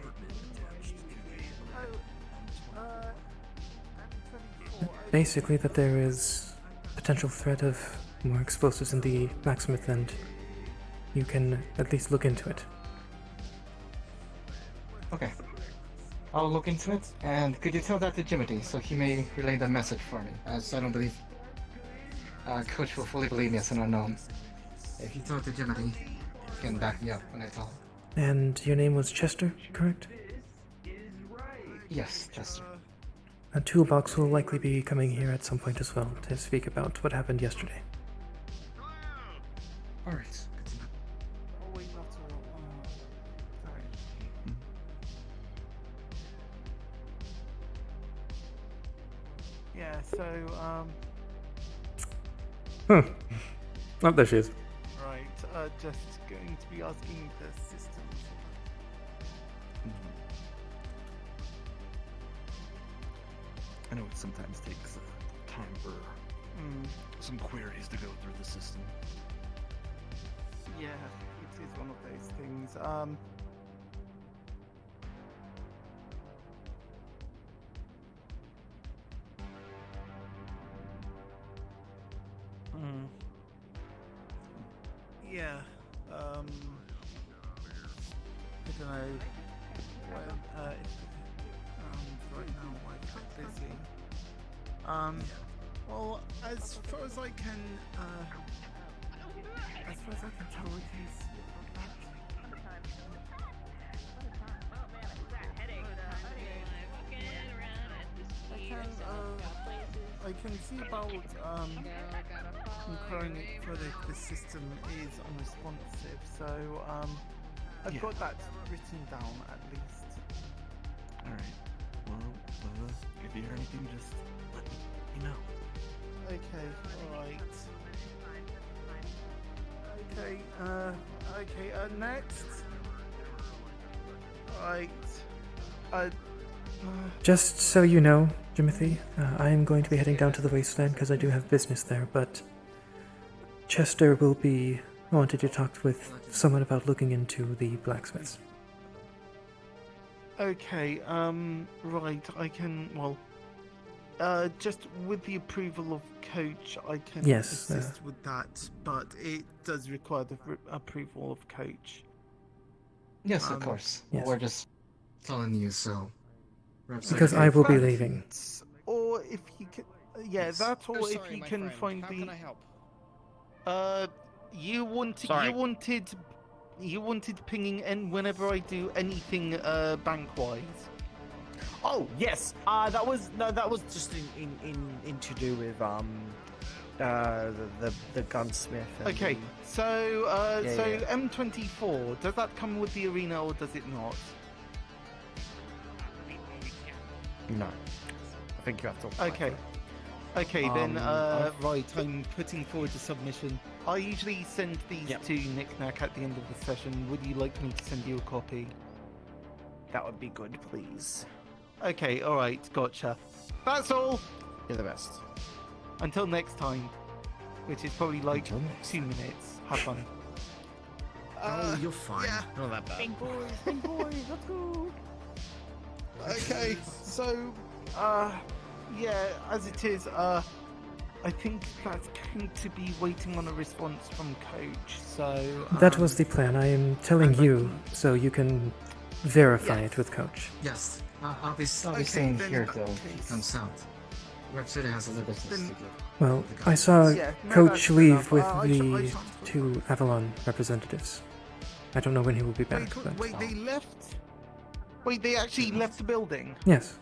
Basically, that there is potential threat of more explosives in the blacksmith, and you can at least look into it. Okay. I'll look into it, and could you tell that to Jimothy so he may relay the message for me, as I don't believe Coach will fully believe me as an unknown. If you tell it to Jimothy, he can back me up when I tell him. And your name was Chester, correct? Yes, Chester. A toolbox will likely be coming here at some point as well to speak about what happened yesterday. Alright. Oh, wait, not all. Alright. Yeah, so, Oh, there she is. right, just going to be asking the system. I know it sometimes takes time for some queries to go through the system. Yeah, it is one of those things. Yeah. I don't know. Well, right now I'm quite busy. Well, as far as I can tell, it is. I can see about inquiring it further if the system is unresponsive. So I've got that written down at least. All right. Well, if you hear anything, just let me know. Okay. All right. Okay. Next. Right. Just so you know, Jimothy, I am going to be heading down to the wasteland because I do have business there, but Chester will be wanting to talk with someone about looking into the blacksmiths. Okay, right, I can, well, just with the approval of Coach, I can assist with that, but it does require the approval of Coach. Yes, of course. yes. We're just telling you so. Because I will be leaving. Or if you can, that, or if you can find the. How can I help? You wanted pinging, and whenever I do anything bank-wise. Oh yes, that was just in to do with the gunsmith. And Okay, the... so Yeah. M24, does that come with the arena or does it not? No, I think you have to. Okay. Then, right, I'm putting forward the submission. I usually send these to Knick-Knack at the end of the session. Would you like me to send you a copy? That would be good, please. Okay, alright, gotcha. That's all! You're the best. Until next time. Which is probably like 2 minutes. Have fun. Oh, you're fine. Yeah. Not that bad. Big boys, let's go. Okay, so, as it is, I think that's going to be waiting on a response from Coach, so... That was the plan. I am telling you so you can verify it with Coach. Yes, I'll be staying here till he comes out. Rhapsoidia has a little business to do. Well, I saw Yeah, no, Coach that's leave enough. with I the shall- 2 Avalon representatives. I don't know when he will be back, but... Wait, they left? Wait, they actually left the building? Yes.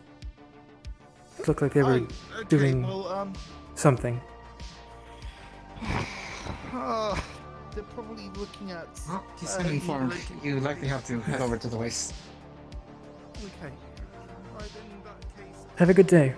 It looked like they were doing something. They're probably looking at... Well, he's been informed. You likely have to head over to the waste. Okay. Alright, then in that case... Have a good day.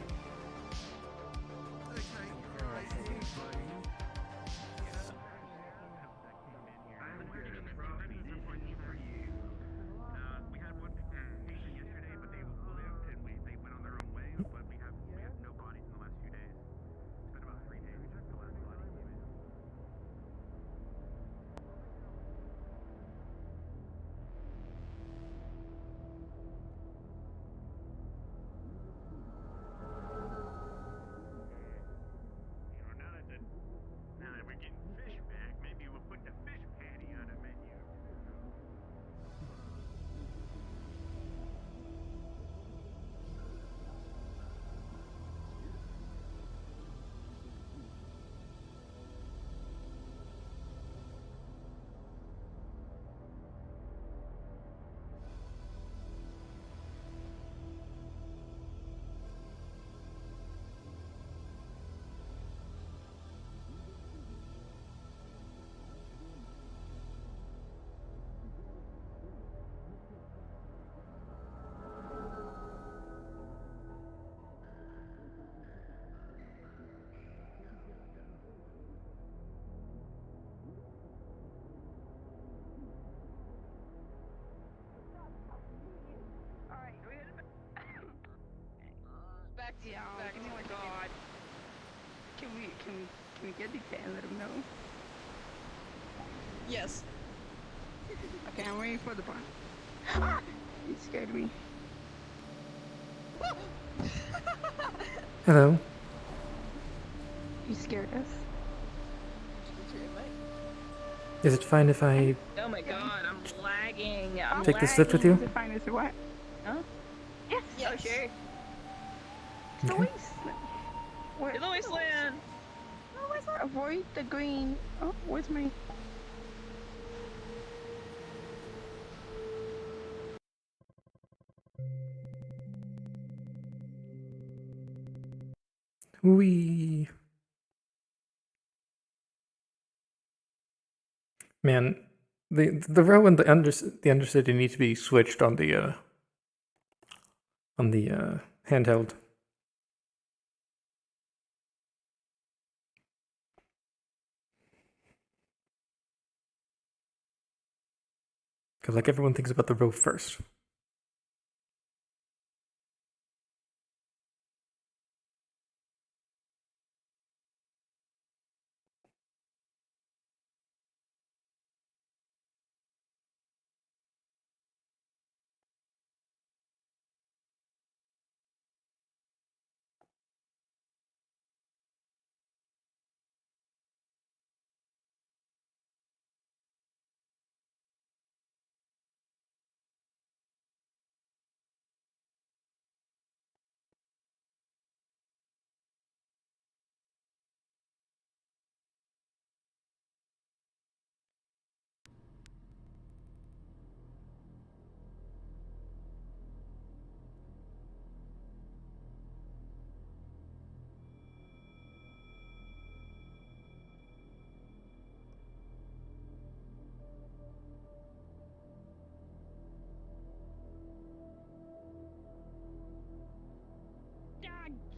Yeah, give me one God. Can we get the cat and let him know? Yes. Okay, I'm waiting for the barn. Ah! You scared me. Hello. You scared us. Is it fine if I Oh my god, I'm lagging. I'm take this lift with you? Is it fine as what? Huh? Yes. Oh, sure. It's the Okay. wasteland. Where? The wasteland. Oh, where's that? Avoid the green. Oh, where's my? Wee. Man, the row and the undercity need to be switched on the handheld. Because like everyone thinks about the row first.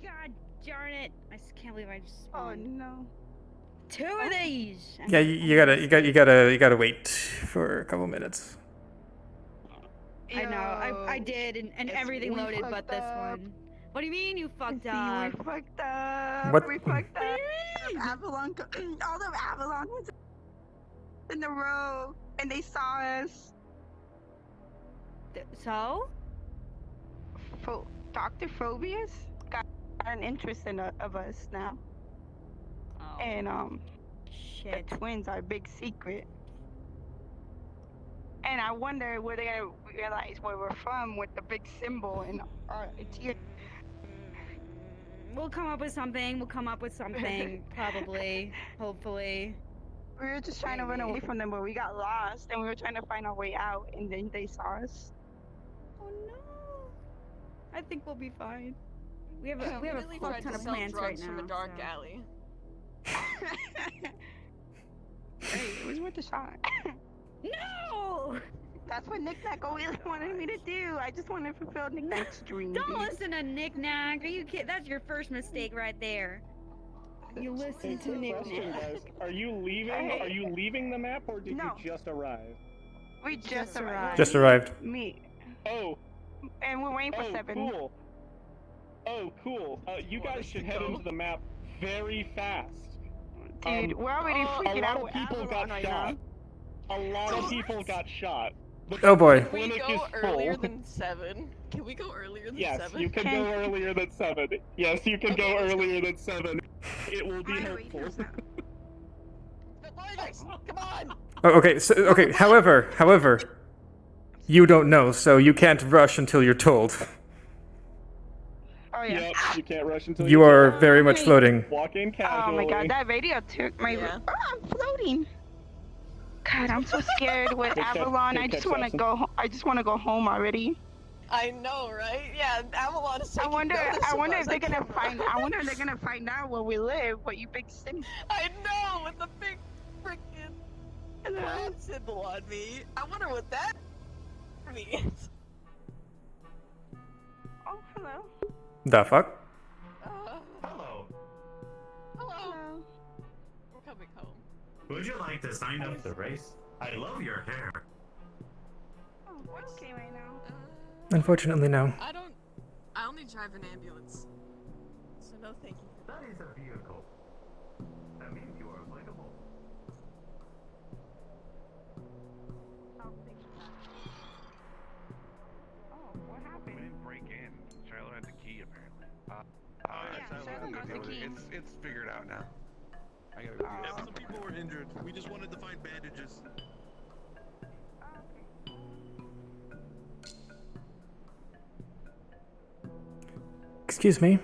God darn it! I just can't believe I just spawned. Oh no. Two of these. Yeah, you gotta wait for a couple minutes. I know. I did, and everything loaded, but this one. What do you mean you fucked up? We fucked up. What? We fucked up. Avalon. All the Avalon was in the row, and they saw us. So? Dr. Phobius got an interest in of us now. Oh. And Shit. the twins are a big secret. And I wonder where they're gonna realize where we're from with the big symbol and our tier. We'll come up with something. Probably. Hopefully. We were just trying to run away from them, but we got lost, and we were trying to find our way out, and then they saw us. Oh no! I think we'll be fine. We have a really fuck tried ton to of sell plans drugs right now. from a dark so. alley. Hey, it was worth a shot. No! That's what Nick Nack always wanted me to do. I just wanted to fulfill Nick Nack's dream. Don't listen to Nick Nack. Are you kidding? That's your first mistake right there. You listen to Nick Nack. Are you leaving? Hey. Are you leaving the map, or did No. you just arrive? We just arrived. Just arrived. Me. Oh. And we're waiting for 7. Cool. Oh, cool. You guys should head into the map very fast. Dude, we're already freaking out. A lot of people got shot. A lot of people got shot. Oh boy. Can we go earlier than 7? Can we go earlier than 7? Yes, you can go earlier than 7. Yes, you can go earlier than 7. It will be helpful. Come on! Oh, okay. So, okay. However, you don't know, so you can't rush until you're told. Oh yeah. Yep, you can't rush until You are very much floating. Walk in Oh casually. my god, that radio took my. Oh, I'm floating. God, I'm so scared with Avalon. I just want to go. I just want to go home already. I know, right? Yeah, Avalon is I taking wonder notice if of us. they're gonna find. I wonder if they're gonna find out where we live. What you big sim. I know, with the big freaking cloud symbol on me. I wonder what that means. Oh, hello. The fuck? Hello. Hello. We're coming home. Would you like to sign up the race? I love your hair. Oh, we're okay right now. Unfortunately, no. I only drive an ambulance. So no thank you. That is a vehicle. That means you are applicable. Oh, I'm okay with it. It's figured out now. I gotta go Yeah, get some people were injured. We just wanted to find bandages. Excuse me.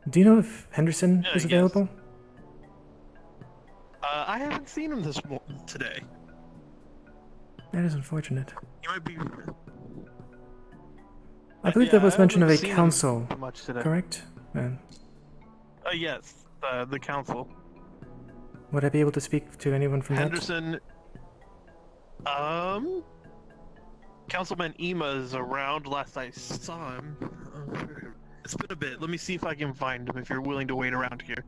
Do you know if Henderson is yes. available? I haven't seen him today. That is unfortunate. He might be. I believe there was mention of a haven't seen him council, much today. correct? Yes, the council. Would I be able to speak to anyone from Henderson. Councilman Ema's around. Last I saw him. It's been a bit. Let me see if I can find him. If you're willing to wait around here.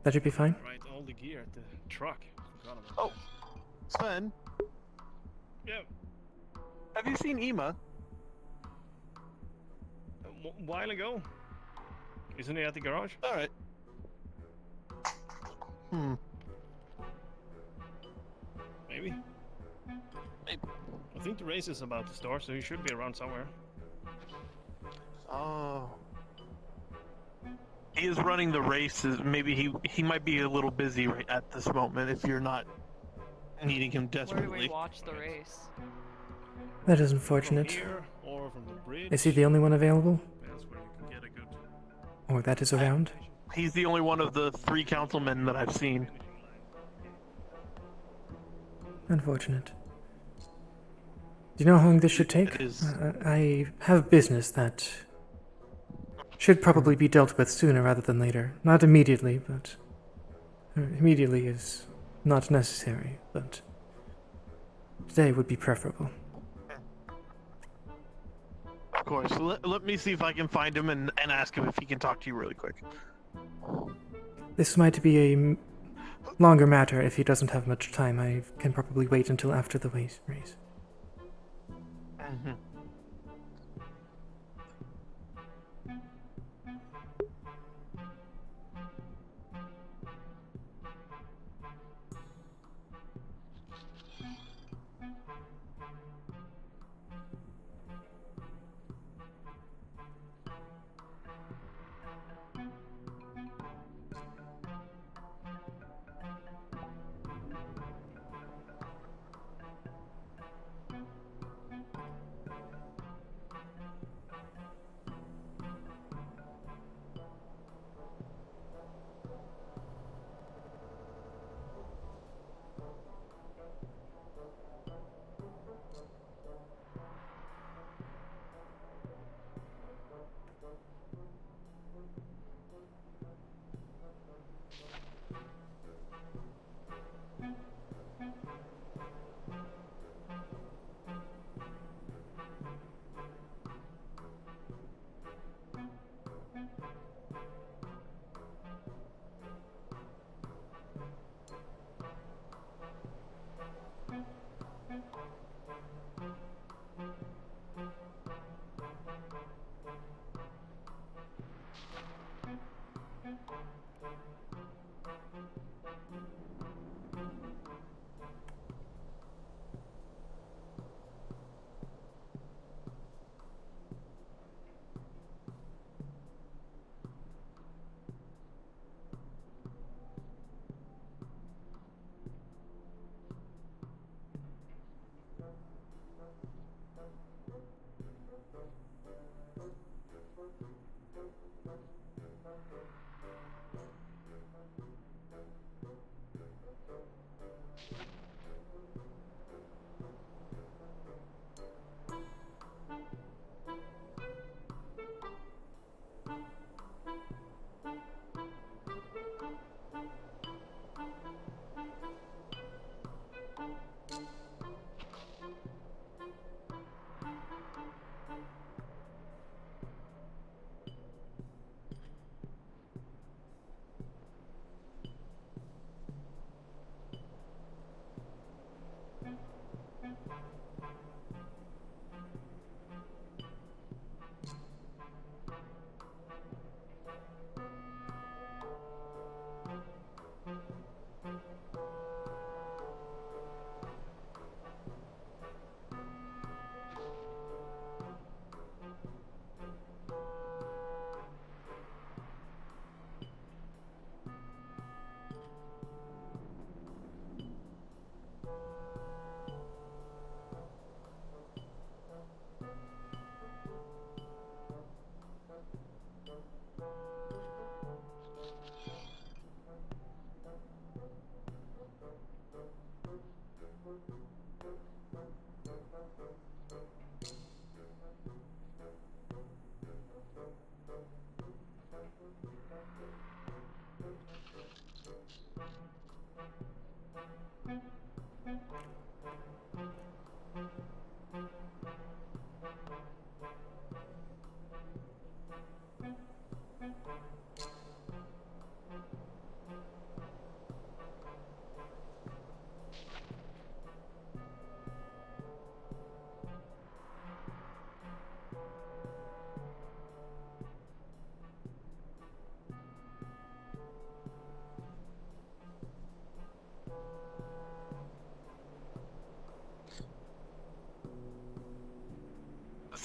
That should be fine. Right, all the gear at the truck. Oh, Sven. Yeah. Have you seen Ema? A while ago. Isn't he at the garage? All right. Maybe. I think the race is about to start, so he should be around somewhere. Oh. He is running the races. Maybe he might be a little busy right at this moment if you're not needing him Where do desperately. we watch the race? That is unfortunate. From here or from the bridge? Is he the only one available? That's where you can get a good. Or that is around? He's the only one of the 3 councilmen that I've seen. Unfortunate. Do you know how long this should take? It is. I have business that should probably be dealt with sooner rather than later. Not immediately, but immediately is not necessary, but today would be preferable. Of course. Let me see if I can find him and ask him if he can talk to you really quick. This might be a longer matter if he doesn't have much time. I can probably wait until after the race. Mm-hmm.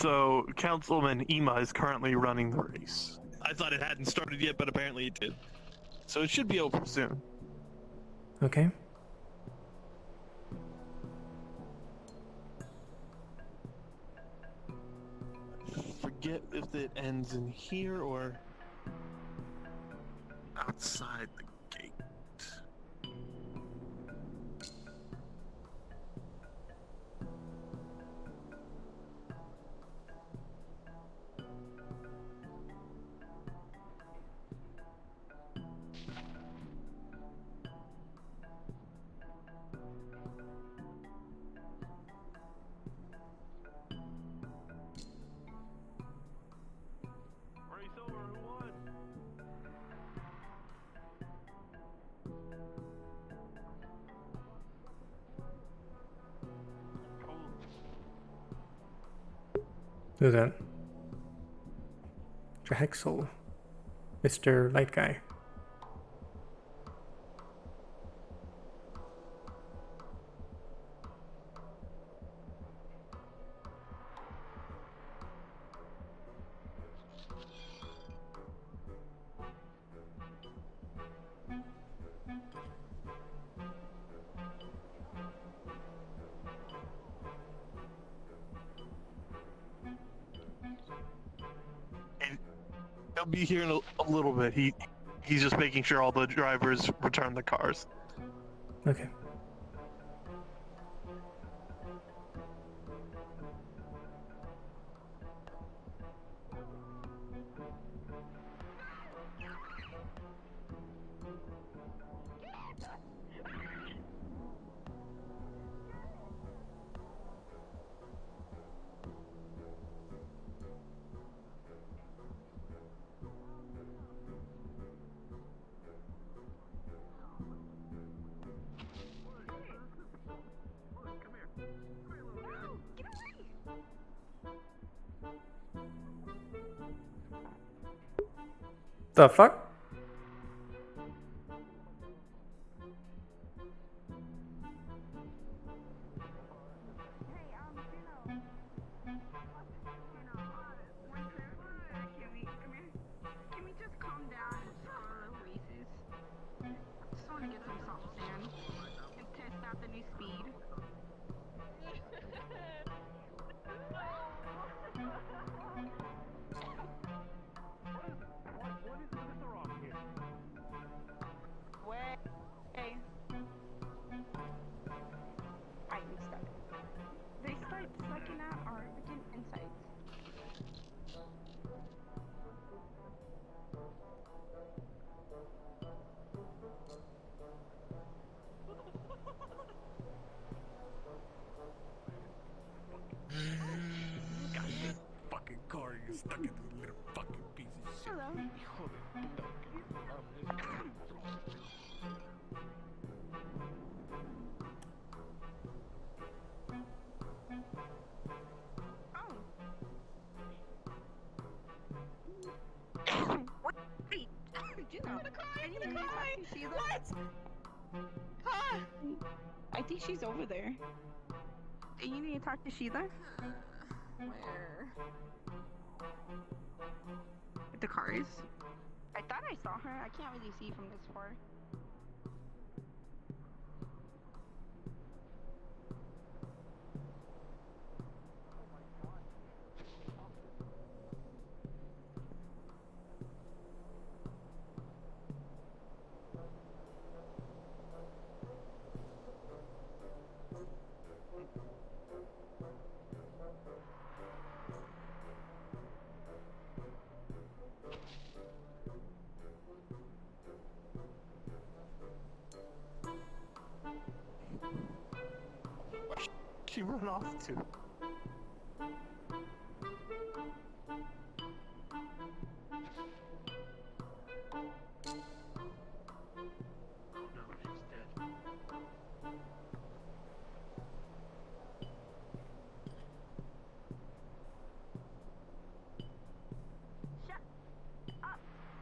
So, Councilman Ema is currently running the race. I thought it hadn't started yet, but apparently it did. So it should be over soon. Okay. Forget if it ends in here or outside the gate. Who's that? Drexel. Mr. Light Guy. He'll be here in a little bit. He's just making sure all the drivers return the cars. Okay. The fuck? Can we just calm down and start our races? I just want to get some salt sand and test out the new speed. Hey. I'm stuck. They start sucking out our freaking insides. Goddamn fucking car, you're stuck in this little fucking piece of shit. Hello. Wait, Juno, can you talk to Sheila? What? Huh? I think she's over there. Do you need to talk to Sheila? Where? With the cars? I thought I saw her. I can't really see from this far. Where'd she run off to?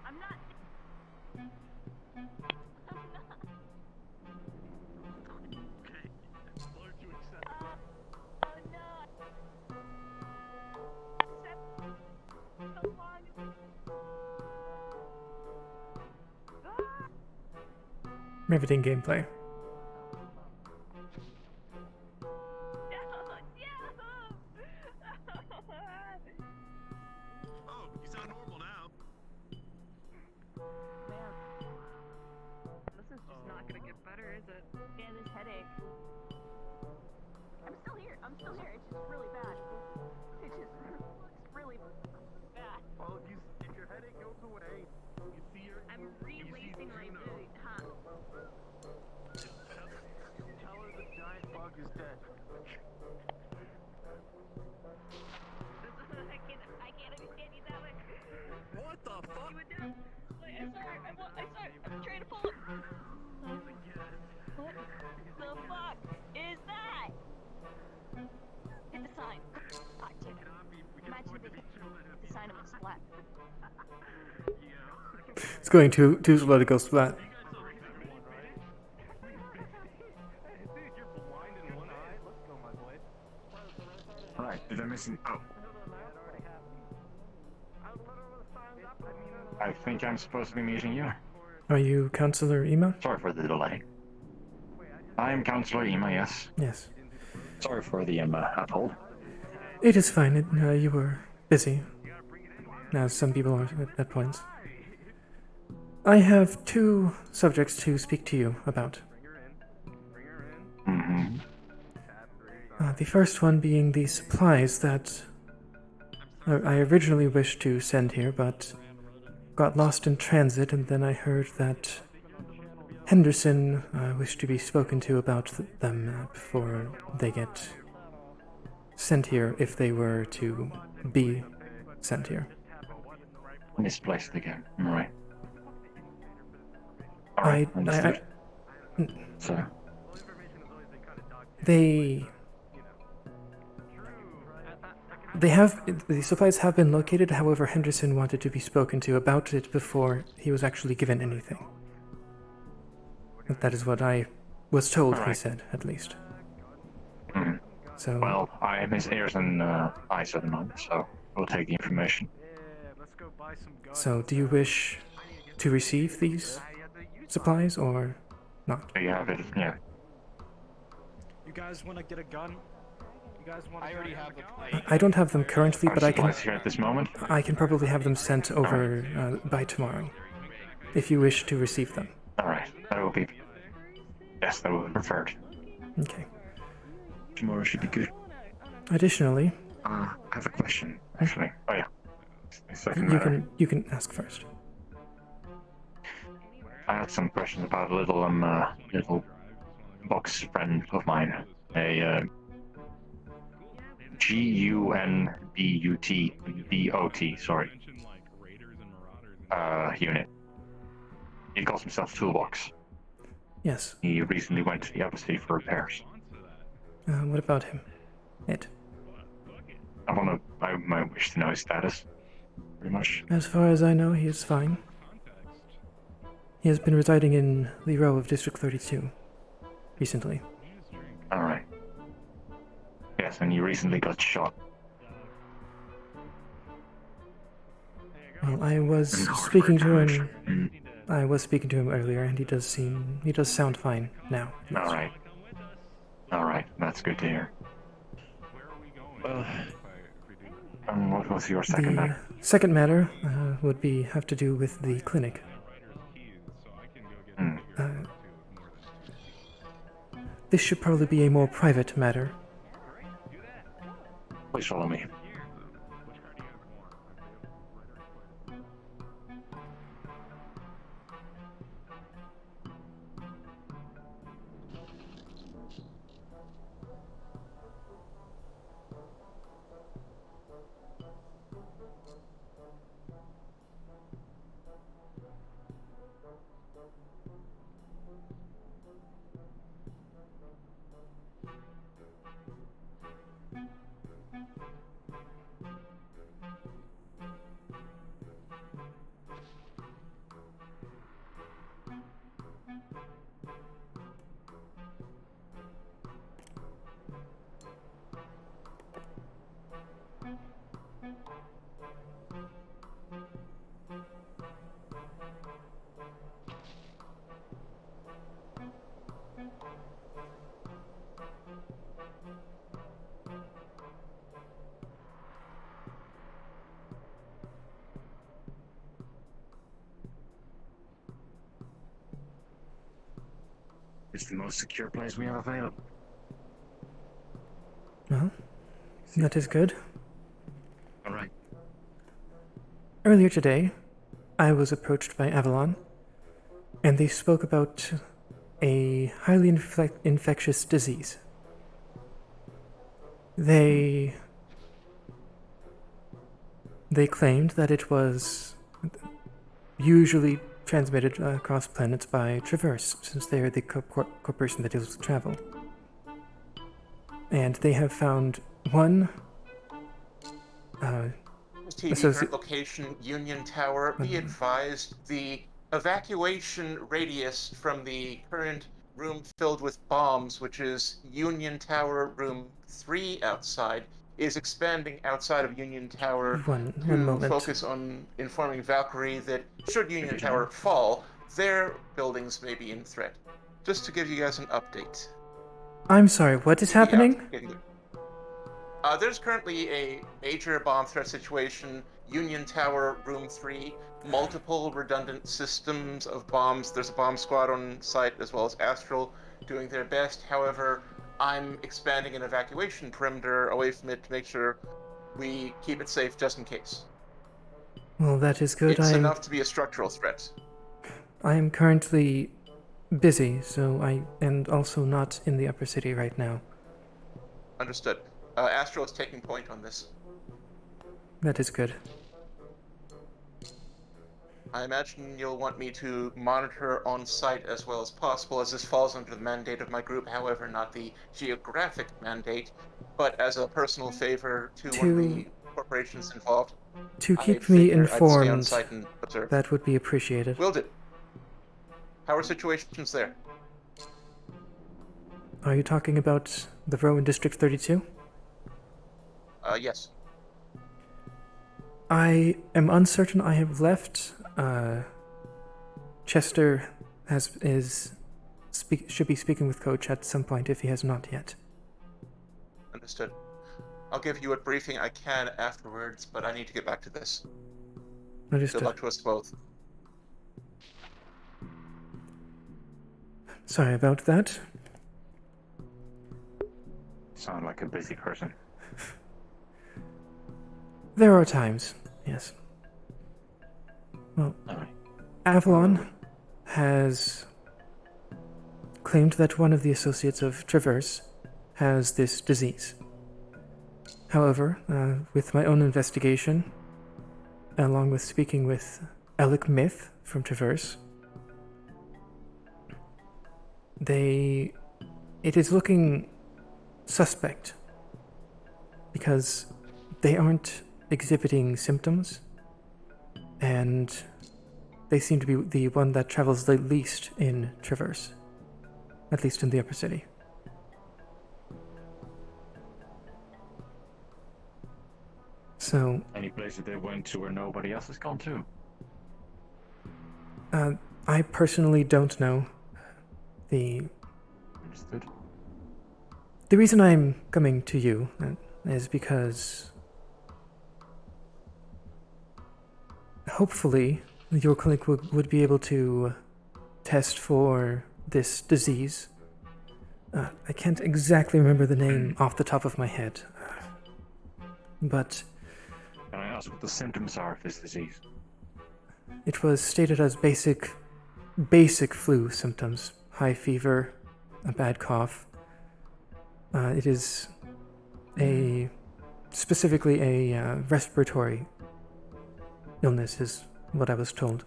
I'm not. Okay, it's hard to accept. Oh no. riveting gameplay. Oh, you sound normal now. This is just not gonna get better, is it? Yeah, this headache. I'm still here. I'm still here. It's just really bad. It just looks really bad. Well, if your headache goes away, you see your. I'm relacing my boot, huh? Tell her the giant bug is dead. I can't understand you that way. What the fuck? You would know. I'm sorry. I'm trying to pull it. What the fuck is that? Hit the sign. God damn it. Imagine the sign of a splat. It's going to let it go splat. Alright, did I miss it? Oh. I think I'm supposed to be meeting you. Are you Counselor Ima? Sorry for the delay. I am Counselor Ima, yes. Yes. Sorry for the uphold. It is fine. You were busy, as some people are at points. I have 2 subjects to speak to you about. Mm-hmm. The first one being the supplies that I originally wished to send here, but got lost in transit, and then I heard that Henderson wished to be spoken to about them before they get sent here, if they were to be sent here. Misplaced again. Right. I So. The supplies have been located, however Henderson wanted to be spoken to about it before he was actually given anything. That is what I was told, he said, at least. Mm. So, well, I am his ears and eyes at the moment, so we'll take the information. So, do you wish to receive these supplies or not? Do you have it? Yeah. You guys want to get a gun? You guys want? I already have the. I don't have them currently, but I can. Here at this moment. I can probably have them sent over by tomorrow, if you wish to receive them. All right, that will be. Yes, that will be preferred. Okay. Tomorrow should be good. Additionally, I have a question, actually. Oh yeah. Second matter. You can ask first. I had some questions about a little little box friend of mine, a GUNBUTBOT, sorry. Unit. He calls himself Toolbox. Yes. He recently went to the embassy for repairs. What about him? It. I might wish to know his status. Pretty much. As far as I know, he is fine. He has been residing in the row of District 32 recently. Alright. Yes, and he recently got shot. Well, I was speaking to him. I was speaking to him earlier, and he does sound fine now. Alright. Alright, that's good to hear. Well, what was your second matter? Second matter would have to do with the clinic. This should probably be a more private matter. Please follow me. It's the most secure place we have available. Well, that is good. All right. Earlier today, I was approached by Avalon, and they spoke about a highly infectious disease. They claimed that it was usually transmitted across planets by Traverse, since they are the corporation that deals with travel. And they have found one TV current location, Union Tower. Be advised, the evacuation radius from the current room filled with bombs, which is Union Tower room 3 outside, is expanding outside of Union Tower One to moment. focus on informing Valkyrie that should Union Tower fall, their buildings may be in threat. Just to give you guys an update. I'm sorry, what is happening? There's currently a major bomb threat situation, Union Tower, Room 3, multiple redundant systems of bombs. There's a bomb squad on site as well as Astral doing their best. However, I'm expanding an evacuation perimeter away from it to make sure we keep it safe just in case. Well, that is good. It's enough to be a structural threat. I am currently busy, and also not in the upper city right now. Understood. Astral is taking point on this. That is good. I imagine you'll want me to monitor on site as well as possible, as this falls under the mandate of my group, however, not the geographic mandate, but as a personal favor to one of the corporations involved. To keep me informed, I'd stay on site and observe. that would be appreciated. Will do. How are situations there? Are you talking about the row in District 32? Yes. I am uncertain. I have left. Chester should be speaking with Coach at some point if he has not yet. Understood. I'll give you what briefing I can afterwards, but I need to get back to this. Understood. Good luck to us both. Sorry about that. Sound like a busy person. There are times, yes. Well, Avalon has claimed that one of the associates of Traverse has this disease. However, with my own investigation, along with speaking with Alec Myth from Traverse, it is looking suspect because they aren't exhibiting symptoms, and they seem to be the one that travels the least in Traverse, at least in the upper city. So, any place that they went to where nobody else has gone to? I personally don't know. Understood. The reason I'm coming to you is because hopefully your clinic would be able to test for this disease. I can't exactly remember the name off the top of my head, but Can I ask what the symptoms are of this disease? it was stated as basic flu symptoms: high fever, a bad cough. It is specifically a respiratory illness, is what I was told.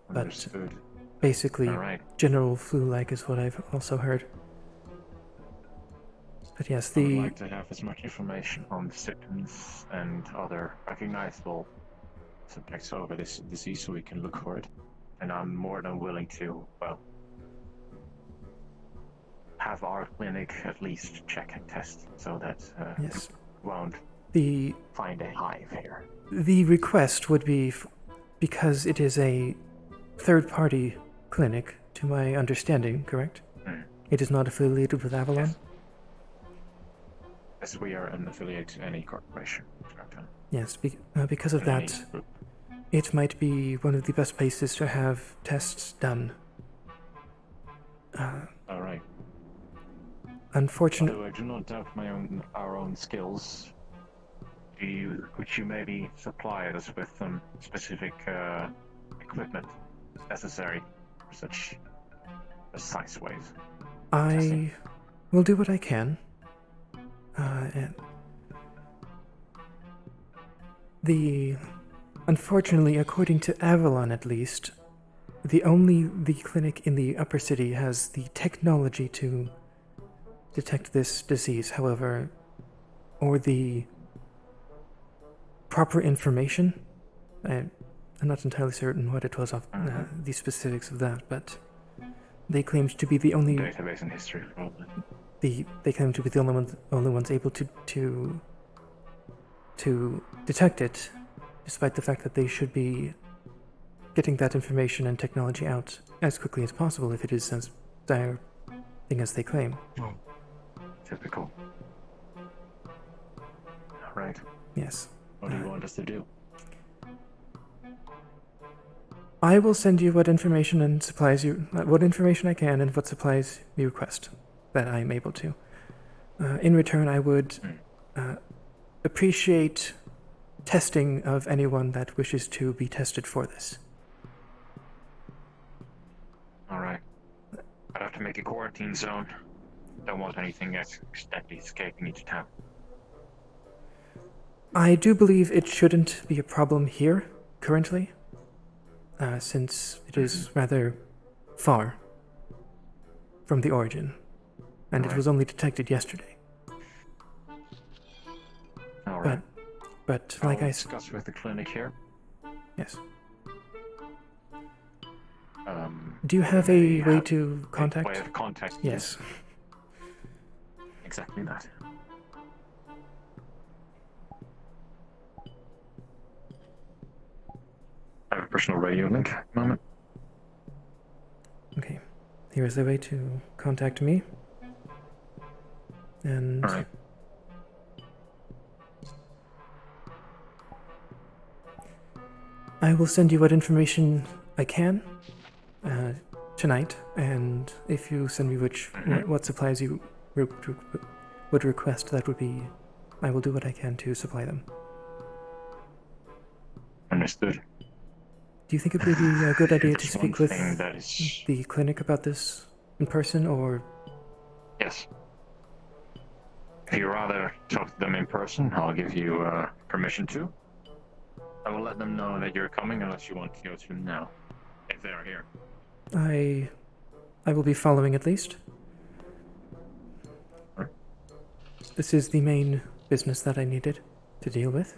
Understood. But basically, general flu-like is what I've also heard. But yes, I would like to have as much information on the symptoms and other recognizable subjects over this disease so we can look for it. And I'm more than willing to, well, have our clinic at least check and test so that yes, we won't find a hive here. The request would be because it is a third-party clinic, to my understanding, correct? It is not affiliated with Avalon? Yes, we are an affiliate to any corporation. Yes, because of that, it might be one of the best places to have tests done. Alright. Unfortunately, Although I do not doubt our own skills, could you maybe supply us with some specific equipment necessary for such precise ways? I will do what I can. And unfortunately, according to Avalon at least, the clinic in the upper city has the technology to detect this disease, however, or the proper information. I'm not entirely certain what it was of the specifics of that, but they claimed to be the only database in history, probably. They claim to be the only ones able to detect it, despite the fact that they should be getting that information and technology out as quickly as possible if it is as dire thing as they claim. Typical. Right. Yes. What do you want us to do? I will send you what information and supplies what information I can and what supplies you request that I am able to. In return, I would appreciate testing of anyone that wishes to be tested for this. Alright. I'd have to make a quarantine zone. Don't want anything accidentally escaping into town. I do believe it shouldn't be a problem here, currently, since it is rather far from the origin, and it was only detected yesterday. Alright. But like I discuss with the clinic here. Yes. Do you have a way to contact? Way of contact. Yes. Exactly that. I have a personal radio link at the moment. Okay. Here is the way to contact me. And Alright. I will send you what information I can tonight, and if you send me what supplies you would request, that would be, I will do what I can to supply them. Understood. Do you think it would be a good idea to There's speak one with thing that is... the clinic about this in person, or? Yes. If you rather talk to them in person, I'll give you permission to. I will let them know that you're coming unless you want to go to them now, if they are here. I will be following at least. This is the main business that I needed to deal with.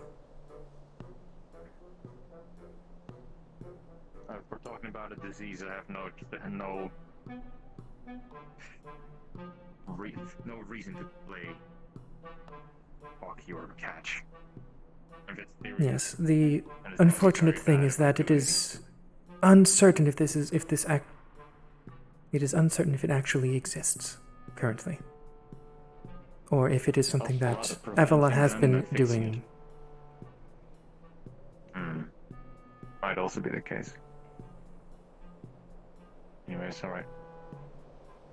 If we're talking about a disease, I have no reason to play hockey or catch. Yes, the unfortunate thing is that it is uncertain if it is uncertain if it actually exists currently, or if it is something that Avalon has been doing. Might also be the case. Anyways, alright.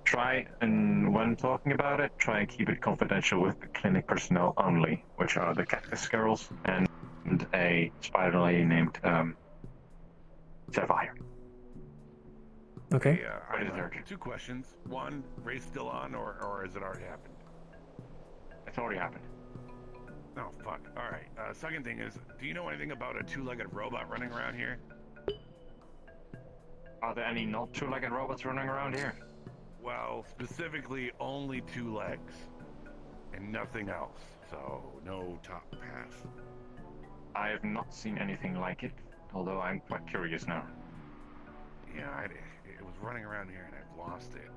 Try, and when talking about it, try and keep it confidential with the clinic personnel only, which are the cactus girls and a spider lady named Sapphire. Okay. I have 2 questions. One, race still on, or has it already happened? It's already happened. Oh, fuck. Alright. Second thing is, do you know anything about a 2-legged robot running around here? Are there any not 2-legged robots running around here? Well, specifically only 2 legs. And nothing else. So, no top half. I have not seen anything like it, although I'm quite curious now. Yeah, it was running around here and I've lost it.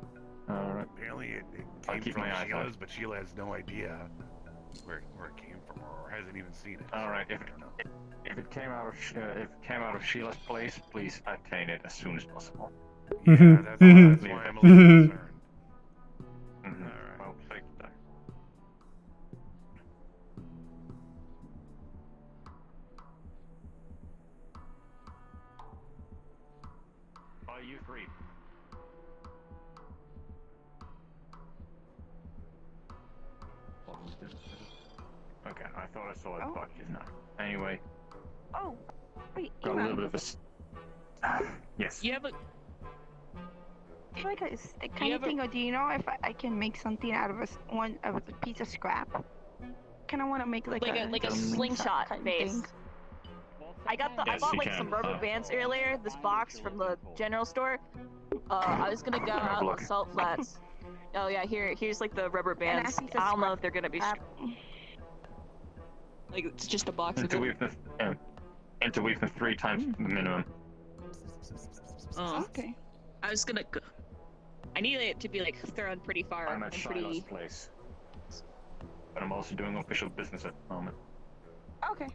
Alright. Apparently it I'll came keep from my eyes Sheila's, out. but Sheila has no idea where it came from or hasn't even seen it. Alright, so if it came out of Sheila's place, please attain it as soon as possible. Yeah, that's why I'm a little concerned. Alright. Well, take that. Are you free? I thought I saw it, but just now. Anyway, Oh, wait. got a Ema, little bit of a. Yes. You have a. do you like a stick you kind have of thing, or do you know if I can make something out of a piece of scrap? Kind of want to make like a slingshot kind of base. thing. I bought like some rubber bands earlier. This box from the general store. I was gonna go out on Salt Flats. Oh yeah, here's like the rubber bands. I don't know if they're gonna be. Like it's just a box of it. And to weave them 3 times the minimum. Oh. Okay. I was gonna. I need it to be like thrown pretty far I'm at and Shiloh's pretty. place. But I'm also doing official business at the moment. Okay.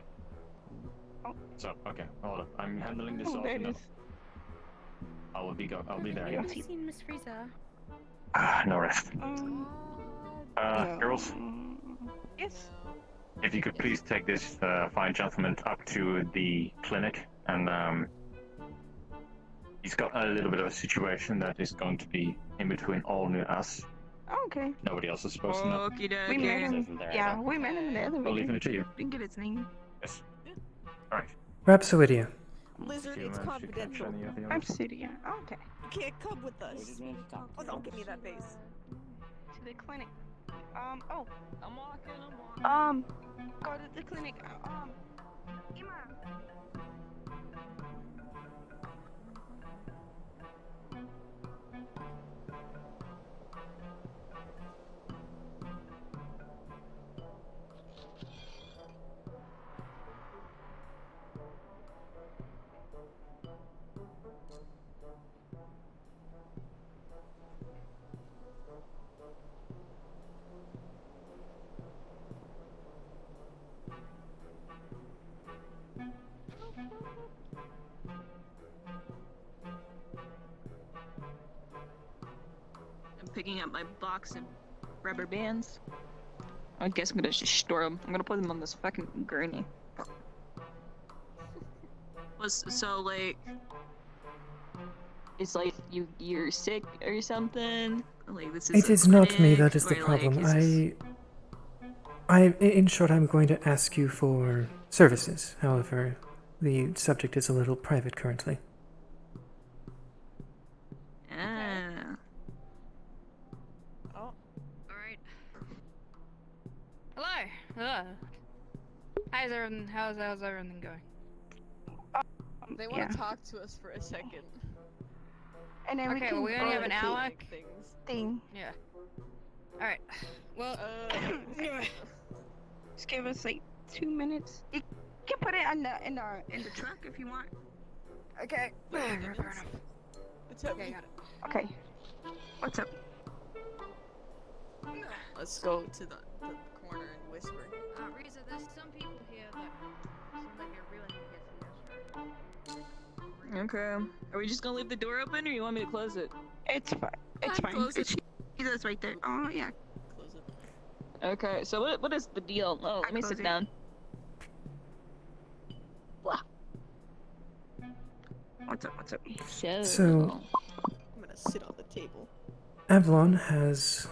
So, okay, hold up. I'm handling this Oh, off there it enough. is. I'll be there. Have you seen Miss Frieza? No rest. Girls, Yes. if you could please take this fine gentleman up to the clinic, and he's got a little bit of a situation that is going to be in between all and us. Okay. Nobody else is supposed to know. We met him. Yeah, we met him in the elevator. I'll leave it to you. Didn't get his name. Yes. Alright. Rhapsoidia. Lizard, Did you it's manage to catch confidential. any of the I'm others? City. Okay. You can't come with us. Oh, don't give me that face. To the clinic. Oh. I'm walking. Go to the clinic. Ema. I'm picking up my box of rubber bands. I guess I'm gonna just store them. I'm gonna put them on this fucking gurney. So like, it's like you're sick or something. Like this is. It is not me that is the or, like, problem. is In short, I'm going to ask you for services. However, the subject is a little private currently. Ah. Oh. Alright. Hello. How's everything going? They want Yeah. to talk to us for a second. And then Okay, well, we only have an hour. Thing. Yeah. Alright. Well, Just give us like 2 minutes. You can put it in the truck if you want. okay. What's up? Okay, got it. Okay. What's up? Let's go to the corner and whisper. Riza, there's some people here that seem like they really need to get to the Okay. Are we just gonna leave the door open, or you want me to close it? It's fine. It's fine. Close it. He does right there. Oh yeah. Close it. Okay. So what is the deal? Oh, let me close sit it. down. Blah. What's up? So, I'm gonna sit on the table. Avalon has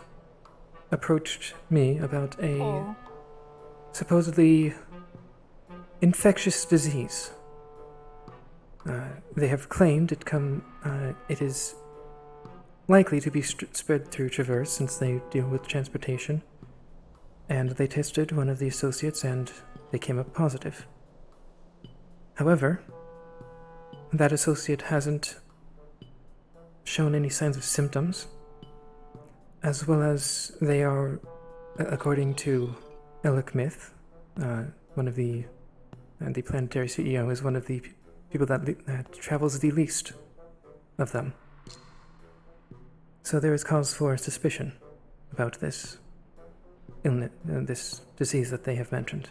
approached me about a supposedly infectious disease. They have claimed it is likely to be spread through Traverse since they deal with transportation. And they tested one of the associates and they came up positive. However, that associate hasn't shown any signs of symptoms, as well as they are, according to Elec Myth, one of the planetary CEO, is one of the people that travels the least of them. So there is cause for suspicion about this illness, this disease that they have mentioned.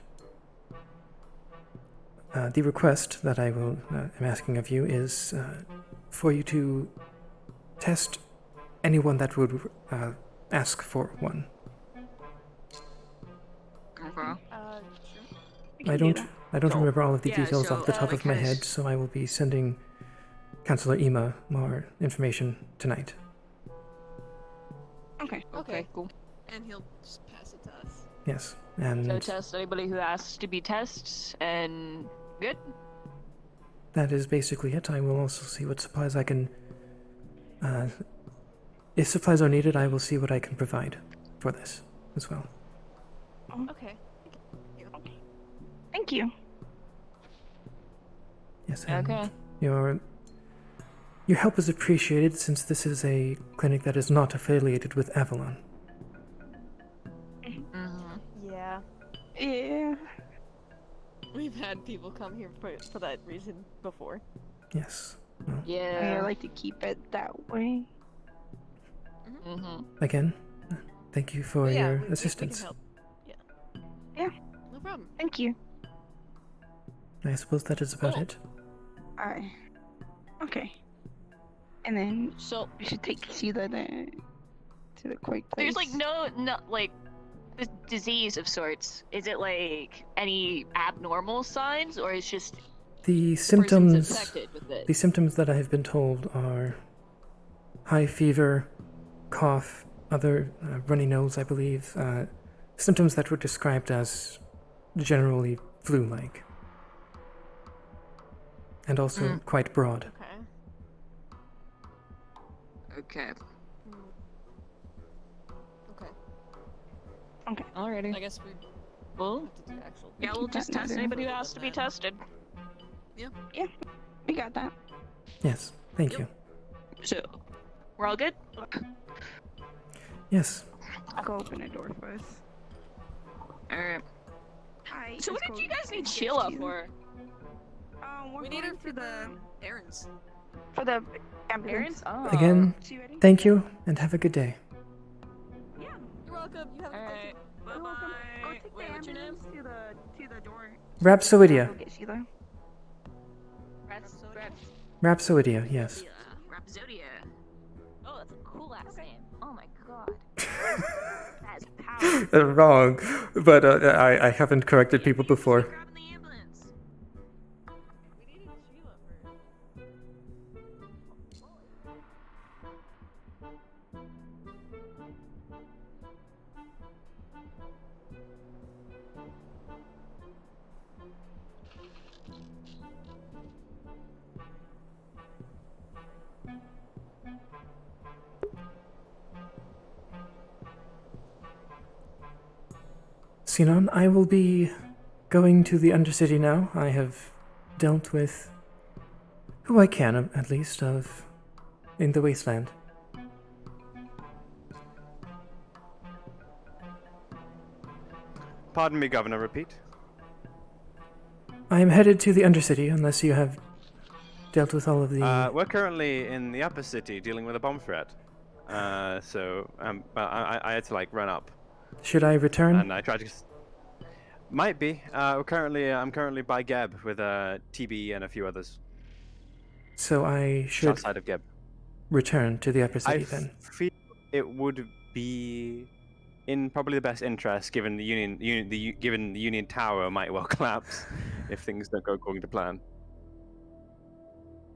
The request that am asking of you is for you to test anyone that would ask for one. Okay. I don't remember all of the Yeah, details so, off the top of my because- head, so I will be sending Counselor Ema more information tonight. Okay. Okay. Cool. And he'll just pass it to us. Yes. And So test anybody who asks to be tested, and good. that is basically it. I will also see what supplies I can... if supplies are needed, I will see what I can provide for this as well. Okay. Thank you. Yes, and Okay. your help is appreciated since this is a clinic that is not affiliated with Avalon. Yeah. Yeah. We've had people come here for that reason before. Yes. I mean, I Yeah. like to keep it that way. Again, thank you for Yeah, your we can assistance. help. Yeah. No problem. Thank you. I suppose that is about it. Alright. Okay. And then So we should take Sheila to the quick place. there's like no like this disease of sorts. Is it like any abnormal signs, or it's just The person's symptoms, infected with it? the symptoms that I have been told are high fever, cough, other runny nose, I believe, symptoms that were described as generally flu-like, and also quite broad. Okay. Okay. Okay. Alrighty. I guess we will. Yeah, we'll just test anybody who has to be tested. Yeah. Yeah. We got that. Yes, thank you. So, we're all good? Yes. I'll go open the door for us. Alright. Hi. So what let's did go you guys need get Sheila you. for? We're We need her going for to the errands. for the ambulance. Again, thank you, and have a good day. You're welcome. You have a good day. Bye bye. Wait, what's your name? To the door. Rhapsoidia. Go get Sheila. Rhapsoidia, yes. Rhapsodia. Oh, that's a cool last name. Oh my god. That is powerful. They're wrong, but I haven't corrected people before. Sinon, I will be going to the Undercity now. I have dealt with who I can, at least, of in the wasteland. Pardon me, Governor, repeat. I am headed to the Undercity, unless you have dealt with all of the... We're currently in the upper city dealing with a bomb threat. I had to, like, run up. Should I return? And I tried to... Might be. I'm currently by Geb with TB and a few others. So I should outside of Geb. return to the upper city I then. feel it would be in probably the best interest, given the Union Tower might well collapse if things don't go according to plan.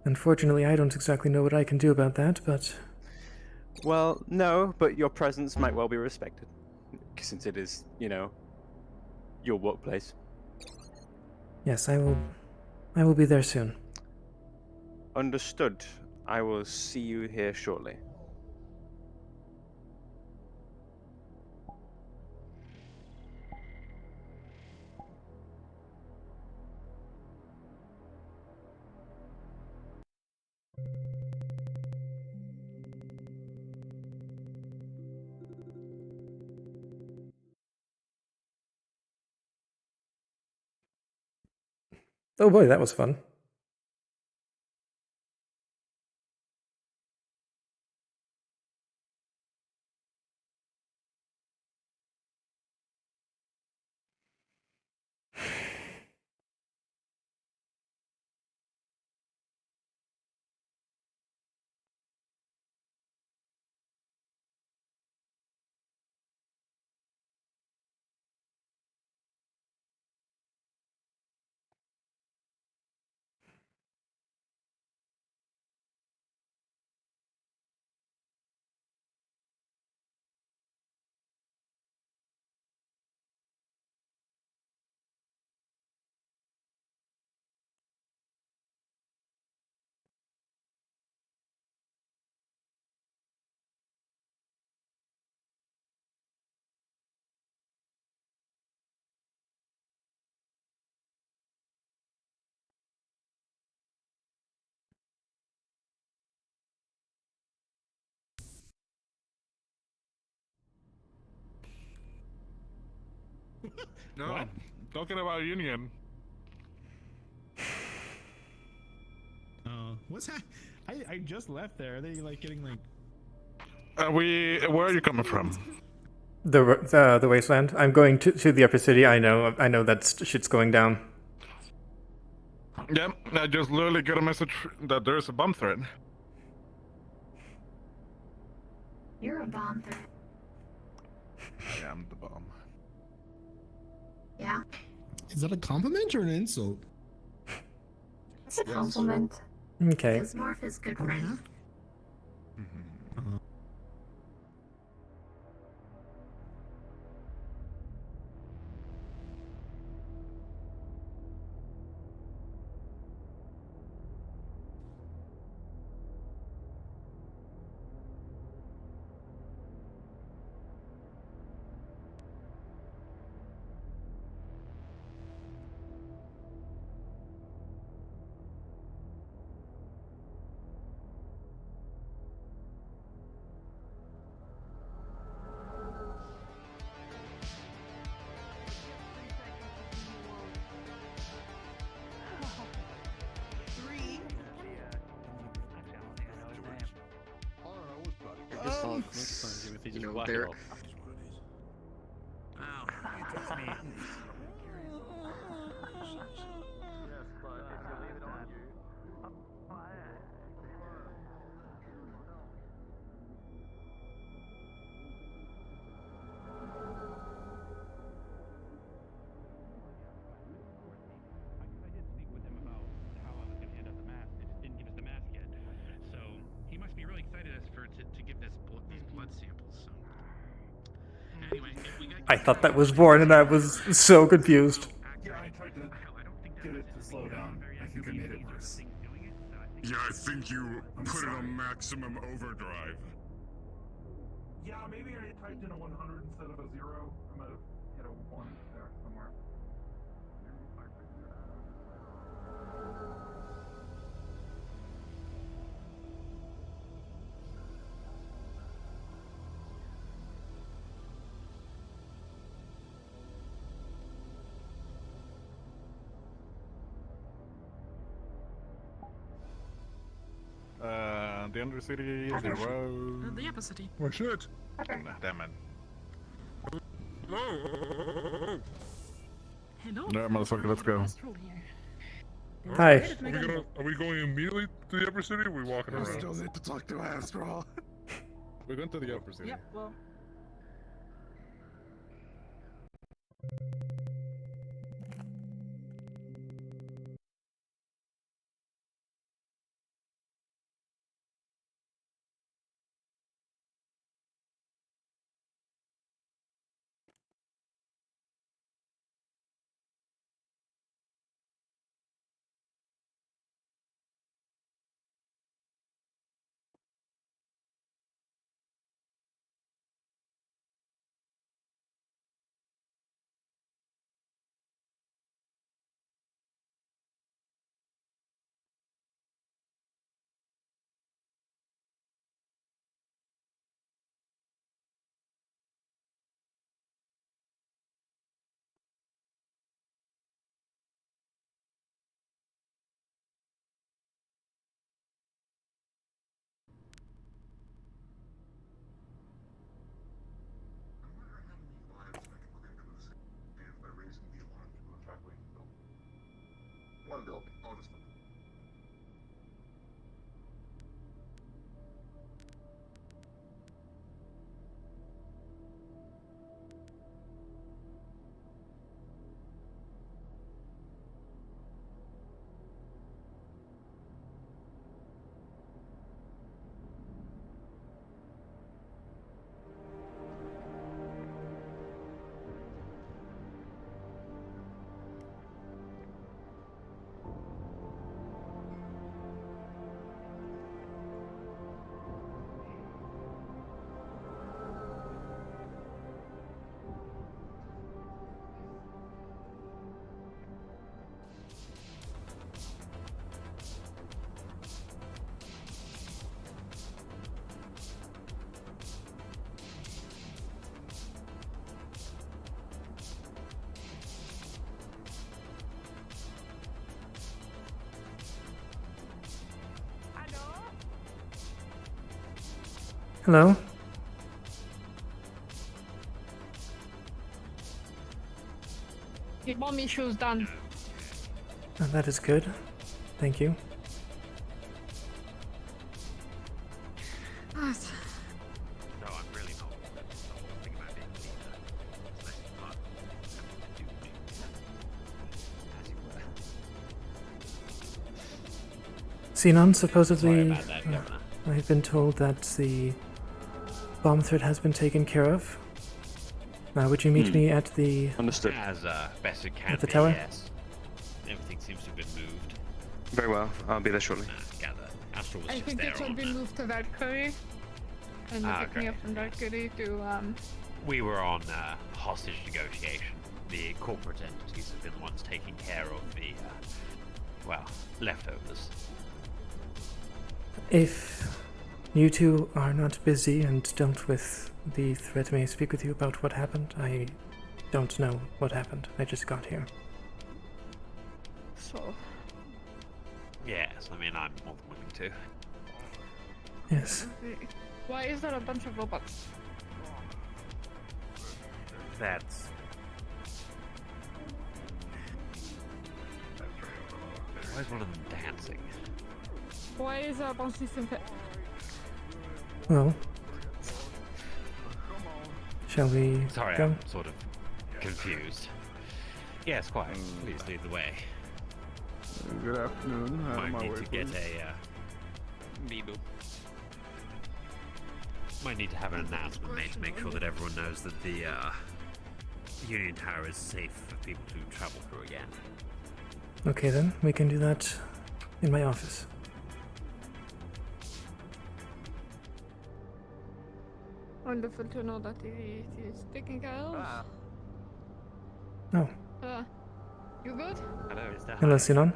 Unfortunately, I don't exactly know what I can do about that, but... Well, no, but your presence might well be respected, since it is, your workplace. Yes, I will be there soon. Understood. I will see you here shortly. Oh boy, that was fun. No, What? talking about Union. What's that? I just left there. Are they like getting like? Where are you coming from? The wasteland. I'm going to the upper city. I know that shit's going down. Yep, I just literally got a message that there's a bomb threat. You're a bomb threat. I am the bomb. Yeah. Is that a compliment or an insult? It's a compliment. Okay. Because Morph is good friend. You know, there. I thought that was Warren, and I was so confused. Yeah, I tried to get it to slow down. I think I made it worse. Yeah, I think you put it on maximum overdrive. Yeah, maybe I typed in a 100 instead of a 0. I might have hit a 1 there somewhere. The Undercity, the road. The upper city. Oh shit! Damn it. Hello. No, motherfucker, let's go. Hi. Are we going immediately to the upper city, or are we walking We around? still need to talk to Astral. We're going to the upper city. Yep. Well. Hello? Your mommy shoes done. That is good. Thank you. No, I'm really not. Think about being Xenon, supposedly, about that, Governor. I've been told that the bomb threat has been taken care of. Would you meet me at the... Understood. As best it can At the be, tower? yes. Everything seems to have been moved. Very well. I'll be there shortly. Gather. Astral was I just think there it should on be moved to Valkyrie. And pick me up from Valkyrie to, We were on hostage negotiation. The corporate entities have been the ones taking care of the, well, leftovers. If you two are not busy and dealt with the threat, may I speak with you about what happened? I don't know what happened. I just got here. So... Yes, I mean, I'm more than willing to. Yes. Why is there a bunch of robots? That's... Why is one of them dancing? Why is there a bunch of different... Well... Shall we Sorry, go? I'm sort of confused. Yes, quite. Please lead the way. Good afternoon. Might my need way, to get please. a, Might need to have an announcement made to make sure that everyone knows that the, Union Tower is safe for people to travel through again. Okay then, we can do that in my office. Wonderful to know that it is taken care of. Oh. You good? Hello, Mr. Hello, Sinon.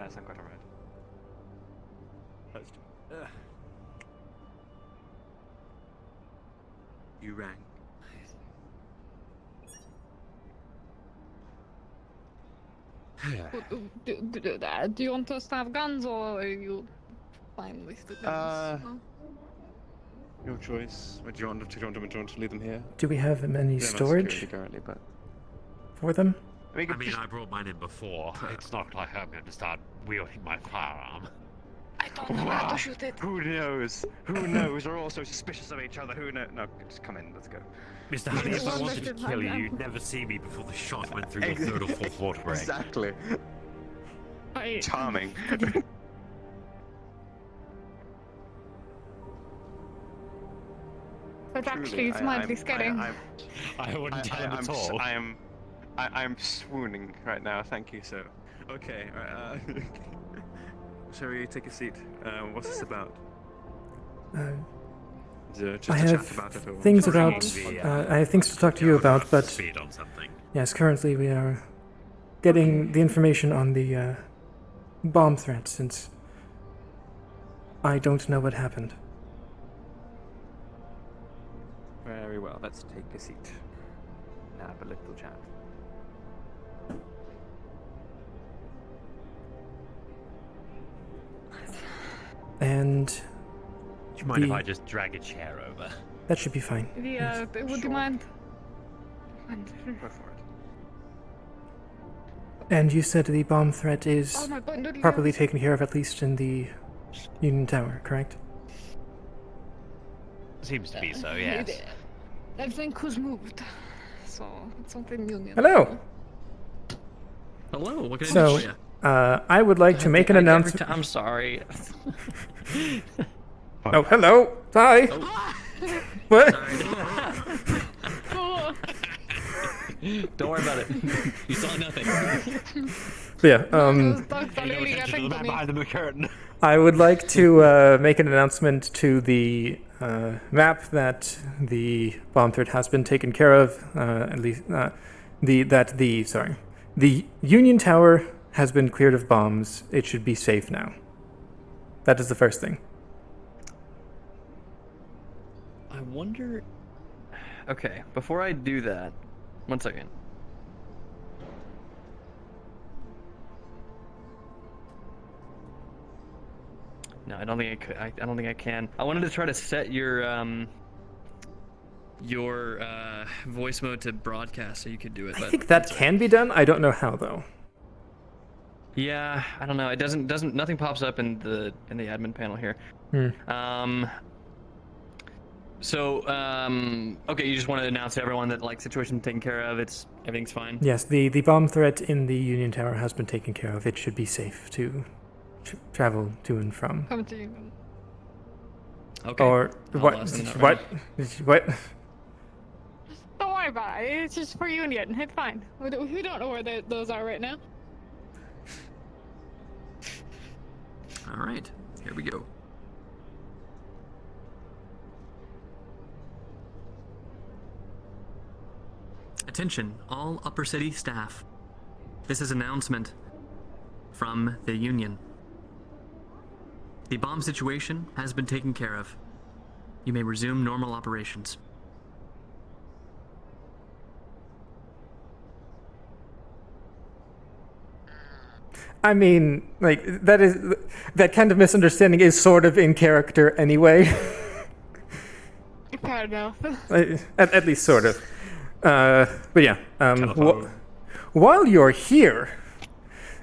You rang. Do you want us to have guns or are you fine with the guns? No? Your choice. Do you want to leave them here? Do we have any They're not storage security currently, but for them? I mean, I brought mine in before. It's not like I'm going to start wielding my firearm. I don't know how to shoot it. Who knows? Who knows? We're all so suspicious of each other. Who knows? No, just come in. Let's go. Mr. Honey, if I wanted to kill you, you'd never see me before the shot went through your third or fourth vertebrae. Exactly. Charming. But actually, it's mildly scary. I wouldn't tell him at all. I'm swooning right now. Thank you, sir. Okay. Shall we take a seat? What's this about? Is it just I a have chat about it, or things about. I have things to talk to you about, but Speed on something. yes, currently we are getting the information on the bomb threat, since I don't know what happened. Very well. Let's take a seat. And have a little chat. And Do you mind if I just drag a chair over? That should be fine. Yeah, would you mind? Go for it. And you said the bomb threat is Oh my God, noodle properly girls. taken care of, at least in the Union Tower, correct? Seems to be so, yes. Everything was moved. So, it's something union. Hello! Hello, what can I So, do for you? I would like to make an announcement. I'm sorry. Oh, hello! Hi! What? Don't worry about it. You saw nothing. Yeah, Behind the curtain. I would like to make an announcement to the map that the bomb threat has been taken care of. At least the Union Tower has been cleared of bombs. It should be safe now. That is the first thing. I wonder. Okay, before I do that, 1 second. No, I don't think I could. I don't think I can. I wanted to try to set your your voice mode to broadcast, so you could do it. I But think that can be done. I don't know how though. yeah, I don't know. It doesn't nothing pops up in the admin panel here. Okay, you just want to announce to everyone that like situation's taken care of. Everything's fine. Yes, the bomb threat in the Union Tower has been taken care of. It should be safe to travel to and from. Come to you. Okay. Or I'll what? send that What? What? Don't worry about it. It's just for Union. It's fine. We don't know where those are right now. All right, here we go. Attention, all Upper City staff. This is an announcement from the Union. The bomb situation has been taken care of. You may resume normal operations. I mean, like that kind of misunderstanding is sort of in character anyway. Fair enough. At least sort of. But yeah. While you're here,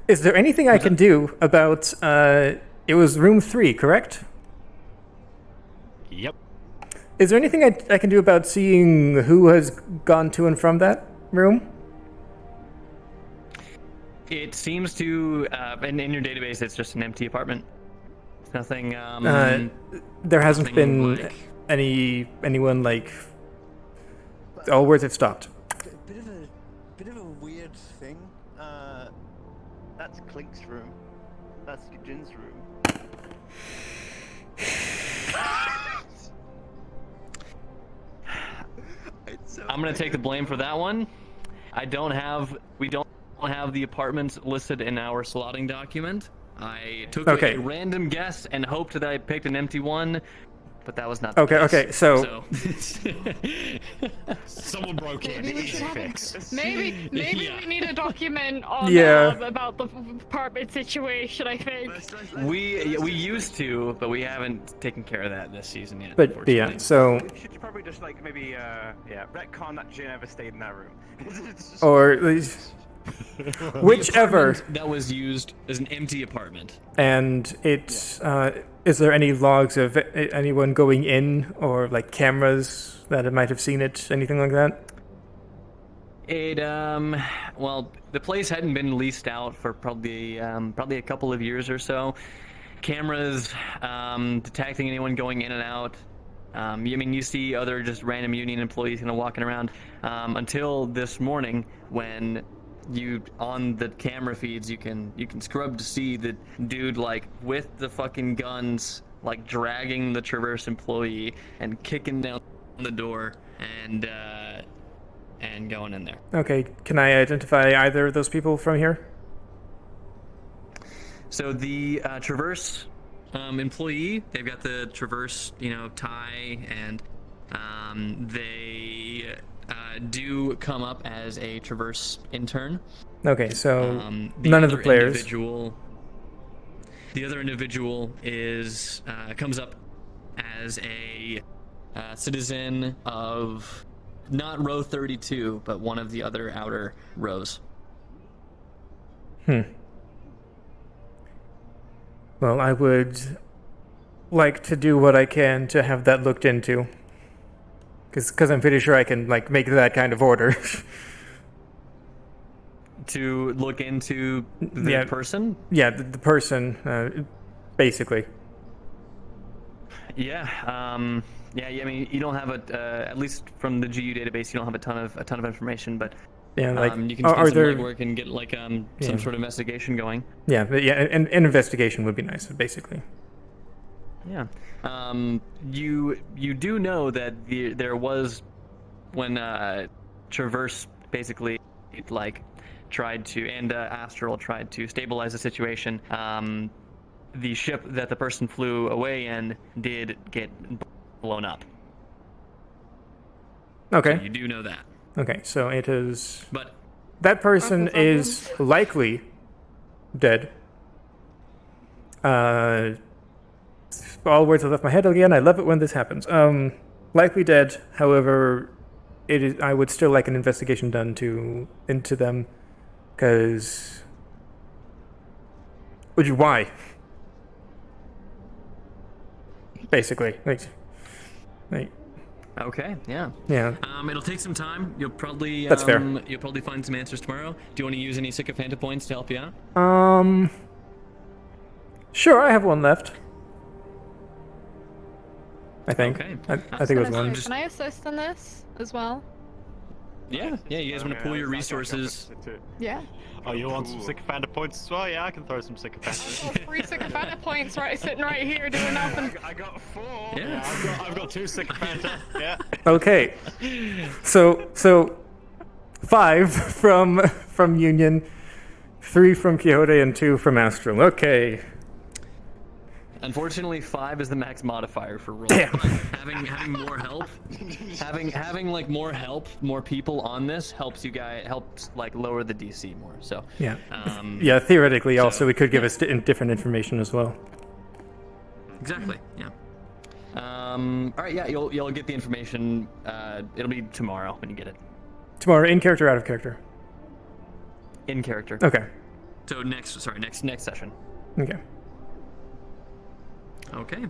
is there anything I can do about? It was room 3, correct? Yep. Is there anything I can do about seeing who has gone to and from that room? It seems to, in your database, it's just an empty apartment. It's nothing. There hasn't nothing been like... anyone like. All words have stopped. Bit of a weird thing. That's Clink's room. That's Jin's room. I'm gonna take the blame for that one. We don't have the apartments listed in our slotting document. I took a random guess and hoped that I picked an empty one, but that was not the case. Okay, so someone broke in. Easy fix. Maybe we need a document on about the apartment situation. I think we used to, but we haven't taken care of that this season yet. But yeah, so You should probably just like maybe retcon that Jin ever stayed in that room. or whichever that was used as an empty apartment. And it's is there any logs of anyone going in or like cameras that might have seen it, anything like that? Well, the place hadn't been leased out for probably a couple of years or so. Cameras detecting anyone going in and out. I mean, you see other just random Union employees kind of walking around until this morning when on the camera feeds you can scrub to see the dude like with the fucking guns like dragging the Traverse employee and kicking down the door and going in there. Okay, can I identify either of those people from here? So the Traverse employee, they've got the Traverse, tie, and they do come up as a Traverse intern. Okay, so none of the players. The other individual is comes up as a citizen of not row 32, but one of the other outer rows. Well, I would like to do what I can to have that looked into. Because I'm pretty sure I can like make that kind of order. To look into the person? Yeah, the person, basically. Yeah. I mean, you don't have at least from the GU database, you don't have a ton of information, but yeah, like you can do some legwork and get like some sort of investigation going. Yeah, and an investigation would be nice, basically. Yeah. You do know that there was when Traverse basically like tried to and Astral tried to stabilize the situation. The ship that the person flew away in did get blown up. Okay. So you do know that. Okay, so it is. But that person is likely dead. All words have left my head again. I love it when this happens. likely dead. However, I would still like an investigation done into them, because why? Basically, like. Okay, yeah. Yeah. It'll take some time. You'll probably That's fair. You'll probably find some answers tomorrow. Do you want to use any sycophanta points to help you out? Sure, I have one left. I think. Okay. I think it was one. Can I assist in this as well? Yeah, you guys want to pool your resources? Yeah. Oh, you want some sycophanta points as well? Yeah, I can throw some sycophanta. Oh, 3 sycophanta points sitting right here doing nothing. I got 4. Yeah, I've got 2 sycophanta. Yeah. Okay. So 5 from Union, 3 from Quixote, and 2 from Astral. Okay. Unfortunately, 5 is the max modifier for roll. Damn. Having more help, having like more help, more people on this helps like lower the DC more. So Yeah. Yeah. Theoretically, also it could give us different information as well. Exactly. Yeah. All right. Yeah. You'll get the information. It'll be tomorrow when you get it. Tomorrow, in character, out of character. In character. Okay. So next session. Okay. Okay.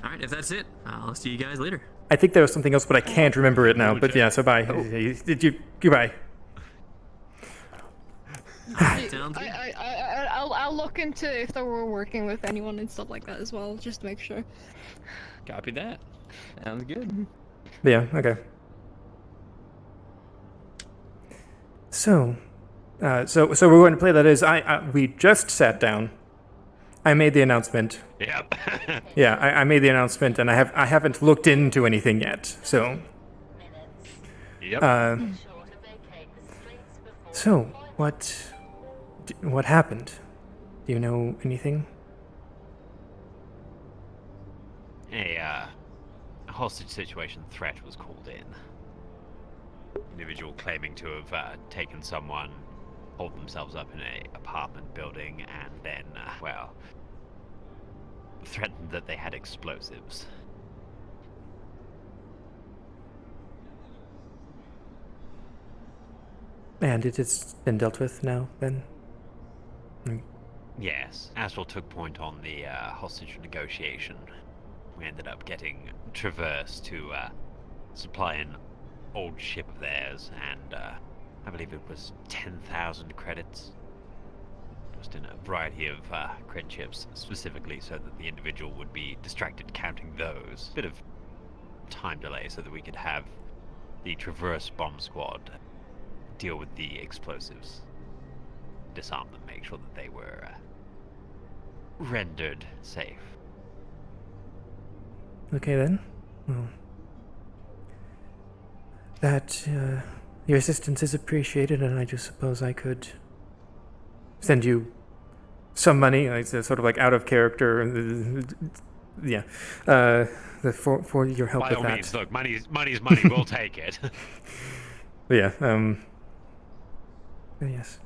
All right. If that's it, I'll see you guys later. I think there was something else, but I can't remember it now. But yeah, so bye. Oh. Goodbye. I'll look into if they were working with anyone and stuff like that as well, just to make sure. Copy that. Sounds good. Yeah. Okay. So we're going to play that as we just sat down. I made the announcement. Yep. Yeah, I made the announcement, and I haven't looked into anything yet. So. Yep. So what happened? Do you know anything? A hostage situation threat was called in. Individual claiming to have taken someone, holed themselves up in a apartment building, and then, threatened that they had explosives. And it has been dealt with now, then? Yes, Astral took point on the hostage negotiation. We ended up getting Traverse to supply an old ship of theirs, and I believe it was 10,000 credits. Just in a variety of cred chips, specifically so that the individual would be distracted counting those. Bit of time delay so that we could have the Traverse bomb squad deal with the explosives, disarm them, make sure that they were rendered safe. Okay then. Well, that your assistance is appreciated, and I just suppose I could send you some money. It's sort of like out of character. Yeah, for your help By with all that. means, look, money's money. We'll take it. Yeah. Yes.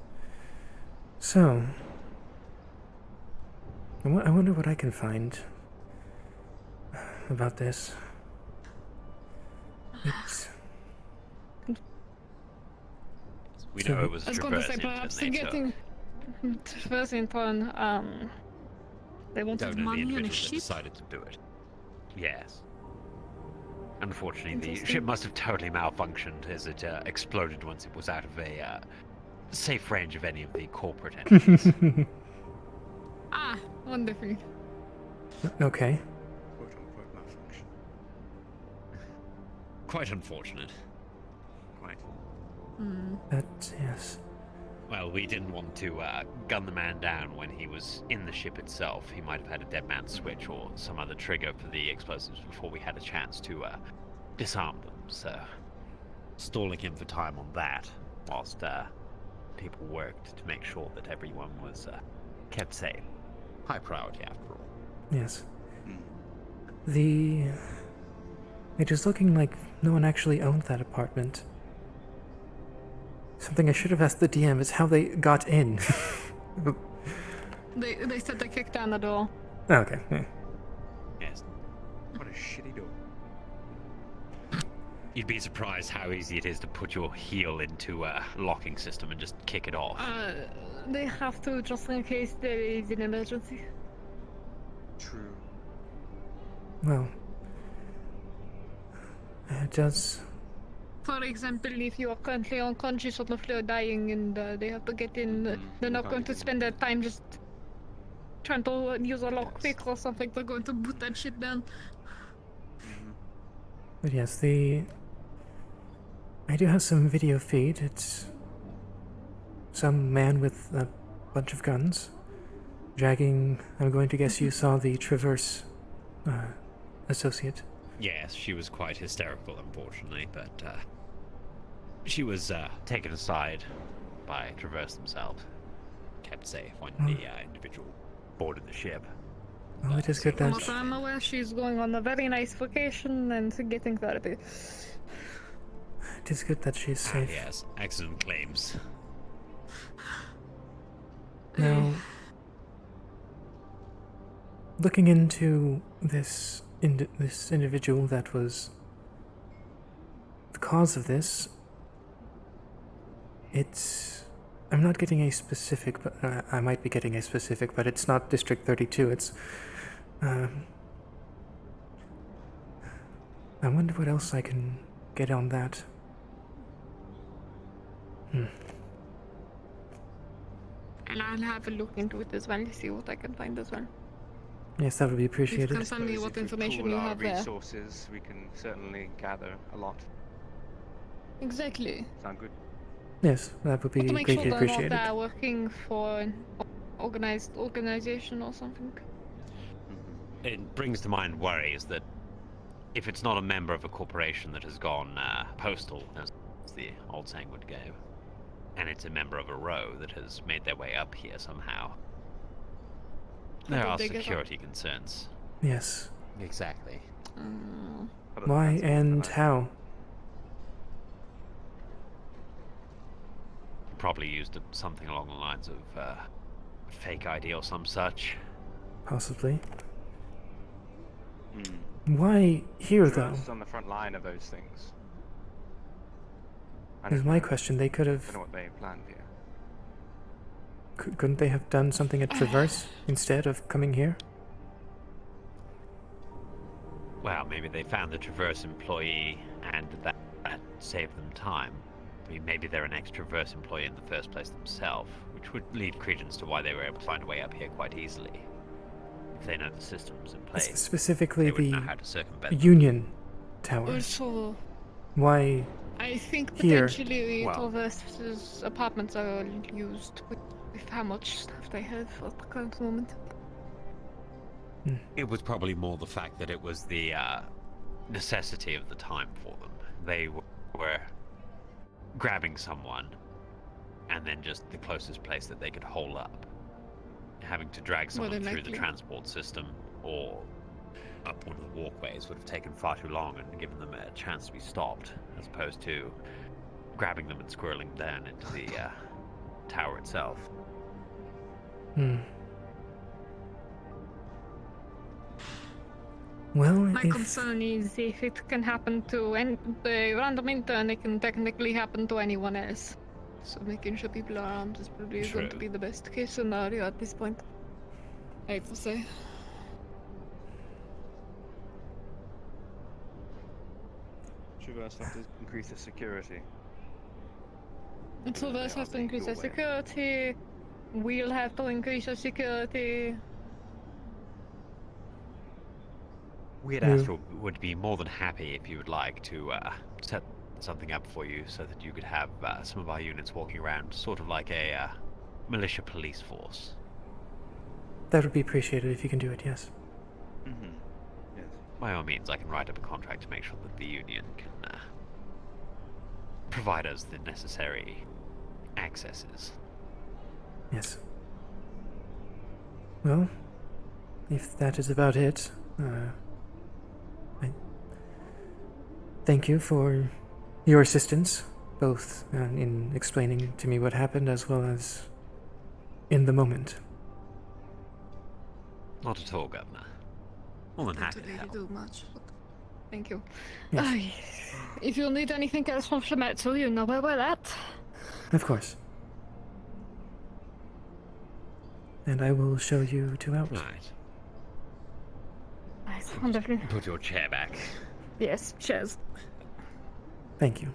So, I wonder what I can find about this. It's... We know it was I was going to say, Traverse perhaps they're Internet, getting Traverse Intern, they wanted don't know the money on a individual that ship. decided to do it. Yes. Unfortunately, the ship must have totally malfunctioned as it exploded once it was out of a safe range of any of the corporate entities. Ah, wonderful. Okay. Quite unfortunate. Quite. But yes. Well, we didn't want to gun the man down when he was in the ship itself. He might have had a dead man switch or some other trigger for the explosives before we had a chance to disarm them. So, stalling him for time on that, whilst people worked to make sure that everyone was kept safe. High priority, after all. Yes. It is looking like no one actually owned that apartment. Something I should have asked the DM is how they got in. They said they kicked down the door. Okay. Yeah. Yes. What a shitty door. You'd be surprised how easy it is to put your heel into a locking system and just kick it off. They have to just in case there is an emergency. True. Well, it does. For example, if you are currently unconscious on the floor dying and they have to get in, they're not going to spend their time just trying to use a lockpick or something. They're going to boot that shit down. But yes, I do have some video feed. It's some man with a bunch of guns dragging. I'm going to guess you saw the Traverse associate. Yes, she was quite hysterical, unfortunately, but she was taken aside by Traverse themselves, kept safe when the individual boarded the ship. Well, it is good From that. what I'm aware, she's going on a very nice vacation and getting therapy. It is good that she's safe. Yes, excellent claims. Now, looking into this individual that was the cause of this, I'm not getting a specific, but I might be getting a specific, but it's not District 32. It's. I wonder what else I can get on that. And I'll have a look into it as well to see what I can find as well. Yes, that would be If you appreciated. can send me what information you have there. Resources, we can certainly gather a lot. Exactly. Sound good? Yes, that would be But to make sure greatly they're not appreciated. working for an organized organization or something. It brings to mind worries that if it's not a member of a corporation that has gone postal, as the old saying would go, and it's a member of a row that has made their way up here somehow, there are security concerns. Yes. Exactly. Why and how? Probably used something along the lines of fake ID or some such. Possibly. Why here, though? Traverse is on the front line of those things. Is my question. They could I have. don't know what they planned here. Couldn't they have done something at Traverse instead of coming here? Well, maybe they found the Traverse employee and that saved them time. I mean, maybe they're an ex-Traverse employee in the first place themselves, which would lead credence to why they were able to find a way up here quite easily. If they know the systems in place, Specifically, they would the know how to circumvent them. Union Tower. Also, Why I think here? potentially Well- Traverse's apartments are all used with how much stuff they have at the current moment. It was probably more the fact that it was the necessity of the time for them. They were grabbing someone, and then just the closest place that they could hole up. Having to drag More someone than through the likely. transport system or up one of the walkways would have taken far too long and given them a chance to be stopped, as opposed to grabbing them and squirreling down into the tower itself. Well, My if concern is if it can happen to the random intern, it can technically happen to anyone else. So making sure people are armed is probably going to True. be the best case scenario at this point. I have to say. Traverse have to increase the security. Traverse has to increase their security. We'll have to increase our security. Weird Astral would be more than happy if you would like to set something up for you so that you could have some of our units walking around, sort of like a militia police force. that would be appreciated if you can do it. Yes. Yes. By all means, I can write up a contract to make sure that the Union can provide us the necessary accesses. Yes. Well, if that is about it, I thank you for your assistance, both in explaining to me what happened as well as in the moment. Not at all, Governor. More than happy to help. Do much. Thank you. Yes. If you need anything else from Shimatsu, you know where we're at. Of course. And I will show you two out. Right. Nice, wonderful. Put your chair back. Yes, cheers. Thank you.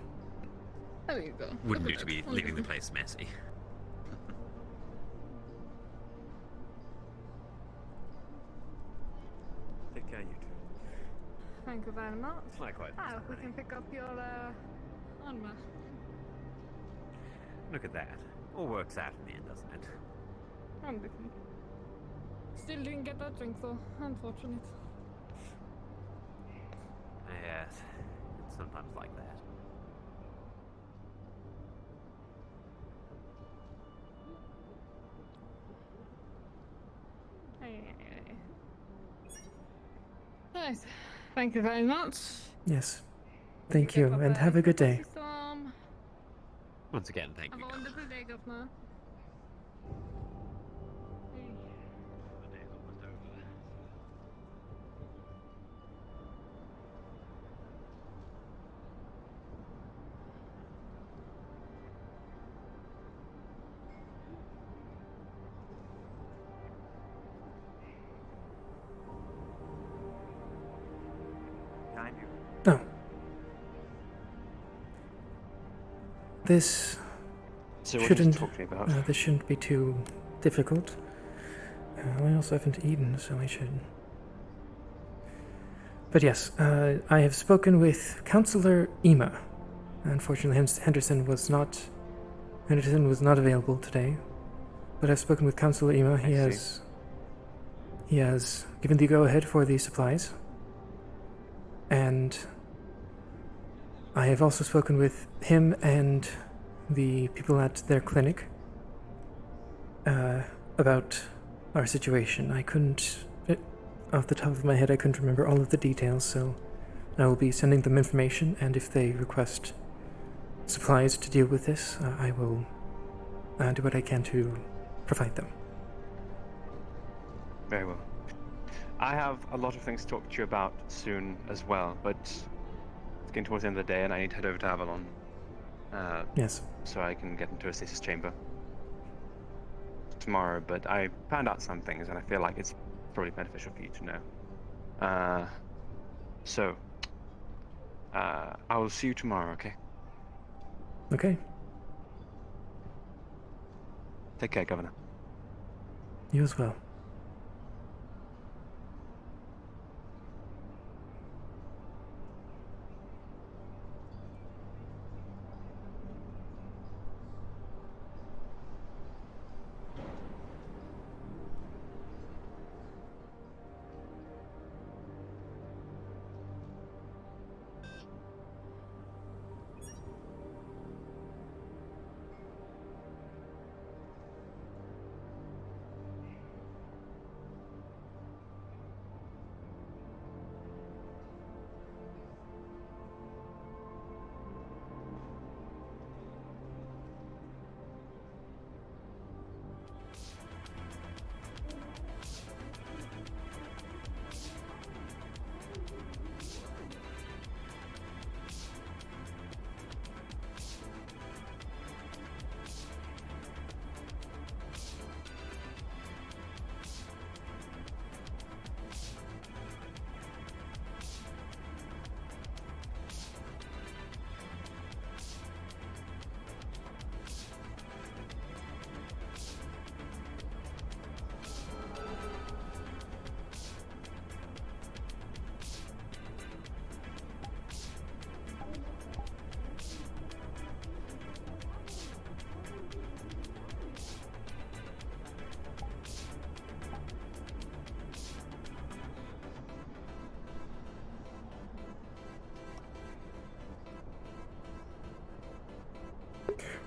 There you go. Wouldn't do to be leaving the place messy. Take care, you two. Thank you very much. Likewise. We can pick up your armor. Look at that. All works out in the end, doesn't it? Wonderful. Still didn't get that drink though. Unfortunate. Yes. It's sometimes like that. Nice. Thank you very much. Yes. Thank you, and have a good day. Once again, thank you. Have a wonderful day, Governor. Behind you. No. This So what shouldn't. did you talk to me about? This shouldn't be too difficult. I also haven't eaten, so I should. But yes, I have spoken with Councillor Ema. Unfortunately, Henderson was not available today. But I've spoken with Councillor Ema. He has given the go-ahead for the supplies. And I have also spoken with him and the people at their clinic about our situation. I couldn't, off the top of my head, I couldn't remember all of the details, so I will be sending them information, and if they request supplies to deal with this, I will do what I can to provide them. Very well. I have a lot of things to talk to you about soon as well, but it's getting towards the end of the day and I need to head over to Avalon. Yes. So I can get into a stasis chamber tomorrow, but I found out some things and I feel like it's probably beneficial for you to know. I will see you tomorrow, okay? Okay. Take care, Governor. You as well.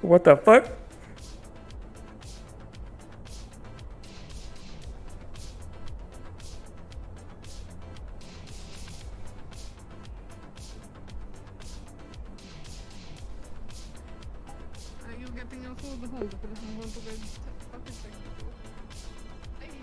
What the fuck? Are you getting your food home? Because I'm going to get fucking sick. Ay, ay, ay.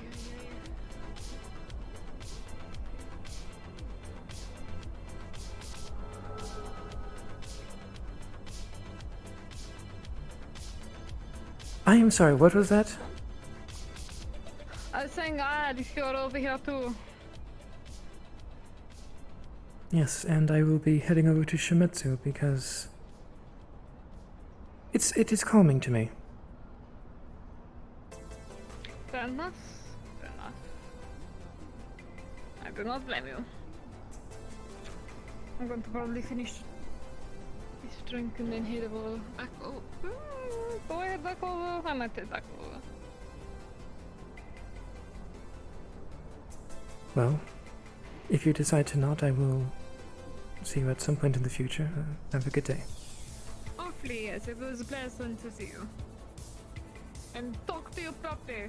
I am sorry, what was that? I was saying, if you're over here too. Yes, and I will be heading over to Shimetsu because it is calming to me. Fair enough. Fair enough. I do not blame you. I'm going to probably finish this drink and then head over back over. Go ahead back over. I might head back over. Well, if you decide to not, I will see you at some point in the future. Have a good day. Hopefully, yes. It was pleasant to see you. And talk to you properly.